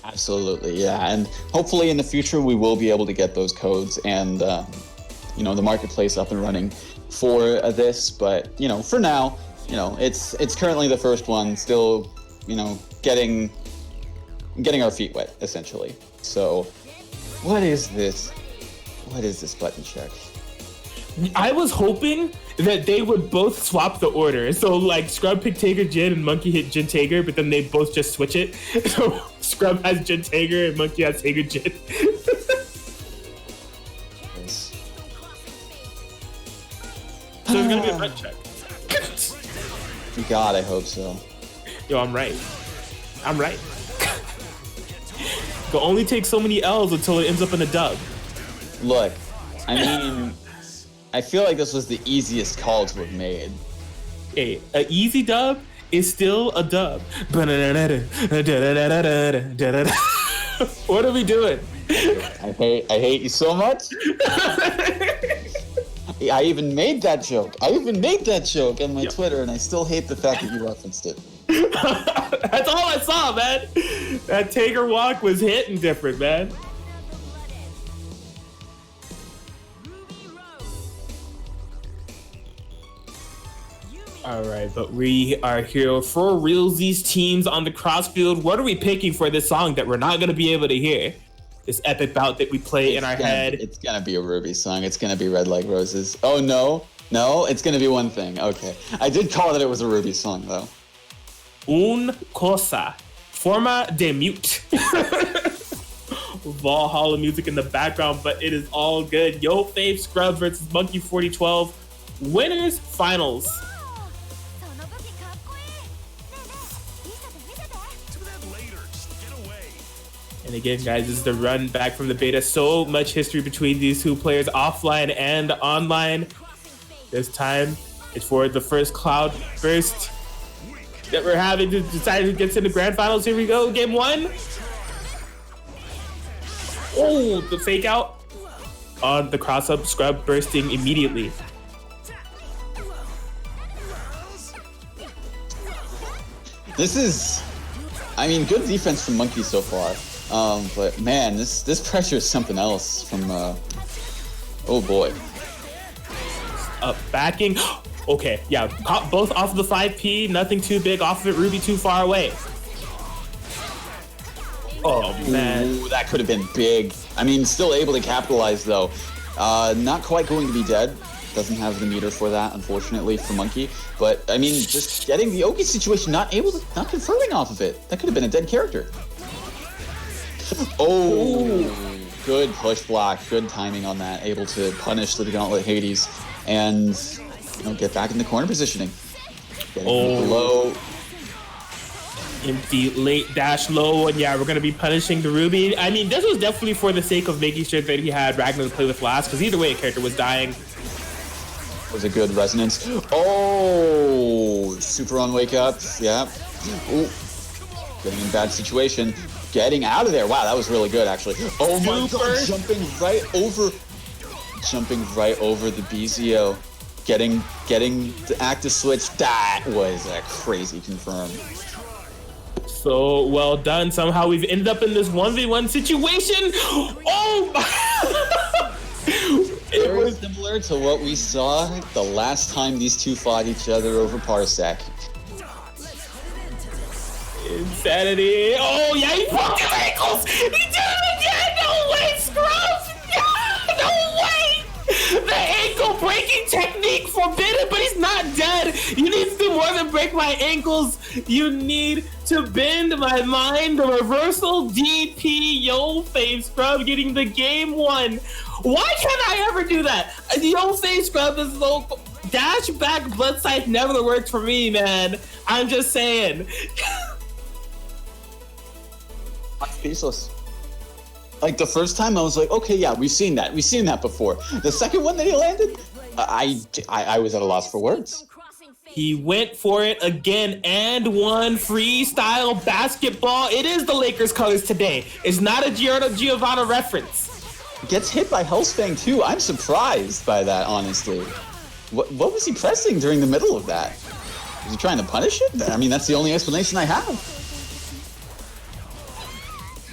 Absolutely, yeah, and hopefully in the future we will be able to get those codes and the marketplace up and running for this. But for now, it's currently the first one, still getting our feet wet essentially. So what is this button check? I was hoping that they would both swap the order. So like Scrub picked Tager Jin and Monkey hit Jin Tager, but then they both just switch it. So Scrub has Jin Tager and Monkey has Tager Jin. So it's gonna be a front check. God, I hope so. Yo, I'm right. Go only take so many L's until it ends up in a dub. Look, I mean, I feel like this was the easiest call to have made. Hey, an easy dub is still a dub. What are we doing? I hate you so much. I even made that joke on my Twitter, and I still hate the fact that you referenced it. That's all I saw, man. That Tager walk was hitting different, man. All right, but we are here for realsies teams on the crossfield. What are we picking for this song that we're not going to be able to hear? This epic bout that we play in our head. It's gonna be a Ruby song. It's gonna be Red Like Roses. Oh no, it's gonna be one thing. Okay, I did call that it was a Ruby song though. Un cosa, forma de mute. Valhalla music in the background, but it is all good. YoFavScrub versus Monkey 4012, winners finals. And again, guys, this is the run back from the beta. So much history between these two players, offline and online. This time, it's for the first CLOUDBURST that we're having to decide who gets in the grand finals. Here we go, game 1. Oh, the fake out on the cross-up, Scrub bursting immediately. This is I mean, good defense from Monkey so far. But man, this pressure is something else from, oh boy. Backing. Okay, yeah, both off of the 5P, nothing too big off of it, Ruby too far away. Oh man. Ooh, that could have been big. I mean, still able to capitalize though. Not quite going to be dead. Doesn't have the meter for that, unfortunately, for Monkey. But I mean, just getting the Oki situation, not confirming off of it. That could have been a dead character. Oh, good push block, good timing on that. Able to punish the Gauntlet Hades and get back in the corner positioning. Getting low. Empty late dash low, and yeah, we're gonna be punishing the Ruby. I mean, this was definitely for the sake of making sure that he had Ragna to play with last, because either way, a character was dying. Was a good resonance. Oh, super on wake up. Yeah. Ooh. Getting in bad situation. Getting out of there. Wow, that was really good actually. Oh my god, jumping right over the BZO. Getting the active switch. That was a crazy confirm. So well done. Somehow we've ended up in this 1v1 situation. Oh my. It was similar to what we saw the last time these two fought each other over Parsec. Insanity. Oh yeah, he broke his ankles. He did it again. No way, Scrubs. No way. The ankle breaking technique forbidden, but he's not dead. You need to do more than break my ankles. You need to bend my mind. The reversal DP YoFavScrub getting the game won. Why can't I ever do that? YoFavScrub is low. Dash back blood scythe never worked for me, man. I'm just saying. I'm speechless. Like the first time I was like, okay, yeah, we've seen that before. The second one that he landed, I was at a loss for words. He went for it again and won freestyle basketball. It is the Lakers colors today. It's not a Giovanna reference. Gets hit by Hellsfang too. I'm surprised by that, honestly. What was he pressing during the middle of that? Was he trying to punish it? I mean, that's the only explanation I have.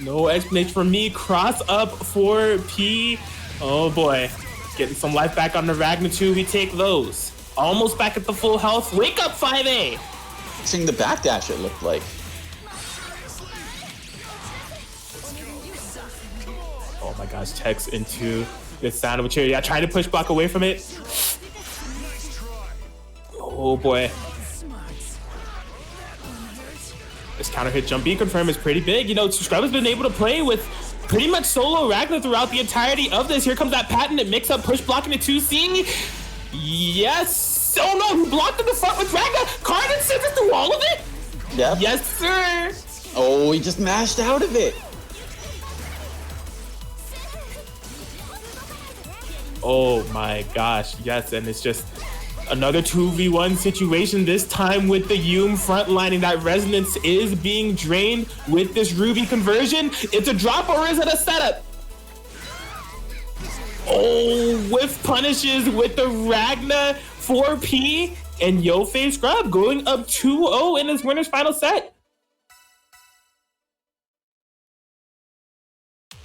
No explanation from me. Cross up for P. Oh boy. Getting some life back on the Ragna 2. We take those. Almost back at the full health. Wake up 5A. Seeing the backdash, it looked like. Oh my gosh. Tex into the sandwich here. Yeah, trying to push block away from it. Oh boy. This counter hit jump being confirmed is pretty big. Scrub has been able to play with pretty much solo Ragna throughout the entirety of this. Here comes that patented mix-up push block into 2C. Yes. Oh no, he blocked in the front with Ragna. Carmine scissors through all of it. Yep. Yes, sir. Oh, he just mashed out of it. Oh my gosh, yes, and it's just another 2v1 situation, this time with the Yumi frontlining. That resonance is being drained with this Ruby conversion. It's a drop or is it a setup? Oh, whiff punishes with the Ragna 4P and YoFavScrub going up 2-0 in his winner's final set.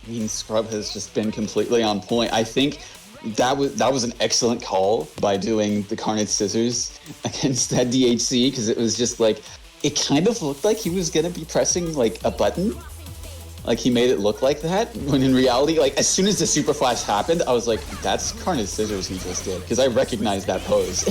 I mean, Scrub has just been completely on point. I think that was an excellent call by doing the Carnage Scissors against that DHC, because it was just like, it kind of looked like he was going to be pressing like a button. Like he made it look like that, when in reality, like as soon as the Super Flash happened, I was like, that's Carnage Scissors he just did, because I recognized that pose.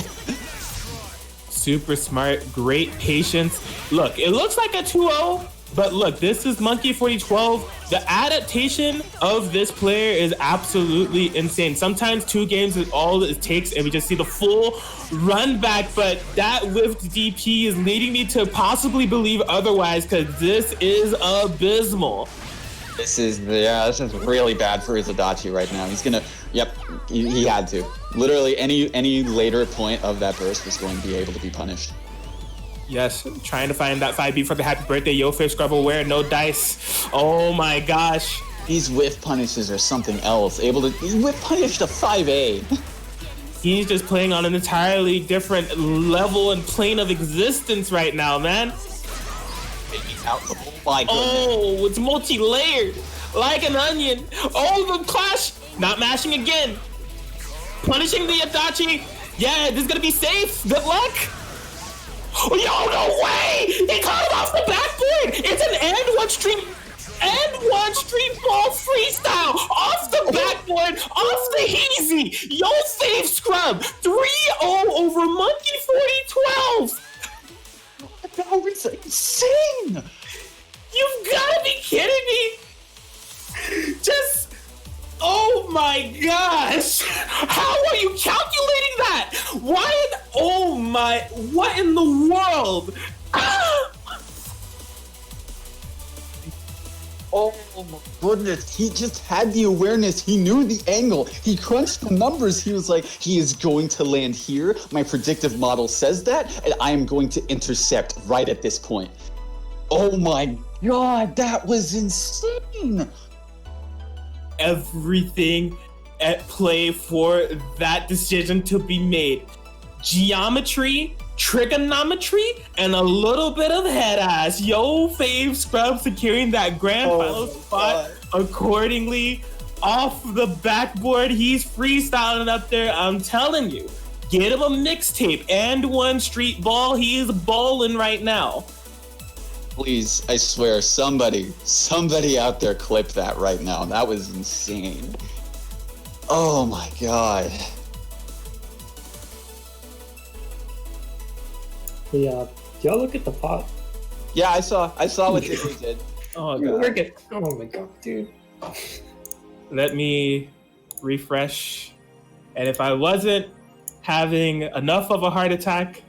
Super smart, great patience. Look, it looks like a 2-0, but look, this is Monkey 4012. The adaptation of this player is absolutely insane. Sometimes 2 games is all it takes, and we just see the full run back, but that whiffed DP is leading me to possibly believe otherwise, because this is abysmal. This is really bad for his Adachi right now. He's gonna, he had to. Literally any later point of that burst was going to be able to be punished. Yes, trying to find that 5B for the happy birthday. YoFavScrub will wear no dice. Oh my gosh. These whiff punishes are something else. He whiff punished a 5A. He's just playing on an entirely different level and plane of existence right now, man. Out. Oh my goodness. Oh, it's multi-layered, like an onion. Oh, the clash, not mashing again. Punishing the Adachi. Yeah, this is gonna be safe. Good luck. Oh, yo, no way! He caught him off the backboard. It's an and one street ball freestyle off the backboard, off the hazy. YoFavScrub 3-0 over Monkey 4012. That was insane! You've gotta be kidding me! Just, oh my gosh! How are you calculating that? What in the world? Ah! Oh my goodness, he just had the awareness, he knew the angle, he crunched the numbers, he was like, he is going to land here, my predictive model says that, and I am going to intercept right at this point. Oh my god, that was insane! Everything at play for that decision to be made. Geometry, trigonometry, and a little bit of head ass. YoFavScrub securing that grand final spot accordingly. Off the backboard, he's freestyling up there. I'm telling you, get him a mixtape and one street ball. He is bowling right now. Please, I swear, somebody out there clip that right now. That was insane. Oh my god. Yeah, do y'all look at the pot? Yeah, I saw what they did. Oh Look god. at, oh my god, dude. Let me refresh. And if I wasn't having enough of a heart attack,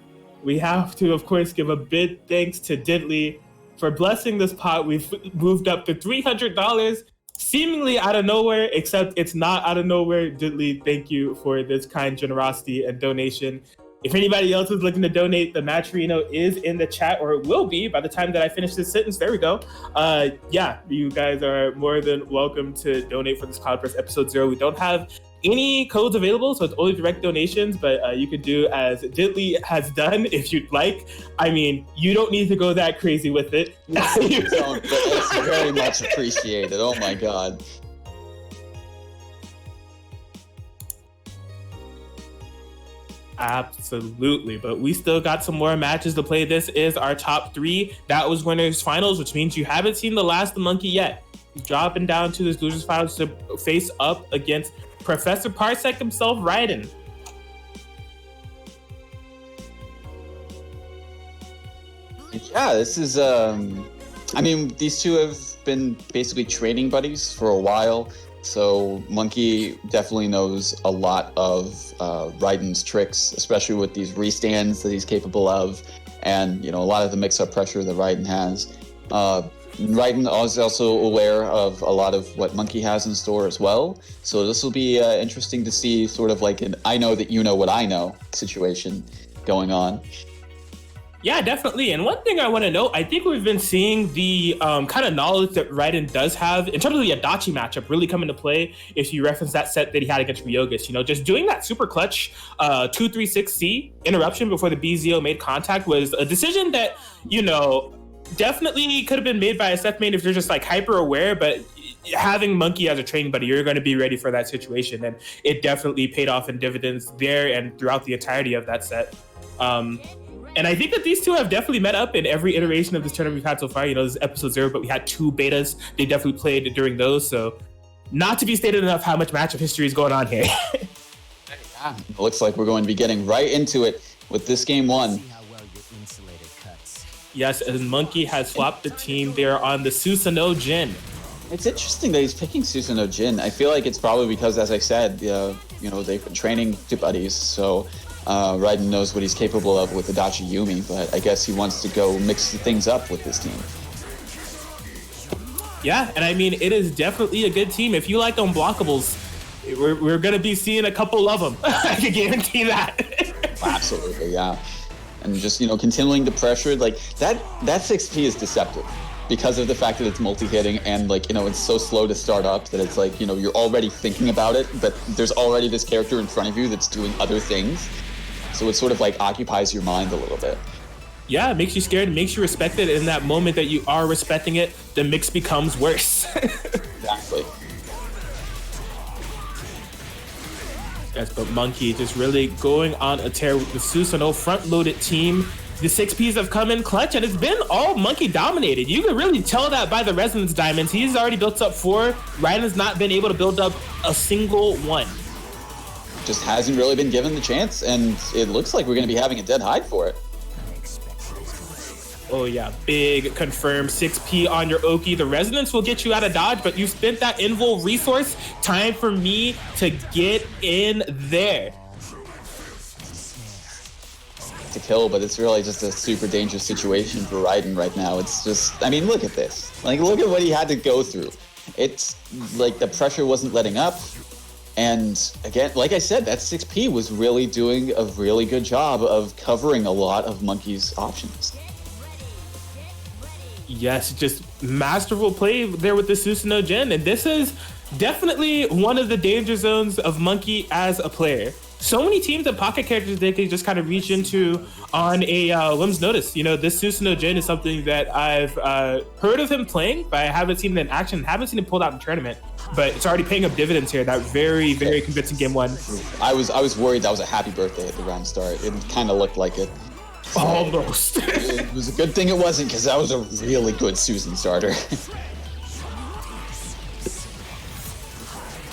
we have to, of course, give a big thanks to Diddley for blessing this pot. We've moved up to $300, seemingly out of nowhere, except it's not out of nowhere. Diddley, thank you for this kind generosity and donation. If anybody else is looking to donate, the Matcherino is in the chat, or it will be by the time that I finish this sentence. There we go. Yeah, you guys are more than welcome to donate for this CloudBurst episode 0. We don't have any codes available, so it's only direct donations, but you could do as Diddley has done if you'd like. I mean, you don't need to go that crazy with it. You don't, but it's very much appreciated. Oh my god. Absolutely, but we still got some more matches to play. This is our top 3. That was winners finals, which means you haven't seen the last monkey yet. Dropping down to this losers finals to face up against Professor Parsec himself, Raiden. Yeah, this is I mean, these two have been basically training buddies for a while. So Monkey definitely knows a lot of Raiden's tricks, especially with these restands that he's capable of, and a lot of the mix-up pressure that Raiden has. Raiden is also aware of a lot of what Monkey has in store as well. So this will be interesting to see sort of like an I know that you know what I know situation going on. Yeah, definitely. And one thing I want to note, I think we've been seeing the kind of knowledge that Raiden does have in terms of the Adachi matchup really come into play if you reference that set that he had against Ryogus. Just doing that super clutch 236C interruption before the BZO made contact was a decision that, definitely could have been made by a Seth main if they're just like hyper aware, but having Monkey as a training buddy, you're going to be ready for that situation. And it definitely paid off in dividends there and throughout the entirety of that set. And I think that these two have definitely met up in every iteration of this tournament we've had so far. This is episode 0, but we had 2 betas. They definitely played during those. So not to be stated enough how much matchup history is going on here. Yeah, it looks like we're going to be getting right into it with this game 1. See how well your insulator cuts. Yes, and Monkey has swapped the team there on the Susanoo Jin. It's interesting that he's picking Susanoo Jin. I feel like it's probably because, as I said, they've been training two buddies, so Raiden knows what he's capable of with Adachi Yumi, but I guess he wants to go mix things up with this team. Yeah, and I mean, it is definitely a good team. If you like unblockables, we're going to be seeing a couple of them. I can guarantee that. Absolutely, yeah. And just, continuing to pressure, like, that 6P is deceptive because of the fact that it's multi-hitting and, like, it's so slow to start up that it's like, you're already thinking about it, but there's already this character in front of you that's doing other things. So it sort of, like, occupies your mind a little bit. Yeah, it makes you scared, it makes you respect it. In that moment that you are respecting it, the mix becomes worse. Exactly. Yes, but Monkey just really going on a tear with the Susanoo front-loaded team. The 6Ps have come in clutch, and it's been all Monkey dominated. You can really tell that by the Resonance Diamonds. He's already built up 4. Raiden's not been able to build up a single one. Just hasn't really been given the chance, and it looks like we're going to be having a dead Hyde for it. Oh yeah, big confirmed 6P on your Oki. The Resonance will get you out of dodge, but you spent that invul resource. Time for me to get in there. To kill, but it's really just a super dangerous situation for Raiden right now. It's just, I mean, look at this. Like, look at what he had to go through. It's like the pressure wasn't letting up. And again, like I said, that 6P was really doing a really good job of covering a lot of Monkey's options. Yes, just masterful play there with the Susanoo Gen. And this is definitely one of the danger zones of Monkey as a player. So many teams and pocket characters they can just kind of reach into on a whim's notice. You know, this Susanoo Gen is something that I've heard of him playing, but I haven't seen it in action, haven't seen it pulled out in tournament. But it's already paying up dividends here. That very, very convincing game 1. I was worried that was a happy birthday at the round start. It kind of looked like it. So almost. It was a good thing it wasn't, because that was a really good Susan starter.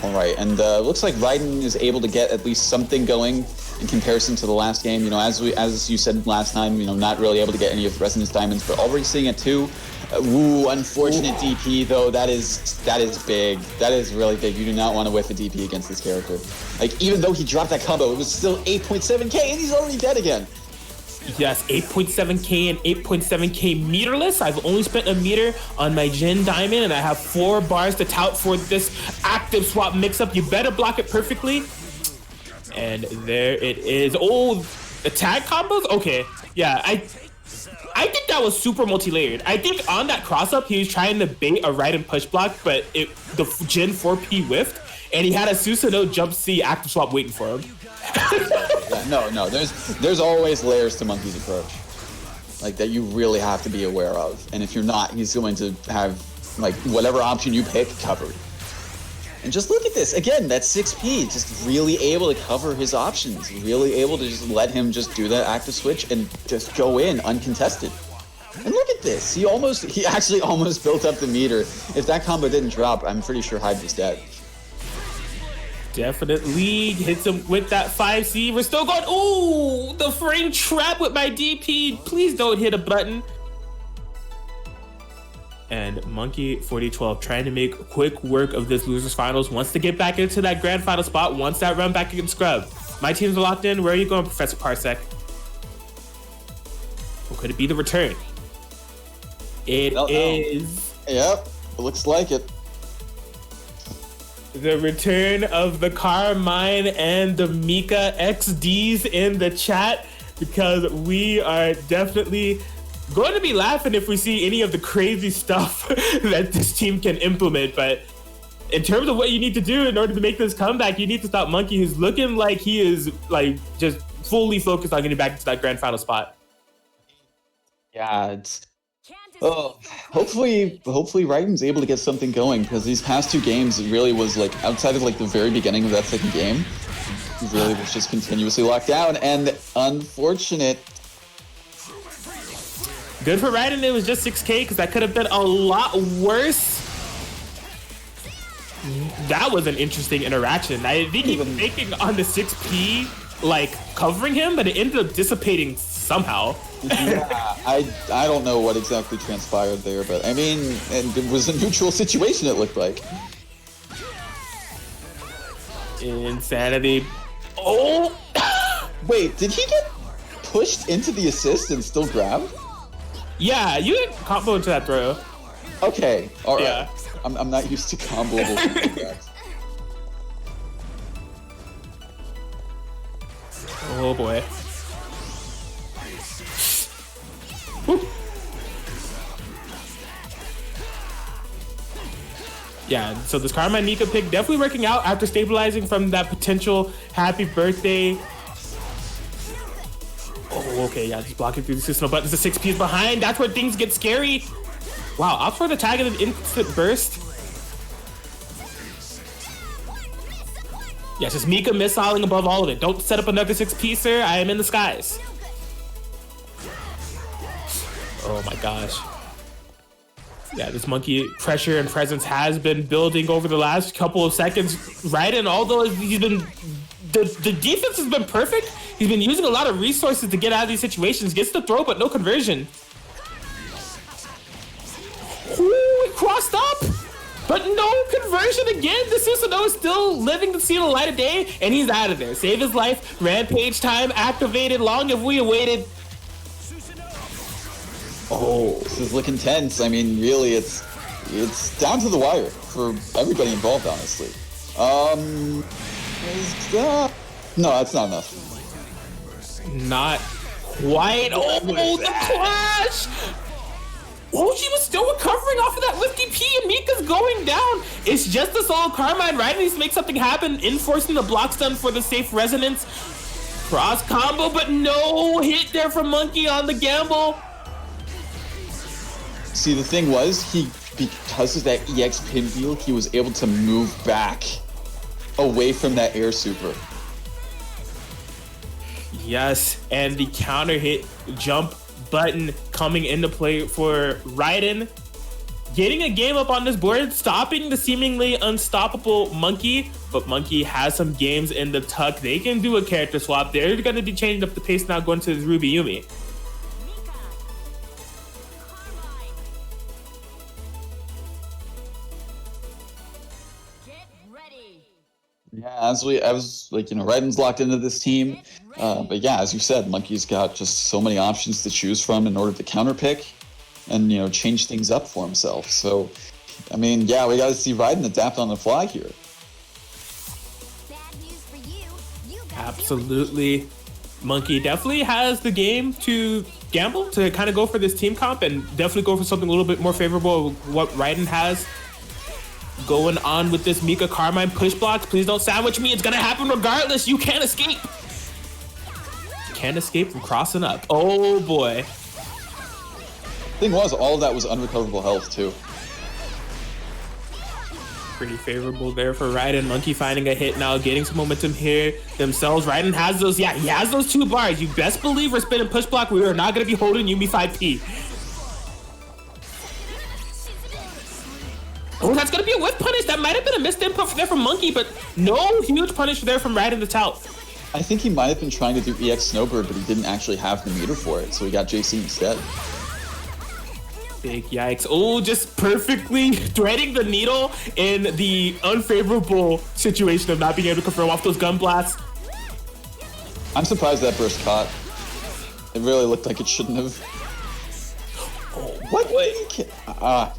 All right, and looks like Raiden is able to get at least something going in comparison to the last game. You know, as you said last time, you know, not really able to get any of the Resonance Diamonds, but already seeing it too. Unfortunate DP though. That is big. That is really big. You do not want to whiff a DP against this character. Like, even though he dropped that combo, it was still 8.7k, and he's already dead again. Yes, 8.7k and 8.7k meterless. I've only spent a meter on my Gen Diamond, and I have 4 bars to tout for this active swap mix-up. You better block it perfectly. And there it is. Oh, the tag combos? Okay, yeah, I think that was super multi-layered. I think on that cross-up, he was trying to bait a Raiden push block, but the Gen 4P whiffed, and he had a Susanoo jump C active swap waiting for him. No, there's always layers to Monkey's approach, like that you really have to be aware of. And if you're not, he's going to have like whatever option you pick covered. And just look at this again. That 6P just really able to cover his options, really able to just let him just do that active switch and just go in uncontested. And look at this. He actually almost built up the meter. If that combo didn't drop, I'm pretty sure Hyde was dead. Definitely hits him with that 5C. We're still going. Ooh, the frame trap with my DP. Please don't hit a button. And Monkey 4012 trying to make quick work of this losers finals. Wants to get back into that grand final spot. Wants that run back against Scrub. My teams are locked in. Where are you going, Professor Parsec? Or could it be the return? It is. Yep, it looks like it. The return of the Carmine and the Mika XDs in the chat, because we are definitely going to be laughing if we see any of the crazy stuff that this team can implement. But in terms of what you need to do in order to make this comeback, you need to stop Monkey, who's looking like he is like just fully focused on getting back into that grand final spot. Yeah, it's. Oh, hopefully Raiden's able to get something going, because these past 2 games, it really was like, outside of like the very beginning of that second game, he really was just continuously locked down, and unfortunate. Good for Raiden, it was just 6k, because that could have been a lot worse. That was an interesting interaction. I think he was making on the 6P, like, covering him, but it ended up dissipating somehow. Yeah, I don't know what exactly transpired there, but I mean, and it was a neutral situation, it looked like. Insanity. Oh! Wait, did he get pushed into the assist and still grab? Yeah, you can combo into that throw. Okay, alright. Yeah. I'm not used to comboable. Oh boy. Yeah, so this Carmine Mika pick definitely working out after stabilizing from that potential happy birthday. Oh, okay, yeah, just blocking through the system, but there's a 6P behind. That's where things get scary. Wow, up for the tag and an instant burst. Yes, it's Mika missiling above all of it. Don't set up another 6P, sir. I am in the skies. Oh my gosh. Yeah, this monkey pressure and presence has been building over the last couple of seconds. Raiden, although he's been... The defense has been perfect. He's been using a lot of resources to get out of these situations. Gets the throw, but no conversion. Ooh, it crossed up! But no conversion again. The Susanoo is still living to see the light of day, and he's out of there. Save his life. Rampage time activated. Long have we awaited. Oh, this is looking tense. I mean, really, it's down to the wire for everybody involved, honestly. No, that's not enough. Not quite. Oh, the clash! Oh, she was still recovering off of that lifty P, and Mika's going down. It's just a solo Carmine. Raiden needs to make something happen, enforcing the block stun for the safe resonance. Cross combo, but no hit there from Monkey on the gamble. See, the thing was, because of that EX pinwheel, he was able to move back away from that air super. Yes, and the counter hit jump button coming into play for Raiden. Getting a game up on this board, stopping the seemingly unstoppable Monkey, but Monkey has some games in the tuck. They can do a character swap. They're going to be changing up the pace now, going to the Ruby Yumi. Yeah, as like, you know, Raiden's locked into this team. But yeah, as you said, Monkey's got just so many options to choose from in order to counterpick and, you know, change things up for himself. So, I mean, yeah, we got to see Raiden adapt on the fly here. Absolutely. Monkey definitely has the game to gamble, to kind of go for this team comp and definitely go for something a little bit more favorable of what Raiden has going on with this Mika Carmine push blocks. Please don't sandwich me. It's going to happen regardless. You can't escape. Can't escape from crossing up. Oh, boy. Thing was, all of that was unrecoverable health, too. Pretty favorable there for Raiden. Monkey finding a hit now, getting some momentum here themselves. Raiden has those, yeah, he has those 2 bars. You best believe we're spinning push block. We are not going to be holding Yumi 5P. Oh, that's going to be a whiff punish. That might have been a missed input there from Monkey, but no huge punish there from Raiden the tout. I think he might have been trying to do EX Snowbird, but he didn't actually have the meter for it, so he got JC instead. Big yikes. Oh, just perfectly threading the needle in the unfavorable situation of not being able to confirm off those gun blasts. I'm surprised that burst caught. It really looked like it shouldn't have. What?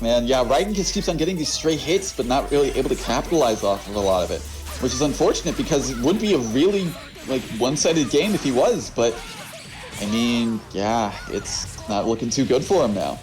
Man, yeah, Raiden just keeps on getting these stray hits, but not really able to capitalize off of a lot of it, which is unfortunate because it would be a really, like, one-sided game if he was, but, I mean, yeah, it's not looking too good for him now.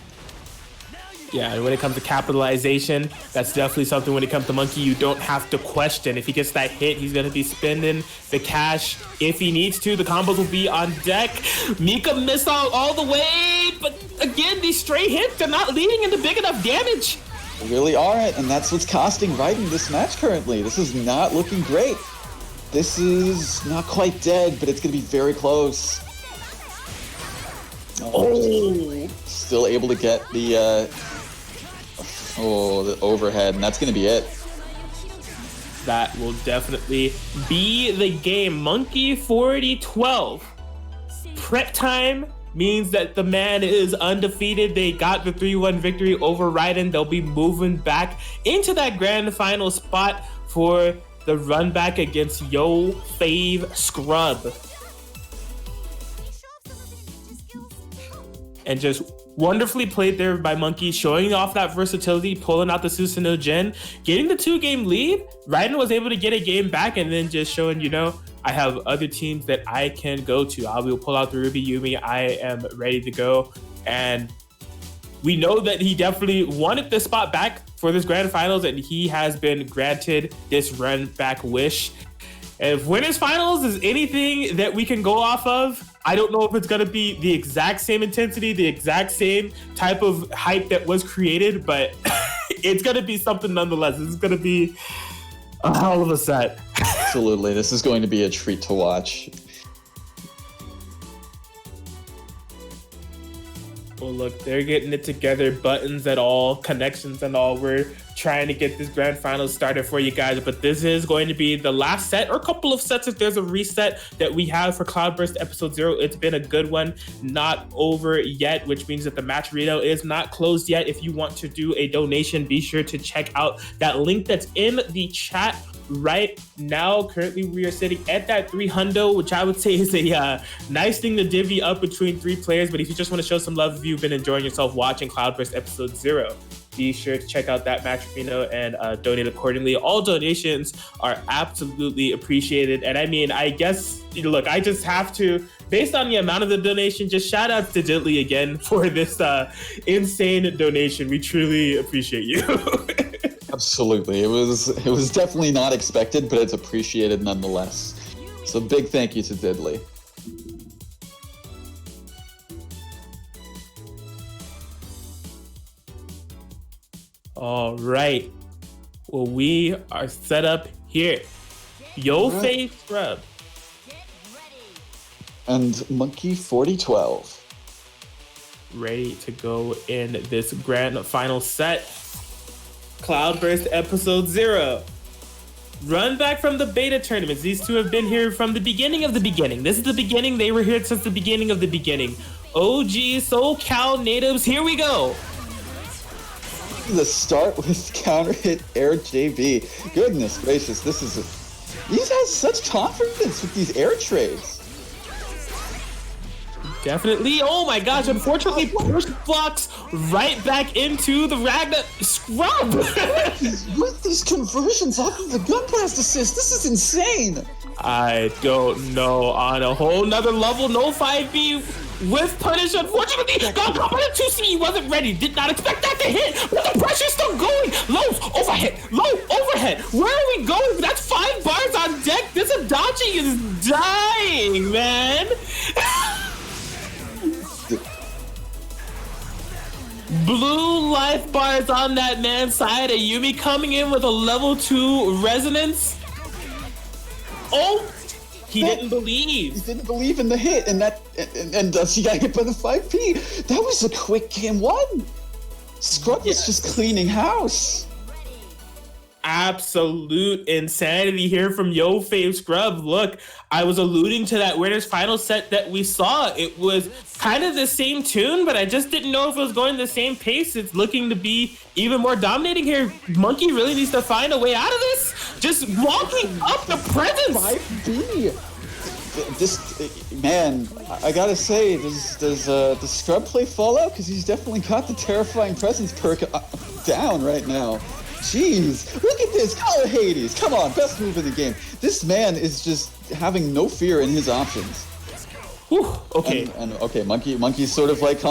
Yeah, and when it comes to capitalization, that's definitely something when it comes to Monkey you don't have to question. If he gets that hit, he's going to be spending the cash if he needs to. The combos will be on deck. Mika missed out all the way, but again, these stray hits are not leading into big enough damage. They really aren't, and that's what's costing Raiden this match currently. This is not looking great. This is not quite dead, but it's going to be very close. Oh, still able to get the the overhead, and that's going to be it. That will definitely be the game. Monkey 40-12. Prep time means that the man is undefeated. They got the 3-1 victory over Raiden. They'll be moving back into that grand final spot for the run back against YoFavScrub. And just wonderfully played there by Monkey, showing off that versatility, pulling out the Susanoo Gen, getting the 2-game lead. Raiden was able to get a game back and then just showing, you know, I have other teams that I can go to. I will pull out the Ruby Yumi. I am ready to go. And we know that he definitely wanted this spot back for this grand finals, and he has been granted this run back wish. And if winners finals is anything that we can go off of, I don't know if it's going to be the exact same intensity, the exact same type of hype that was created, but it's going to be something nonetheless. This is going to be a hell of a set. Absolutely. This is going to be a treat to watch. Well, look, they're getting it together, buttons and all, connections and all. We're trying to get this grand final started for you guys, but this is going to be the last set, or a couple of sets if there's a reset that we have for Cloudburst Episode 0. It's been a good one, not over yet, which means that the match readout is not closed yet. If you want to do a donation, be sure to check out that link that's in the chat right now. Currently we are sitting at that 300, which I would say is a nice thing to divvy up between 3 players. But if you just want to show some love, if you've been enjoying yourself watching Cloudburst Episode 0, be sure to check out that match arena and donate accordingly. All donations are absolutely appreciated. And I mean, I guess, look, I just have to, based on the amount of the donation, just shout out to Diddley again for this insane donation. We truly appreciate you. Absolutely. It was definitely not expected, but it's appreciated nonetheless. So big thank you to Diddley. All right. Well, we are set up here. YoFavScrub. And Monkey 4012. Ready to go in this grand final set. Cloudburst Episode 0. Run back from the beta tournaments. These two have been here from the beginning of the beginning. This is the beginning. They were here since the beginning of the beginning. OG SoCal natives, here we go. The start with counter hit air JB. Goodness gracious, these have such confidence with these air trades. Definitely. Oh my gosh, unfortunately, push blocks right back into the Ragna scrub. With these conversions off of the gun blast assist, this is insane. I don't know. On a whole nother level, no 5B with punish. Unfortunately, got caught by the 2C. He wasn't ready. Did not expect that to hit, but the pressure's still going. Low overhead. Low overhead. Where are we going? That's 5 bars on deck. This Adachi is dying, man. Blue life bars on that man's side. A Yumi coming in with a level 2 resonance. Oh, he didn't believe. He didn't believe in the hit, and he got hit by the 5P. That was a quick game 1. Scrub was just cleaning house. Absolute insanity here from YoFavScrub. Look, I was alluding to that winners final set that we saw. It was kind of the same tune, but I just didn't know if it was going the same pace. It's looking to be even more dominating here. Monkey really needs to find a way out of this. Just walking up the presence. 5B. This man, I gotta say, does Scrub play Fallout? Because he's definitely got the terrifying presence perk down right now. Jeez, look at this. Call it Hades. Come on, best move in the game. This man is just having no fear in his options. Whew, okay. And okay, Monkey's sort of like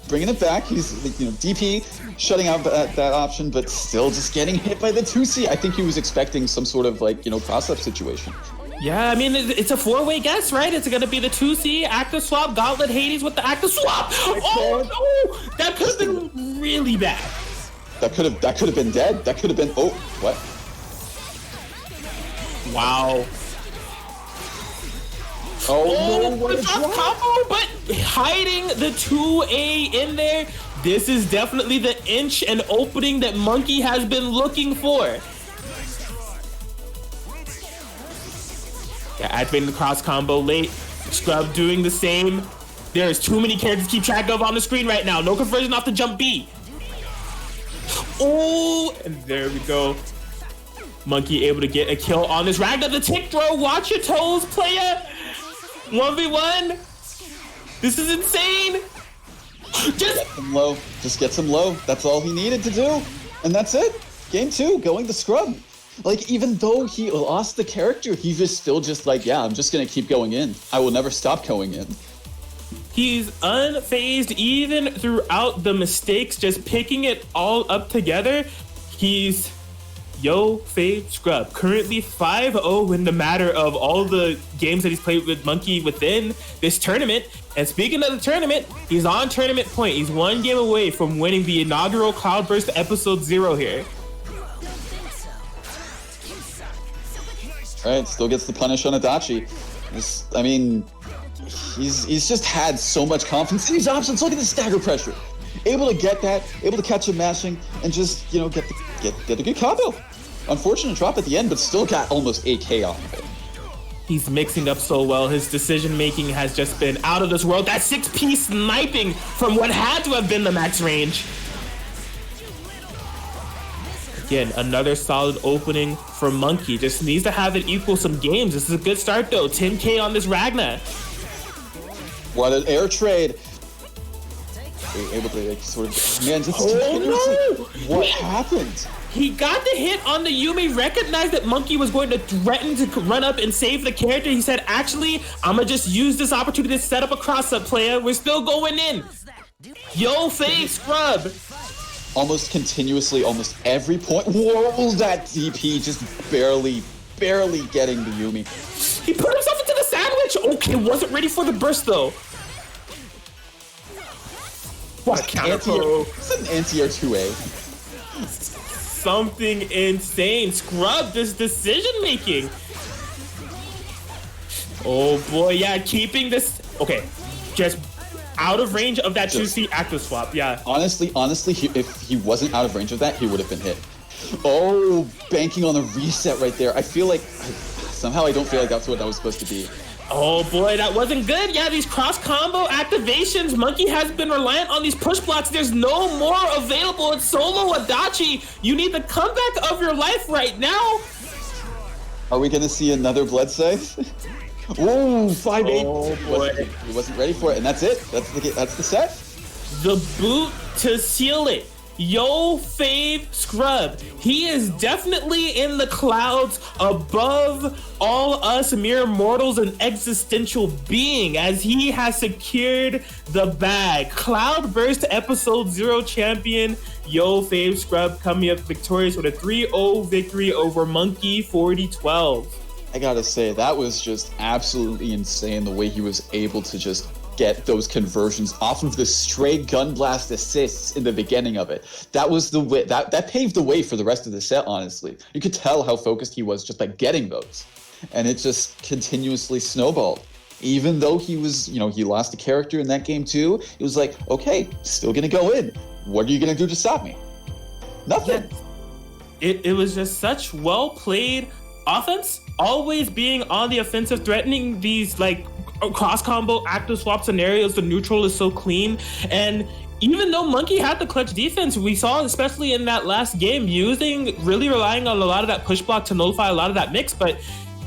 bringing it back. He's DP shutting out that option, but still just getting hit by the 2C. I think he was expecting some sort of cross-up situation. Yeah, I mean, it's a 4-way guess, right? It's going to be the 2C, active swap, Gauntlet Hades with the active swap. Oh, no! That could have been really bad. That could have been dead. That could have been. Oh, what? Wow. Oh, no, what a drop. Combo, but hiding the 2A in there. This is definitely the inch and opening that Monkey has been looking for. Yeah, activating the cross combo late. Scrub doing the same. There's too many characters to keep track of on the screen right now. No conversion off the jump B. Oh, and there we go. Monkey able to get a kill on this Ragna. The tick throw. Watch your toes, playa. 1v1. This is insane. Get him low. Just gets him low. That's all he needed to do. And that's it. Game 2, going to Scrub. Even though he lost the character, he was still just yeah, I'm just going to keep going in. I will never stop going in. He's unfazed even throughout the mistakes, just picking it all up together. He's YoFavScrub, currently 5-0 in the matter of all the games that he's played with Monkey within this tournament. And speaking of the tournament, he's on tournament point. He's one game away from winning the inaugural Cloudburst Episode 0 here. All right, still gets the punish on Adachi. I mean, he's just had so much confidence in these options. Look at the stagger pressure. Able to get that, able to catch him mashing, and just, you know, get the good combo. Unfortunate drop at the end, but still got almost 8K off of it. He's mixing up so well. His decision-making has just been out of this world. That 6P sniping from what had to have been the max range. Again, another solid opening for Monkey. Just needs to have it equal some games. This is a good start, though. 10K on this Ragna. What an air trade. Able to like, sort of, man, just what happened? He got the hit on the Yumi, recognized that Monkey was going to threaten to run up and save the character. He said, actually, I'm gonna just use this opportunity to set up a cross-up, player. We're still going in. YoFavScrub. Almost continuously, almost every point. Whoa, that DP just barely getting the Yumi. He put himself into the sandwich. Okay, wasn't ready for the burst, though. What a counter. It's an anti-air 2A. Something insane. Scrub this decision making. Oh boy, yeah, keeping this. Okay, just out of range of that 2C active swap. Yeah. Honestly, if he wasn't out of range of that, he would have been hit. Oh, banking on the reset right there. I feel like somehow I don't feel like that's what that was supposed to be. Oh boy, that wasn't good. Yeah, these cross combo activations. Monkey has been reliant on these push blocks. There's no more available. It's solo Adachi. You need the comeback of your life right now. Are we gonna see another blood save? Ooh, 5-8. Oh boy, he wasn't ready for it, and that's it. That's the set. The boot to seal it. YoFavScrub. He is definitely in the clouds above all us mere mortals and existential being as he has secured the bag. Cloudburst Episode 0 champion YoFavScrub coming up victorious with a 3-0 victory over Monkey 40-12. I gotta say, that was just absolutely insane the way he was able to just get those conversions off of the straight gun blast assists in the beginning of it. That was the way that paved the way for the rest of the set, honestly. You could tell how focused he was just by getting those. And it just continuously snowballed. Even though he was, you know, he lost a character in that game too, it was like, okay, still gonna go in. What are you gonna do to stop me? Nothing. Yeah. It was just such well played offense, always being on the offensive, threatening these like cross combo active swap scenarios. The neutral is so clean, and even though Monkey had the clutch defense, we saw especially in that last game really relying on a lot of that push block to nullify a lot of that mix. But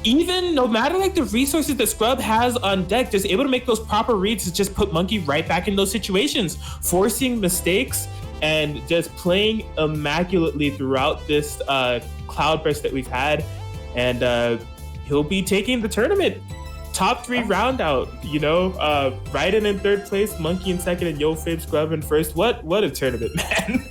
even no matter like the resources that Scrub has on deck, just able to make those proper reads to just put Monkey right back in those situations, forcing mistakes and just playing immaculately throughout this Cloudburst that we've had. And he'll be taking the tournament top 3 round out, you know. Raiden in 3rd place, Monkey in 2nd, and YoFavScrub in 1st. What a tournament, man.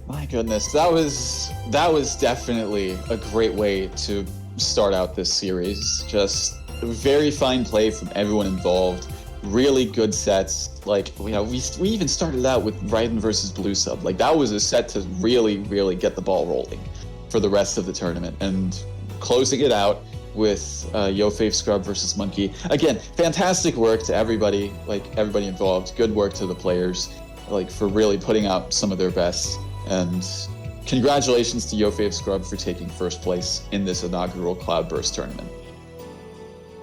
My goodness, that was definitely a great way to start out this series. Just very fine play from everyone involved. Really good sets. Like, you know, we even started out with Raiden versus Bluesub. Like, that was a set to really get the ball rolling for the rest of the tournament, and closing it out with YoFavScrub versus Monkey. Again, fantastic work to everybody, like everybody involved. Good work to the players, like for really putting out some of their best. And congratulations to YoFavScrub for taking 1st place in this inaugural Cloudburst tournament.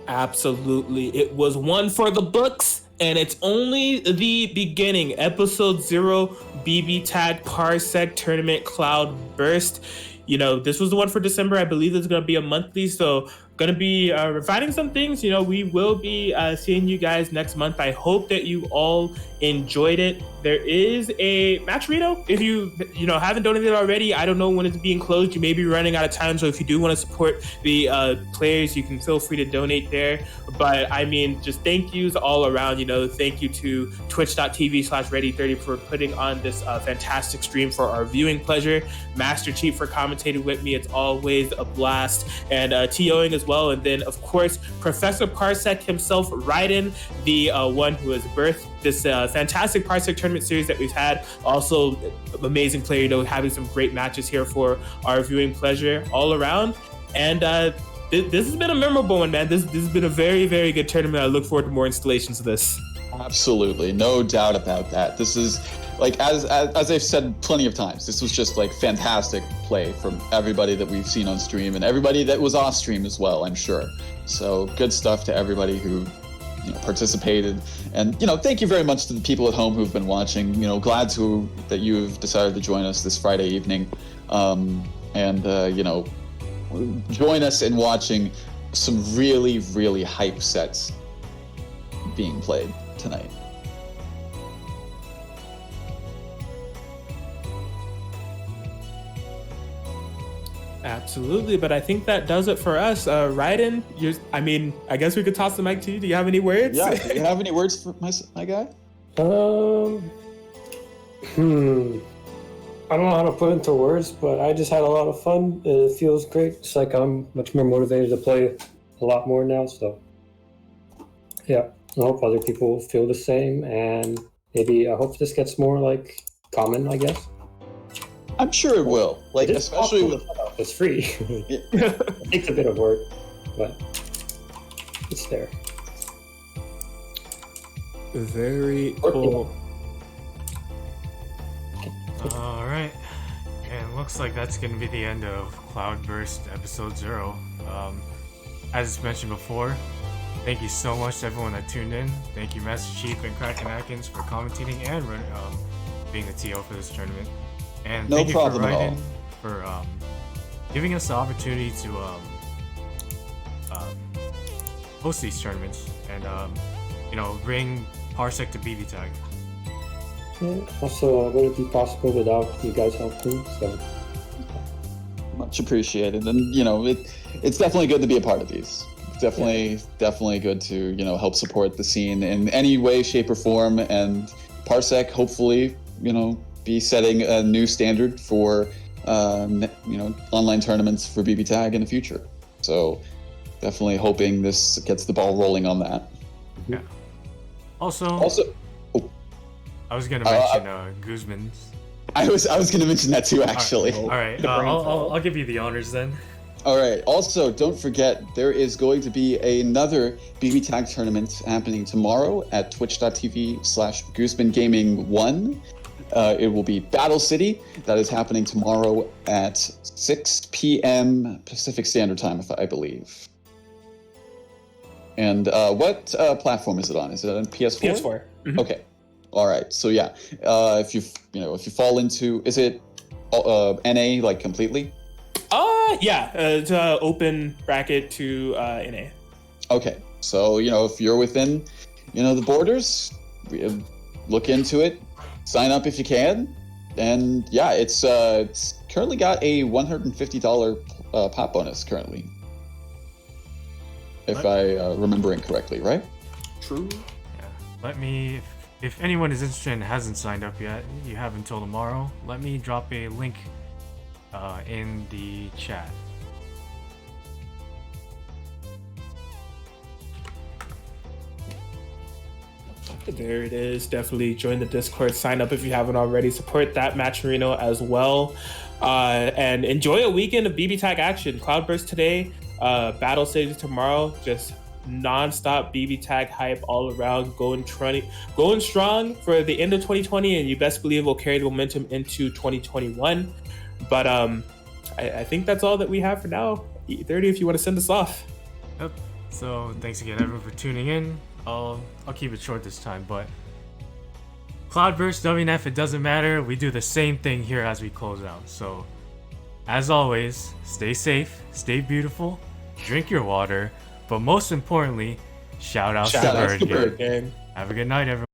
Absolutely, it was one for the books. And it's only the beginning. Episode 0 BBTAG Parsec Tournament Cloudburst. You know, this was the one for December. I believe it's going to be a monthly. So gonna be refining some things. You know, we will be seeing you guys next month. I hope that you all enjoyed it. There is a Matcherino. If you haven't donated already, I don't know when it's being closed. You may be running out of time, so if you do want to support the players, you can feel free to donate there. But I mean, just thank yous all around. You know, thank you to twitch.tv/ready30 for putting on this fantastic stream for our viewing pleasure. Master Chief for commentating with me. It's always a blast. And TOing as well. And then, of course, Professor Parsec himself, Raiden, the one who has birthed this fantastic Parsec tournament series that we've had. Also, amazing player, you know, having some great matches here for our viewing pleasure all around. And this has been a memorable one, man. This has been a very, very good tournament. I look forward to more installations of this. Absolutely, no doubt about that. This is, like, as I've said plenty of times, this was just like fantastic play from everybody that we've seen on stream and everybody that was off stream as well, I'm sure. So good stuff to everybody who participated, and thank you very much to the people at home who've been watching. Glad that you've decided to join us this Friday evening, and join us in watching some really, really hype sets being played tonight. Absolutely, but I think that does it for us. Raiden, I guess we could toss the mic to you. Do you have any words? Yeah, do you have any words for my guy? I don't know how to put into words, but I just had a lot of fun. It feels great. It's like I'm much more motivated to play a lot more now, so yeah. I hope other people feel the same, and maybe I hope this gets more like common, I guess. I'm sure it will. Like, it especially with it's free. It takes a bit of work, but it's there. Very cool. All right, and looks like that's going to be the end of Cloudburst Episode 0. As mentioned before, thank you so much to everyone that tuned in. Thank you, Master Chief and Kraken Atkins, for commentating and being the TO for this tournament. And no thank you problem for at all. Raiden for giving us the opportunity to host these tournaments and bring Parsec to BBTAG. Yeah, also, wouldn't be possible without you guys helping, so much appreciated. And it's definitely good to be a part of these. Definitely good to help support the scene in any way, shape, or form. And Parsec, hopefully, be setting a new standard for online tournaments for BBTAG in the future. So definitely hoping this gets the ball rolling on that. Yeah. Also, oh, I was gonna mention Guzman's. I was gonna mention that too, actually. All right. I'll give you the honors then. All right. Also, don't forget, there is going to be another BBTAG tournament happening tomorrow at twitch.tv/GuzmanGaming1. It will be Battle City. That is happening tomorrow at 6 p.m. Pacific Standard Time, I believe. And what platform is it on? Is it on PS4? PS4. Mm-hmm. Okay. All right. So yeah, if you fall into, is it NA like completely? Yeah, it's open bracket to NA. Okay, so if you're within the borders, look into it, sign up if you can, and yeah, it's currently got a $150 pop bonus currently, if I remembering correctly, right? True. Yeah. Let me, if anyone is interested and hasn't signed up yet, you have until tomorrow. Let me drop a link in the chat. There it is. Definitely join the Discord. Sign up if you haven't already. Support that Matcherino as well. And enjoy a weekend of BBTAG action. Cloudburst today, Battle Stage tomorrow. Just non-stop BBTAG hype all around. Going strong for the end of 2020, and you best believe we'll carry the momentum into 2021. But I think that's all that we have for now. E30, if you want to send us off. Yep. So thanks again, everyone, for tuning in. I'll keep it short this time, but Cloudburst, WNF, it doesn't matter. We do the same thing here as we close out. So, as always, stay safe, stay beautiful, drink your water, but most importantly, shout out Shout to out Bird to Gang. Bird Gang. Have a good night, everyone.